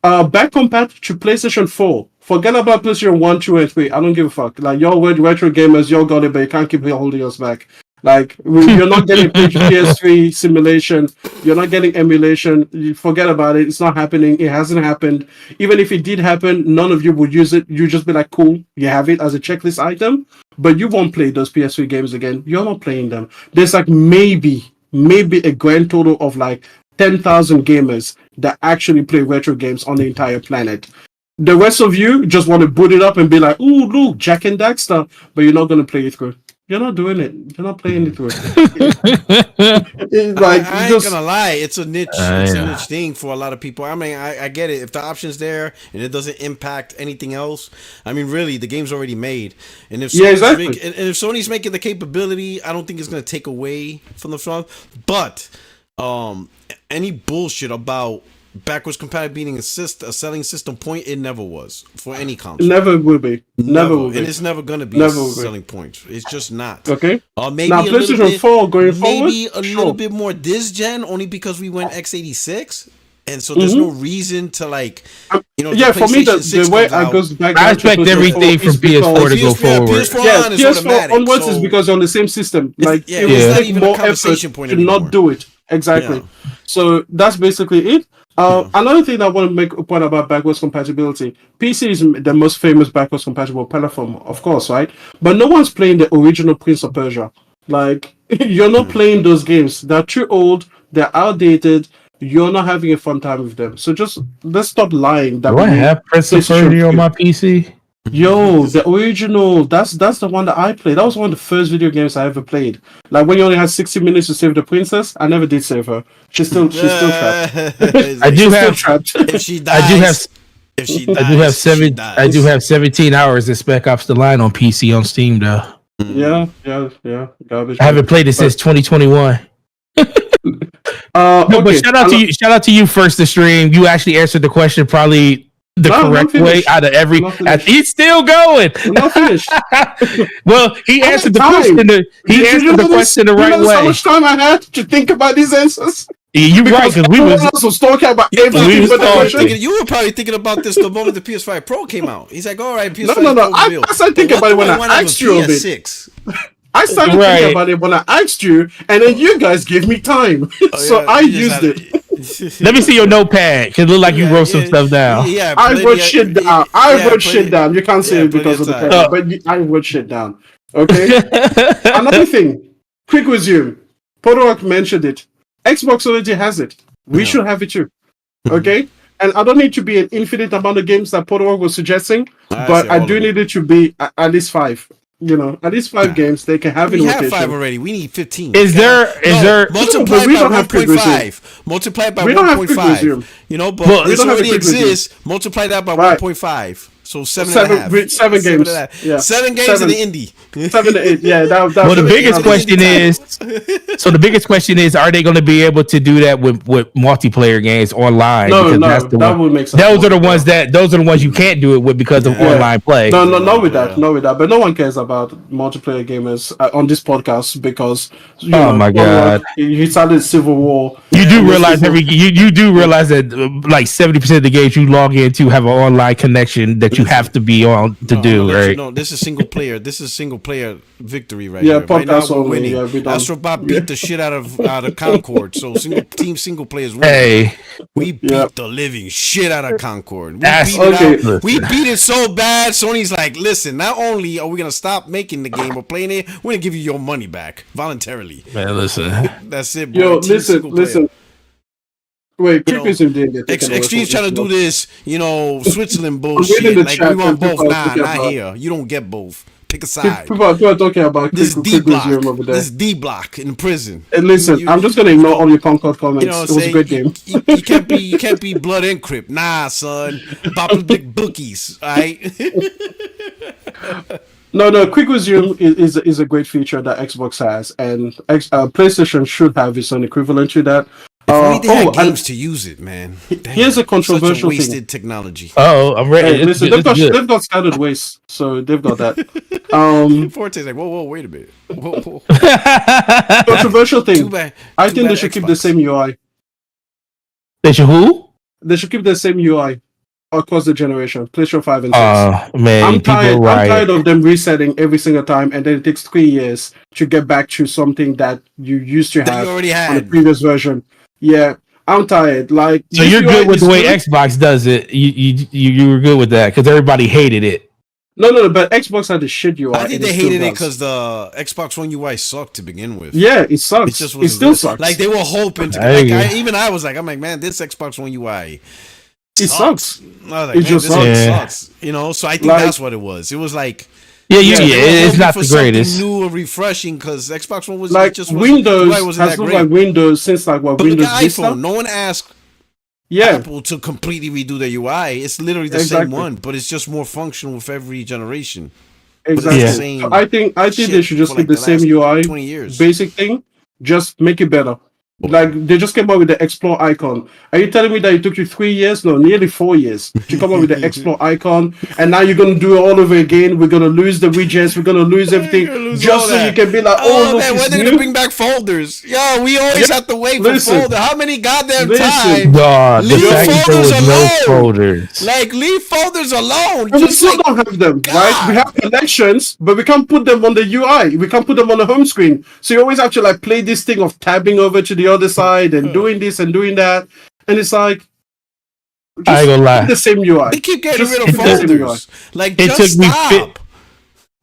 E: Back compat to PlayStation 4. Forget about PlayStation 1, 2, and 3. I don't give a fuck. Like, y'all retro gamers, y'all got it, but you can't keep holding us back. Like, you're not getting PS3 simulation. You're not getting emulation. You forget about it. It's not happening. It hasn't happened. Even if it did happen, none of you would use it. You just be like, cool, you have it as a checklist item, but you won't play those PS3 games again. You're not playing them. There's like maybe a grand total of like 10,000 gamers that actually play retro games on the entire planet. The rest of you just want to boot it up and be like, ooh, look, Jack and Daxter, but you're not going to play it through. You're not doing it. You're not playing it through.
A: Like, I ain't gonna lie, it's a niche. It's a niche thing for a lot of people. I mean, I get it. If the option's there and it doesn't impact anything else, I mean, really, the game's already made. And if if Sony's making the capability, I don't think it's gonna take away from the front. But any bullshit about backwards compatibility being a selling system point, it never was for any console.
E: Never will be. Never will be.
A: And it's never going to be a selling point. It's just not.
E: Okay.
A: Maybe
E: now, PlayStation 4 going forward?
A: Maybe a little bit more this gen, only because we went x86. And so there's no reason to like,
E: yeah, for me, the way I goes back.
G: I expect everything from PS4 to go forward.
E: PS4 onwards is because you're on the same system. Like, it will take more effort to not do it. Exactly. Yeah. So that's basically it. Another thing I want to make a point about backwards compatibility. PC is the most famous backwards compatible platform, of course, right? But no one's playing the original Prince of Persia. Like, you're not playing those games. They're too old. They're outdated. You're not having a fun time with them. So just let's stop lying.
G: Do I have Prince of Persia on my PC?
E: Yo, the original, that's the one that I played. That was one of the first video games I ever played. Like when you only had 60 minutes to save the princess, I never did save her. She's still trapped.
G: I do have trapped.
A: If she dies,
G: I do have 17 hours of Spec Ops: The Line on PC on Steam though.
E: Yeah. Garbage.
G: I haven't played it since 2021. No, but shout out to you first to stream. You actually answered the question probably the correct way out of every. He's still going.
E: I'm not finished.
G: Well, he answered the question. He answered the question the right way.
E: How much time I had to think about these answers?
G: You're right, because we
E: was talking about everything.
A: You were probably thinking about this the moment the PS5 Pro came out. He's like, all right, PS5
E: No. I started thinking about it when I asked you of it. I started thinking about it when I asked you, and then you guys gave me time. So I used it.
G: Let me see your notepad. It look like you wrote some stuff down.
A: Yeah,
E: I wrote shit down. I wrote shit down. You can't see it because of the pen, but I wrote shit down. Okay. Another thing. Quick resume. Podorok mentioned it. Xbox already has it. We should have it too. Okay. And I don't need to be an infinite amount of games that Podorok was suggesting, but I do need it to be at least 5. At least 5 games they can have in
A: We
E: rotation.
A: have 5 already. We need 15.
G: Is there
A: multiply
E: we
A: by
E: don't have quick
A: 1.5? Multiply by
E: We don't have quick
A: 1.5.
E: resume.
A: But
G: Well,
A: this
E: don't have a
A: already
E: quick resume.
A: exists. Multiply that by
E: Right.
A: 1.5. So 7
E: Seven-
A: and a half.
E: 7 games.
A: and a half.
E: Yeah.
A: 7 games
E: 7.
A: in the indie.
E: 7 to 8. Yeah, that
G: Well, the
E: was-
G: biggest question is, so the biggest question is, are they going to be able to do that with multiplayer games online?
E: No,
G: Because
E: no,
G: that's the
E: that
G: one.
E: would make sense.
G: Those are the ones you can't do it with because of online play.
E: No, not with that. Not with that. But no one cares about multiplayer gamers on this podcast because
G: my God.
E: he started Civil War.
G: You do
E: And this
G: realize
E: is-
G: you do realize that like 70% of the games you log into have an online connection that you have to be on to do, right?
A: No, this is single player. This is single player victory right
E: Yeah,
A: here. Right now
E: podcast
A: we're
E: only.
A: winning.
E: Yeah, we done.
A: Astrobot beat the shit out of Concord. So single players winning.
G: Hey,
A: We beat
E: Yeah.
A: the living shit out of Concord. We
G: That's-
A: beat it
E: okay.
A: out. We beat it so bad. Sony's like, listen, not only are we gonna stop making the game or playing it, we're gonna give you your money back voluntarily.
G: man, listen.
A: That's it, boy.
E: Yo,
A: Team
E: listen,
A: single player.
E: listen. Wait, quick
A: know,
E: resume didn't get taken away
A: Extreme's
E: from
A: trying to do
E: this.
A: this, Switzerland
E: reading
A: bullshit.
E: the
A: Like
E: chat,
A: we want
E: people
A: both.
E: are
A: Nah,
E: talking
A: not
E: about-
A: here. You don't get both. Pick a
E: People
A: side.
E: people are talking about
A: This
E: quick
A: D
E: resume over
A: block.
E: there.
A: This D block in prison.
E: And listen, I'm just gonna ignore all your Concord comments.
A: You know what
E: It
A: I'm
E: was a
A: saying?
E: great game.
A: You can't be blood and crip. Nah, son. Big bookies. All right.
E: No, quick resume is a great feature that Xbox has, and PlayStation should have its own equivalent to that.
A: If only they had
E: and
A: games to use it, man.
E: here's a controversial
A: Such a wasted
E: thing.
A: technology.
G: Oh, I'm ready.
E: Hey, listen,
G: It's good.
E: they've got scattered waste, so they've got that.
A: Forte's like, whoa, wait a minute. Whoa.
E: Controversial
A: Too
E: thing.
A: bad.
E: I
A: too
E: think they
A: bad
E: should keep the
A: Xbox.
E: same UI.
G: They should who?
E: They should keep the same UI across the generation. PlayStation 5 and 6.
G: Man,
E: I'm
G: people
E: tired. I'm
G: riot.
E: tired of them resetting every single time, and then it takes 3 years to get back to something that you used to
A: That
E: have
A: you already
E: on the
A: had.
E: previous version. Yeah, I'm tired. Like,
G: So
E: this
G: you're
E: UI
G: good with
E: is
G: the way
E: good.
G: Xbox does it. You were good with that because everybody hated it.
E: No, but Xbox had the shit UI.
A: I think
E: and
A: they
E: it still
A: hated it
E: does.
A: because the Xbox One UI sucked to begin with.
E: Yeah, it sucks.
A: It just
E: It
A: wasn't
E: still
A: good.
E: sucks.
A: Like they were hoping to.
G: I agree.
A: Even I was like, I'm like, man, this Xbox One UI.
E: it sucks.
A: I was like,
E: It
A: man,
E: just
A: this one
G: sucks.
A: sucks. So I think
E: Like-
A: that's what it was. It was like,
G: Yeah,
A: they were
G: it's
A: hoping
G: not
A: for
G: the
A: something
G: greatest.
A: new and refreshing because Xbox One was
E: Like,
A: just wasn't,
E: Windows
A: UI wasn't
E: has
A: that
E: looked
A: great.
E: like Windows since like what
A: But look
E: Windows
A: at
E: Vista.
A: iPhone. No one asked
E: Yeah,
A: Apple to completely redo their UI. It's literally the
E: Exactly.
A: same one, but it's just more functional with every generation.
E: exactly.
G: Yeah.
A: Same
E: So I think they
A: shit
E: should just
A: for,
E: keep
A: like,
E: the same
A: last
E: UI,
A: 20 years.
E: basic thing. Just make it better. Like they just came up with the Explore icon. Are you telling me that it took you 3 years? No, nearly 4 years to come up with the Explore icon, and now you're gonna do it all over again. We're gonna lose the widgets. We're gonna lose everything,
A: You're gonna lose
E: just
A: all
E: so you
A: that.
E: can be like,
A: Oh,
E: look,
A: man, when
E: it's
A: they gonna
E: new.
A: bring back folders? Yo, we always
E: Yeah.
A: have to wait
E: Listen.
A: for folder. How many goddamn
E: Listen.
A: times?
G: God, the
A: Leave
G: fact that there
A: folders
G: was no
A: alone.
G: folders.
A: Like, leave folders alone.
E: And we
A: Just
E: still
A: like,
E: don't have them, right? We
A: God.
E: have connections, but we can't put them on the UI. We can't put them on the home screen. So you always have to like play this thing of tabbing over to the other side and doing this and doing that. And it's like,
G: I ain't gonna lie.
E: keep the same UI.
A: they keep getting
E: Just
A: rid of
E: keep the same
A: folders. Like,
G: It
A: just
G: took me
A: stop.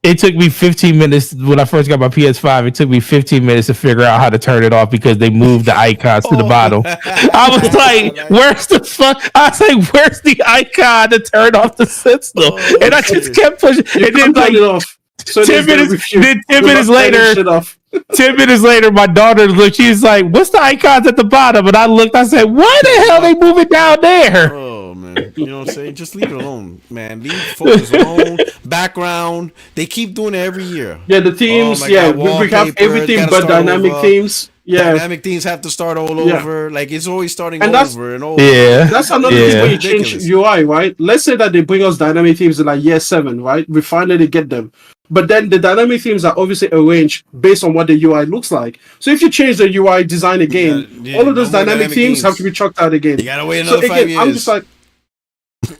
G: It took me 15 minutes when I first got my PS5. It took me 15 minutes to figure out how to turn it off because they moved the icons to the bottom. I was like, "Where's the fuck?" I was like, "Where's the icon to turn off the system?" And I just kept pushing.
E: You
G: And then
E: can't turn
G: like
E: it off. So
G: 10
E: there's
G: minutes-
E: no
G: then 10
E: You
G: minutes
E: must turn this
G: later-
E: shit off.
G: 10 minutes later, my daughter looked. She's like, "What's the icons at the bottom?" And I looked. I said, "Why the hell they move it down there?"
A: Oh man, you know what I'm saying? Just leave it alone, man. Leave folders alone. Background, they keep doing it every year.
E: Yeah, the themes.
A: Oh my
E: Yeah,
A: God,
E: we have
A: wallpaper,
E: everything
A: gotta
E: but
A: start
E: dynamic
A: over.
E: themes. Yeah,
A: Dynamic themes have to start all
E: Yeah.
A: over. Like it's always starting
E: And that's-
A: over and over.
G: Yeah,
E: that's another
G: Yeah.
E: thing when you change
A: Ridiculous.
E: UI, right? Let's say that they bring us dynamic themes in like year 7, right? We finally get them. But then the dynamic themes are obviously arranged based on what the UI looks like. So if you change the UI design again,
A: Yeah,
E: all of those
A: no more
E: dynamic themes have to be chucked out again.
A: You gotta wait
E: So
A: another 5
E: again,
A: years.
E: I'm just like,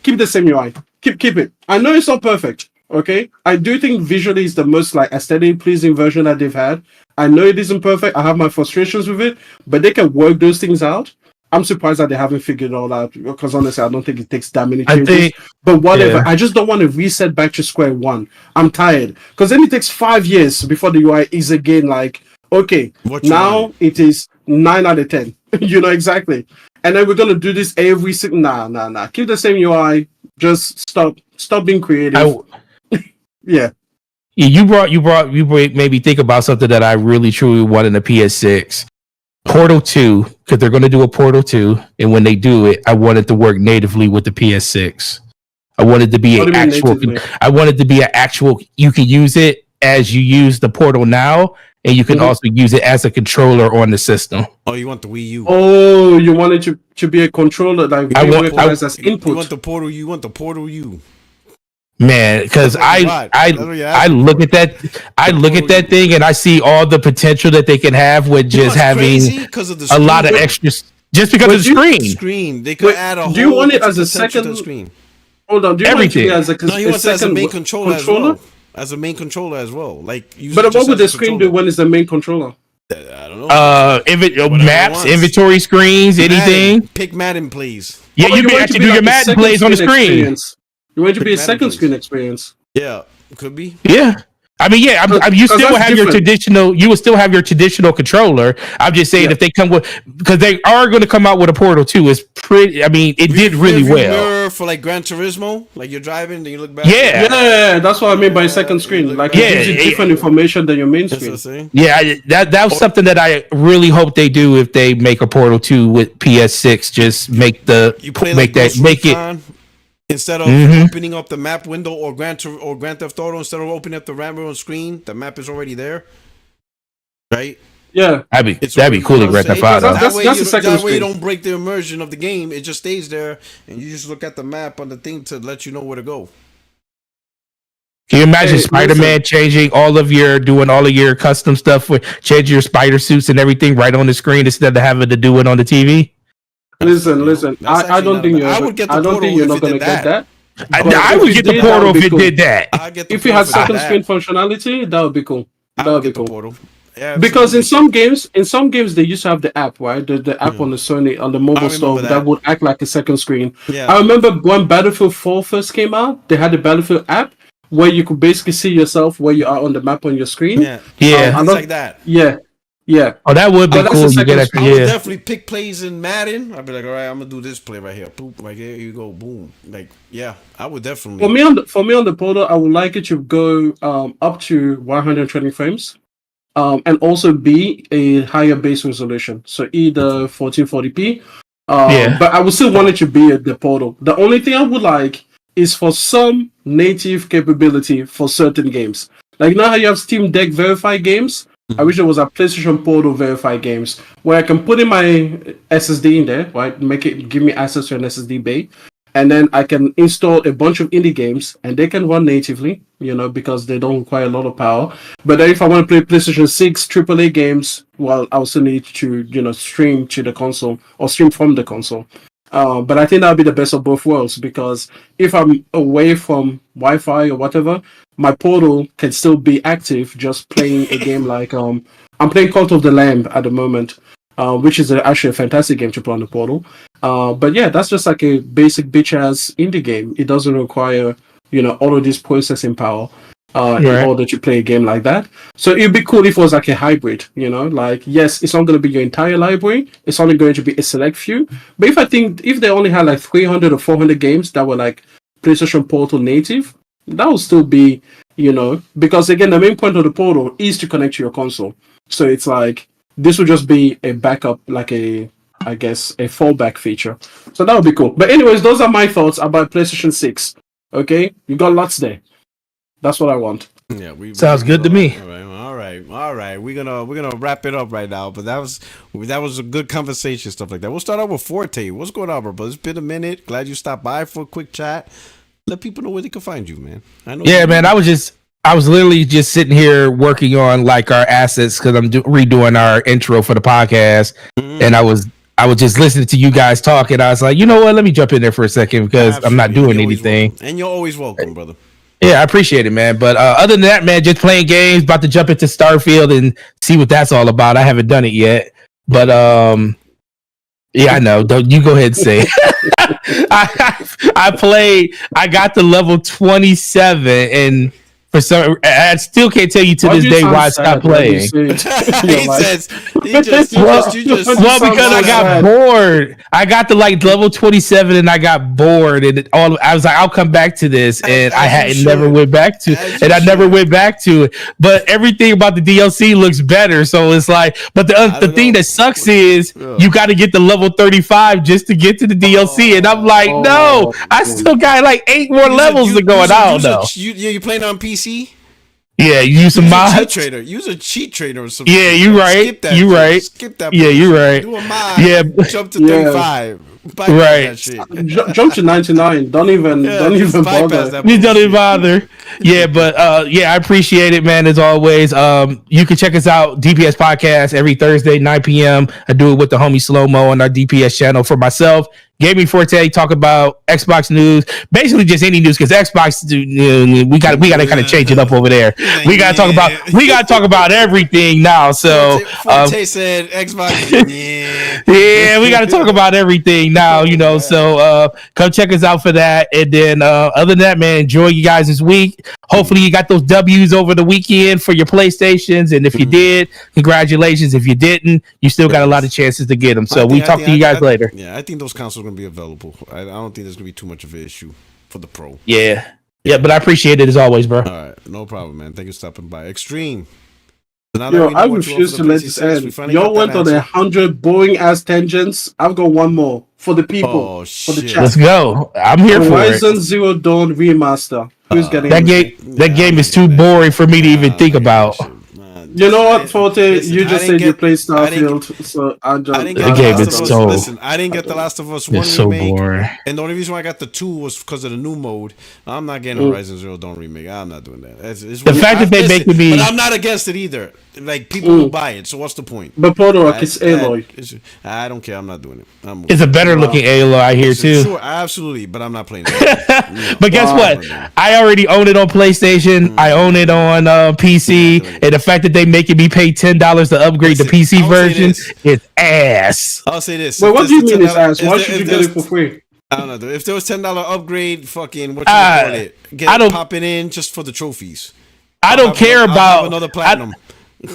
E: keep the same UI. Keep it. I know it's not perfect. Okay, I do think visually is the most like aesthetically pleasing version that they've had. I know it isn't perfect. I have my frustrations with it, but they can work those things out. I'm surprised that they haven't figured it all out because honestly, I don't think it takes that many
G: I
E: changes.
G: think.
E: But whatever,
G: Yeah.
E: I just don't want to reset back to square one. I'm tired because then it takes 5 years before the UI is again like, okay,
A: What you
E: now
A: want.
E: it is 9 out of 10. You know exactly. And then we're gonna do this every single. Nah. Keep the same UI. Just stop being creative. Yeah.
G: You made me think about something that I really truly want in the PS6. Portal 2, because they're going to do a Portal 2, and when they do it, I want it to work natively with the PS6. I want it to be an actual. I want it to be an actual. You can use it as you use the Portal now, and you can also use it as a controller on the system.
A: Oh, you want the Wii U?
E: Oh, you want it to be a controller like as input.
A: You want the Portal? You want the Portal U?
G: Man, because I look at that thing and I see all the potential that they can have with just having a lot of extras just because of the
A: screen. They could add a whole.
E: Do you want it as a second
A: screen?
E: Hold on, do you want it as
A: he wants it as a main controller as well. As a main controller as well. Like,
E: but what would the screen do when it's the main controller?
A: I don't know.
G: Maps, inventory screens, anything.
A: Pick Madden, please.
G: Yeah, you can actually do your Madden plays on the screen.
E: You want it to be a second screen experience?
A: Yeah, could be.
G: Yeah, I mean, yeah. You still have your traditional. You will still have your traditional controller. I'm just saying if they come with, because they are going to come out with a Portal 2. It's pretty. I mean, it did really well.
A: For like Gran Turismo, like you're driving, then you look back.
E: Yeah, that's what I mean by second screen. Like it gives you different information than your main screen.
G: Yeah, that was something that I really hope they do if they make a Portal 2 with PS6. Just make it.
A: Instead of opening up the map window or Grand Theft Auto, instead of opening up the map on screen, the map is already there, right?
E: Yeah,
G: that'd be cool to Grand Theft Auto.
A: That way you don't break the immersion of the game. It just stays there, and you just look at the map on the thing to let you know where to go.
G: Can you imagine Spider-Man doing all of your custom stuff with changing your spider suits and everything right on the screen instead of having to do it on the TV?
E: Listen. I don't think you're not gonna get that.
G: I would get the Portal if it did that.
E: If you had second screen functionality, that would be cool. That would be cool. Yeah, because in some games they used to have the app, right? The app on the Sony on the mobile store that would act like a second screen. Yeah. I remember when Battlefield 4 first came out, they had the Battlefield app where you could basically see yourself where you are on the map on your screen.
A: Yeah, like that.
E: Yeah.
G: Oh, that would be cool.
A: I would definitely pick plays in Madden. I'd be like, all right, I'm gonna do this play right here. Boop, right here you go. Boom. Like, yeah, I would definitely.
E: For me on the Portal, I would like it to go up to 120 frames, and also be a higher base resolution. So either 1440p. But I would still want it to be the Portal. The only thing I would like is for some native capability for certain games. Like now how you have Steam Deck verified games. I wish there was a PlayStation Portal verified games where I can put in my SSD in there, right? Give me access to an SSD bay, and then I can install a bunch of indie games, and they can run natively, because they don't require a lot of power. But then if I want to play PlayStation 6 AAA games, well, I also need to, stream to the console or stream from the console. But I think that would be the best of both worlds, because if I'm away from Wi-Fi or whatever, my Portal can still be active, just playing a game like I'm playing Cult of the Lamb at the moment, which is actually a fantastic game to play on the Portal. But yeah, that's just like a basic bitch-ass indie game. It doesn't require all of this processing power in order to play a game like that. So it'd be cool if it was like a hybrid, like, yes, it's not going to be your entire library, it's only going to be a select few. But if they only had like 300 or 400 games that were like PlayStation Portal native, that would still be, because again, the main point of the Portal is to connect to your console. So it's like, this would just be a backup, like a fallback feature. So that would be cool. But anyways, those are my thoughts about PlayStation 6. Okay? You got lots there. That's what I want.
A: Yeah,
G: sounds good to me.
A: All right. We're gonna wrap it up right now. But that was a good conversation, stuff like that. We'll start out with Forte. What's going on, bro? It's been a minute. Glad you stopped by for a quick chat. Let people know where they can find you, man.
G: Man. I was literally just sitting here working on like our assets because I'm redoing our intro for the podcast, and I was just listening to you guys talk, and I was like, you know what? Let me jump in there for a second because I'm not doing anything.
A: Welcome. And you're always welcome, brother.
G: Yeah, I appreciate it, man. But other than that, man, just playing games, about to jump into Starfield and see what that's all about. I haven't done it yet. But yeah, I know. Don't you go ahead and say it. I got to level 27 and For some, I still can't tell you to this day why I stopped playing.
A: He says, you just
G: well, because I got bored. I got to like level 27 and I got bored, and I was like, I'll come back to this, and I never went back to it. But everything about the DLC looks better, so it's like. But the thing that sucks is you got to get the level 35 just to get to the DLC, and I'm like, no, I still got like 8 more levels to go, and I don't know.
A: You playing on PC?
G: Yeah, you use some mods.
A: Use a cheat trader or something.
G: Yeah, you right. You right.
A: Skip that.
G: Yeah, you right.
A: Do a mod.
G: Yeah,
A: jump to 35.
G: Right.
E: Jump to 99. Don't even bother.
G: You don't even bother. Yeah, but I appreciate it, man. As always, you can check us out, DPS Podcast, every Thursday 9 p.m. I do it with the homie Slow Mo on our DPS channel. For myself, Gaming Forte, talk about Xbox news, basically just any news, because Xbox, we got to kind of change it up over there. We got to talk about everything now. So
A: Forte said Xbox.
G: Yeah, we got to talk about everything now. So come check us out for that. And then other than that, man, enjoy you guys this week. Hopefully you got those W's over the weekend for your PlayStations, and if you did, congratulations. If you didn't, you still got a lot of chances to get them. So we talk to you guys later.
A: Yeah, I think those consoles are going to be available. I don't think there's going to be too much of an issue for the Pro.
G: Yeah, but I appreciate it as always, bro.
A: All right, no problem, man. Thank you for stopping by. Extreme.
E: Yo, I refuse to let this end. Y'all went on 100 boring ass tangents. I've got one more for the people, for the chat.
G: Let's go. I'm here for it.
E: Horizon Zero Dawn remaster. Who's getting
G: that game? That game is too boring for me to even think about.
E: You know what, Forte? You just said you played Starfield, so I just...
G: The game is so...
A: Listen, I didn't get The Last of Us 1
G: it's so
A: remake,
G: boring.
A: and the only reason why I got the 2 was because of the new mode. I'm not getting Horizon Zero Dawn remake. I'm not doing that.
G: The fact that they make me...
A: But I'm not against it either. Like, people will buy it, so what's the point?
E: But Podorok, it's Aloy.
A: I don't care. I'm not doing it.
G: It's a better looking Aloy, I hear, too.
A: Sure, absolutely, but I'm not playing it.
G: But guess what? I already own it on PlayStation. I own it on PC. And the fact that they making me pay $10 to upgrade the PC version is ass.
A: I'll say this.
E: Wait, what do you mean it's ass? Why should you get it for free?
A: I don't know. If there was $10 upgrade, fucking what you call it? Pop it in just for the trophies.
G: I don't care about
A: another platinum.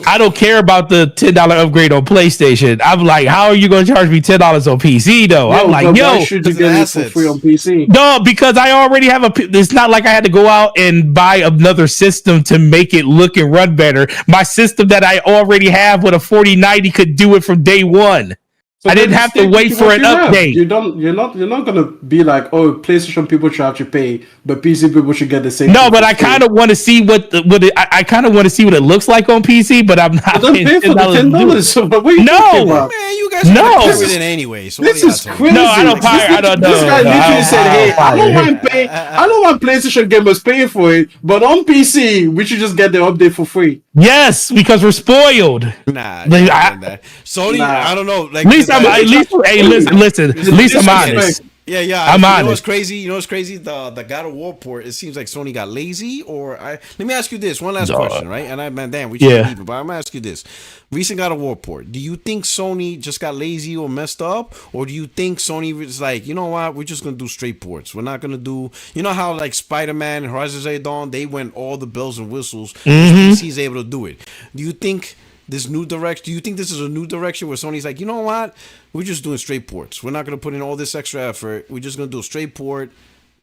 G: I don't care about the $10 upgrade on PlayStation. I'm like, how are you going to charge me $10 on PC though? I'm like,
E: why should you get it for free on PC?
G: No, because I already have it's not like I had to go out and buy another system to make it look and run better. My system that I already have with a 4090 could do it from day one. So I didn't have to wait for an update.
E: You're not gonna be like, oh, PlayStation people should have to pay, but PC people should get the same.
G: No, but I kind of want to see I kind of want to see what it looks like on PC, but I'm not.
E: Don't pay for the $10. So what are you talking about?
A: Man, you guys are everything anyway. So
E: this is crazy.
G: No, I don't pay. I don't know.
E: This guy literally said, "Hey, I don't want PlayStation gamers paying for it, but on PC we should just get the update for free."
G: Yes, because we're spoiled.
A: Nah, Sony. Nah. I don't know. Like,
G: listen. At least I'm honest.
A: Yeah.
G: I'm honest.
A: You know what's crazy? The God of War port. It seems like Sony got lazy. Let me ask you this one last question, right? And we should leave it, but I'm gonna ask you this: recent God of War port. Do you think Sony just got lazy or messed up, or do you think Sony was like, you know what, we're just gonna do straight ports? We're not gonna do, you know how like Spider-Man and Horizon Zero Dawn, they went all the bells and whistles. PC's able to do it. Do you think this new direction? Do you think this is a new direction where Sony's like, you know what, we're just doing straight ports. We're not going to put in all this extra effort. We're just going to do a straight port.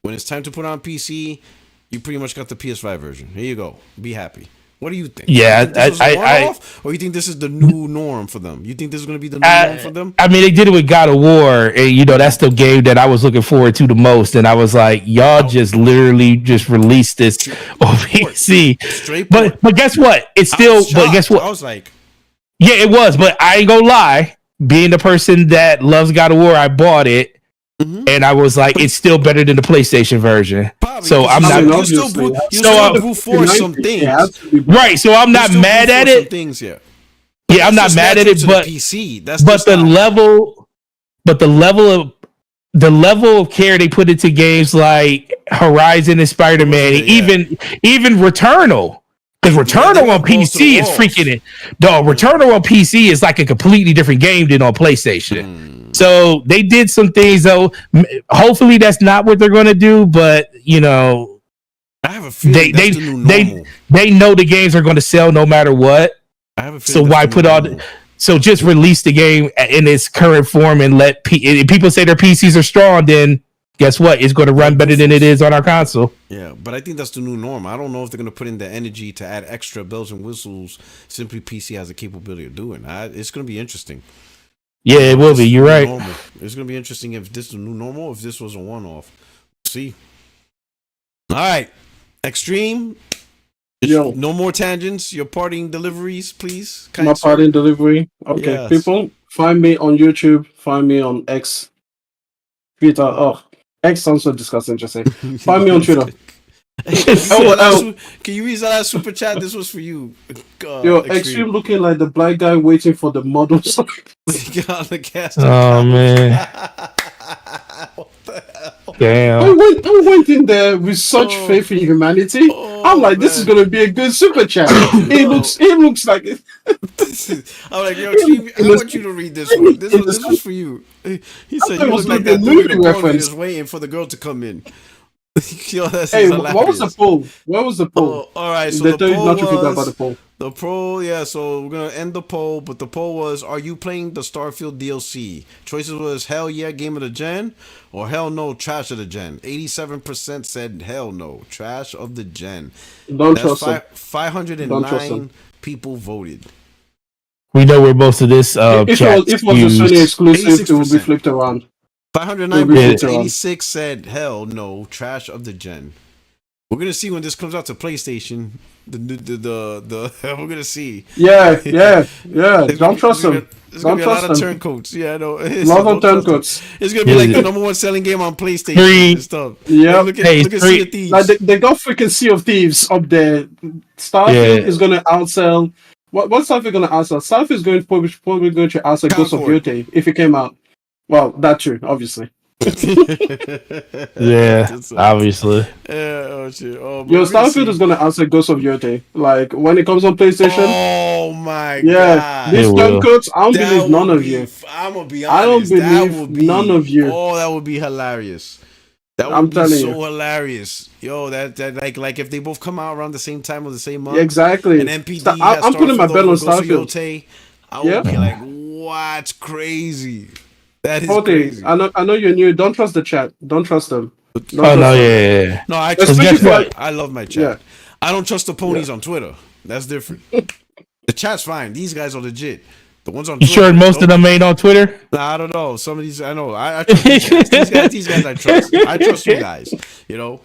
A: When it's time to put on PC, you pretty much got the PS5 version. Here you go. Be happy. What do you think?
G: Yeah,
A: or you think this is the new norm for them? You think this is going to be the new norm for them?
G: I mean, they did it with God of War, and that's the game that I was looking forward to the most. And I was like, y'all just literally just released this on PC. But guess what? It's still. But guess what?
A: I was like,
G: yeah, it was. But I ain't gonna lie. Being the person that loves God of War, I bought it. And I was like, it's still better than the PlayStation version. Probably, so I'm not.
A: You still brute force some things,
G: right? So I'm not mad at it. Yeah, I'm not mad at it, but
A: PC.
G: The level of care they put into games like Horizon and Spider-Man, even Returnal. Because Returnal on PC is freaking it. Dog, Returnal on PC is like a completely different game than on PlayStation. So they did some things though. Hopefully that's not what they're going to do, but
A: I have a feeling that's the new normal.
G: They know the games are going to sell no matter what.
A: I have a
G: So
A: feeling
G: why put all? So just release the game in its current form and let if people say their PCs are strong. Then guess what? It's going to run better than it is on our console.
A: Yeah, but I think that's the new norm. I don't know if they're going to put in the energy to add extra bells and whistles. Simply PC has the capability of doing. It's going to be interesting.
G: Yeah, it will be. You're right.
A: Normal. It's going to be interesting if this is the new normal, if this was a one-off. See. All right. Extreme.
E: Yo.
A: No more tangents. Your parting deliveries, please.
E: My parting delivery. Okay, yes. People, find me on YouTube. Find me on X. Twitter. Oh, X sounds so disgusting. Just say. Find me on Twitter.
A: Can you read that super chat? This was for you.
E: Yo, Extreme looking like the black guy waiting for the models.
G: Oh man.
A: What the hell?
G: Damn.
E: I went in there with such faith in humanity. I'm like, this is gonna be a good super chat. It looks like it.
A: I'm like, yo, Extreme, I want you to read this one. This was for you. He said you look like that dude in the reference. Just waiting for the girl to come in. Yo,
E: hey, what was the poll? What was the poll?
A: All right, so the poll, yeah. So we're gonna end the poll, but the poll was: are you playing the Starfield DLC? Choices was hell yeah, game of the gen, or hell no, trash of the gen. 87% said hell no, trash of the gen.
E: Don't trust them.
A: 509 people voted.
G: We know where most of this
E: if it was a Sony exclusive, it would be flipped around.
A: 509 86 said hell no, trash of the gen. We're gonna see when this comes out to PlayStation. The we're gonna see.
E: Yeah. Don't trust them.
A: There's gonna be a lot of turncoats. Yeah, I know.
E: Lot of turncoats.
A: It's gonna be like the number one selling game on PlayStation and stuff.
E: Yeah.
A: Look at Sea of Thieves.
E: Like they got freaking Sea of Thieves up there. Starfield is gonna outsell. What's Starfield gonna outsell? Starfield is probably going to outsell Ghost of Yotei if it came out. Well, that true, obviously.
G: Yeah, obviously.
A: Yeah, oh shit. Oh,
E: yo, Starfield is gonna answer Ghost of Yotei. Like when it comes on PlayStation.
A: Oh my
E: god. These turncoats, I don't believe none of you.
A: I'm gonna be honest.
E: I don't believe none of you.
A: Oh, that would be hilarious. That would be so hilarious. Yo, that like if they both come out around the same time or the same month.
E: Exactly.
A: And MPD
E: I'm putting my bet on Starfield.
A: I would be like, what? Crazy. That is crazy.
E: I know you're new. Don't trust the chat. Don't trust them.
G: No, yeah.
A: No, I trust my chat. I love my chat. Yeah. I don't trust the ponies on Twitter. That's different. The chat's fine. These guys are legit. The ones on
G: Twitter. You sure most of them ain't on Twitter?
A: Nah, I don't know. Some of these, I know. I trust these guys. I trust. I trust you guys. You know.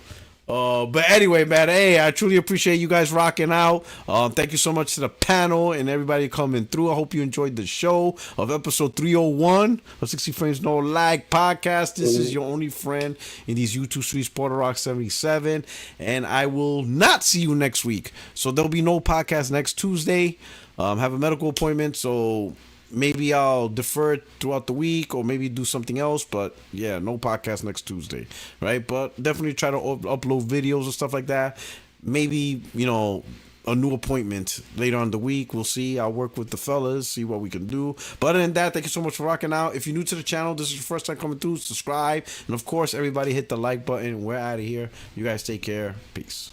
A: But anyway, man, hey, I truly appreciate you guys rocking out. Thank you so much to the panel and everybody coming through. I hope you enjoyed the show of episode 301 of 60 Frames No Lag podcast. This is your only friend in these YouTube streets, Porter77, and I will not see you next week. So there'll be no podcast next Tuesday. Have a medical appointment, so maybe I'll defer it throughout the week or maybe do something else. But yeah, no podcast next Tuesday, right? But definitely try to upload videos and stuff like that. Maybe, a new appointment later on the week. We'll see. I'll work with the fellas, see what we can do. But other than that, thank you so much for rocking out. If you're new to the channel, this is your first time coming through, subscribe. And of course, everybody hit the like button. We're out of here. You guys take care. Peace.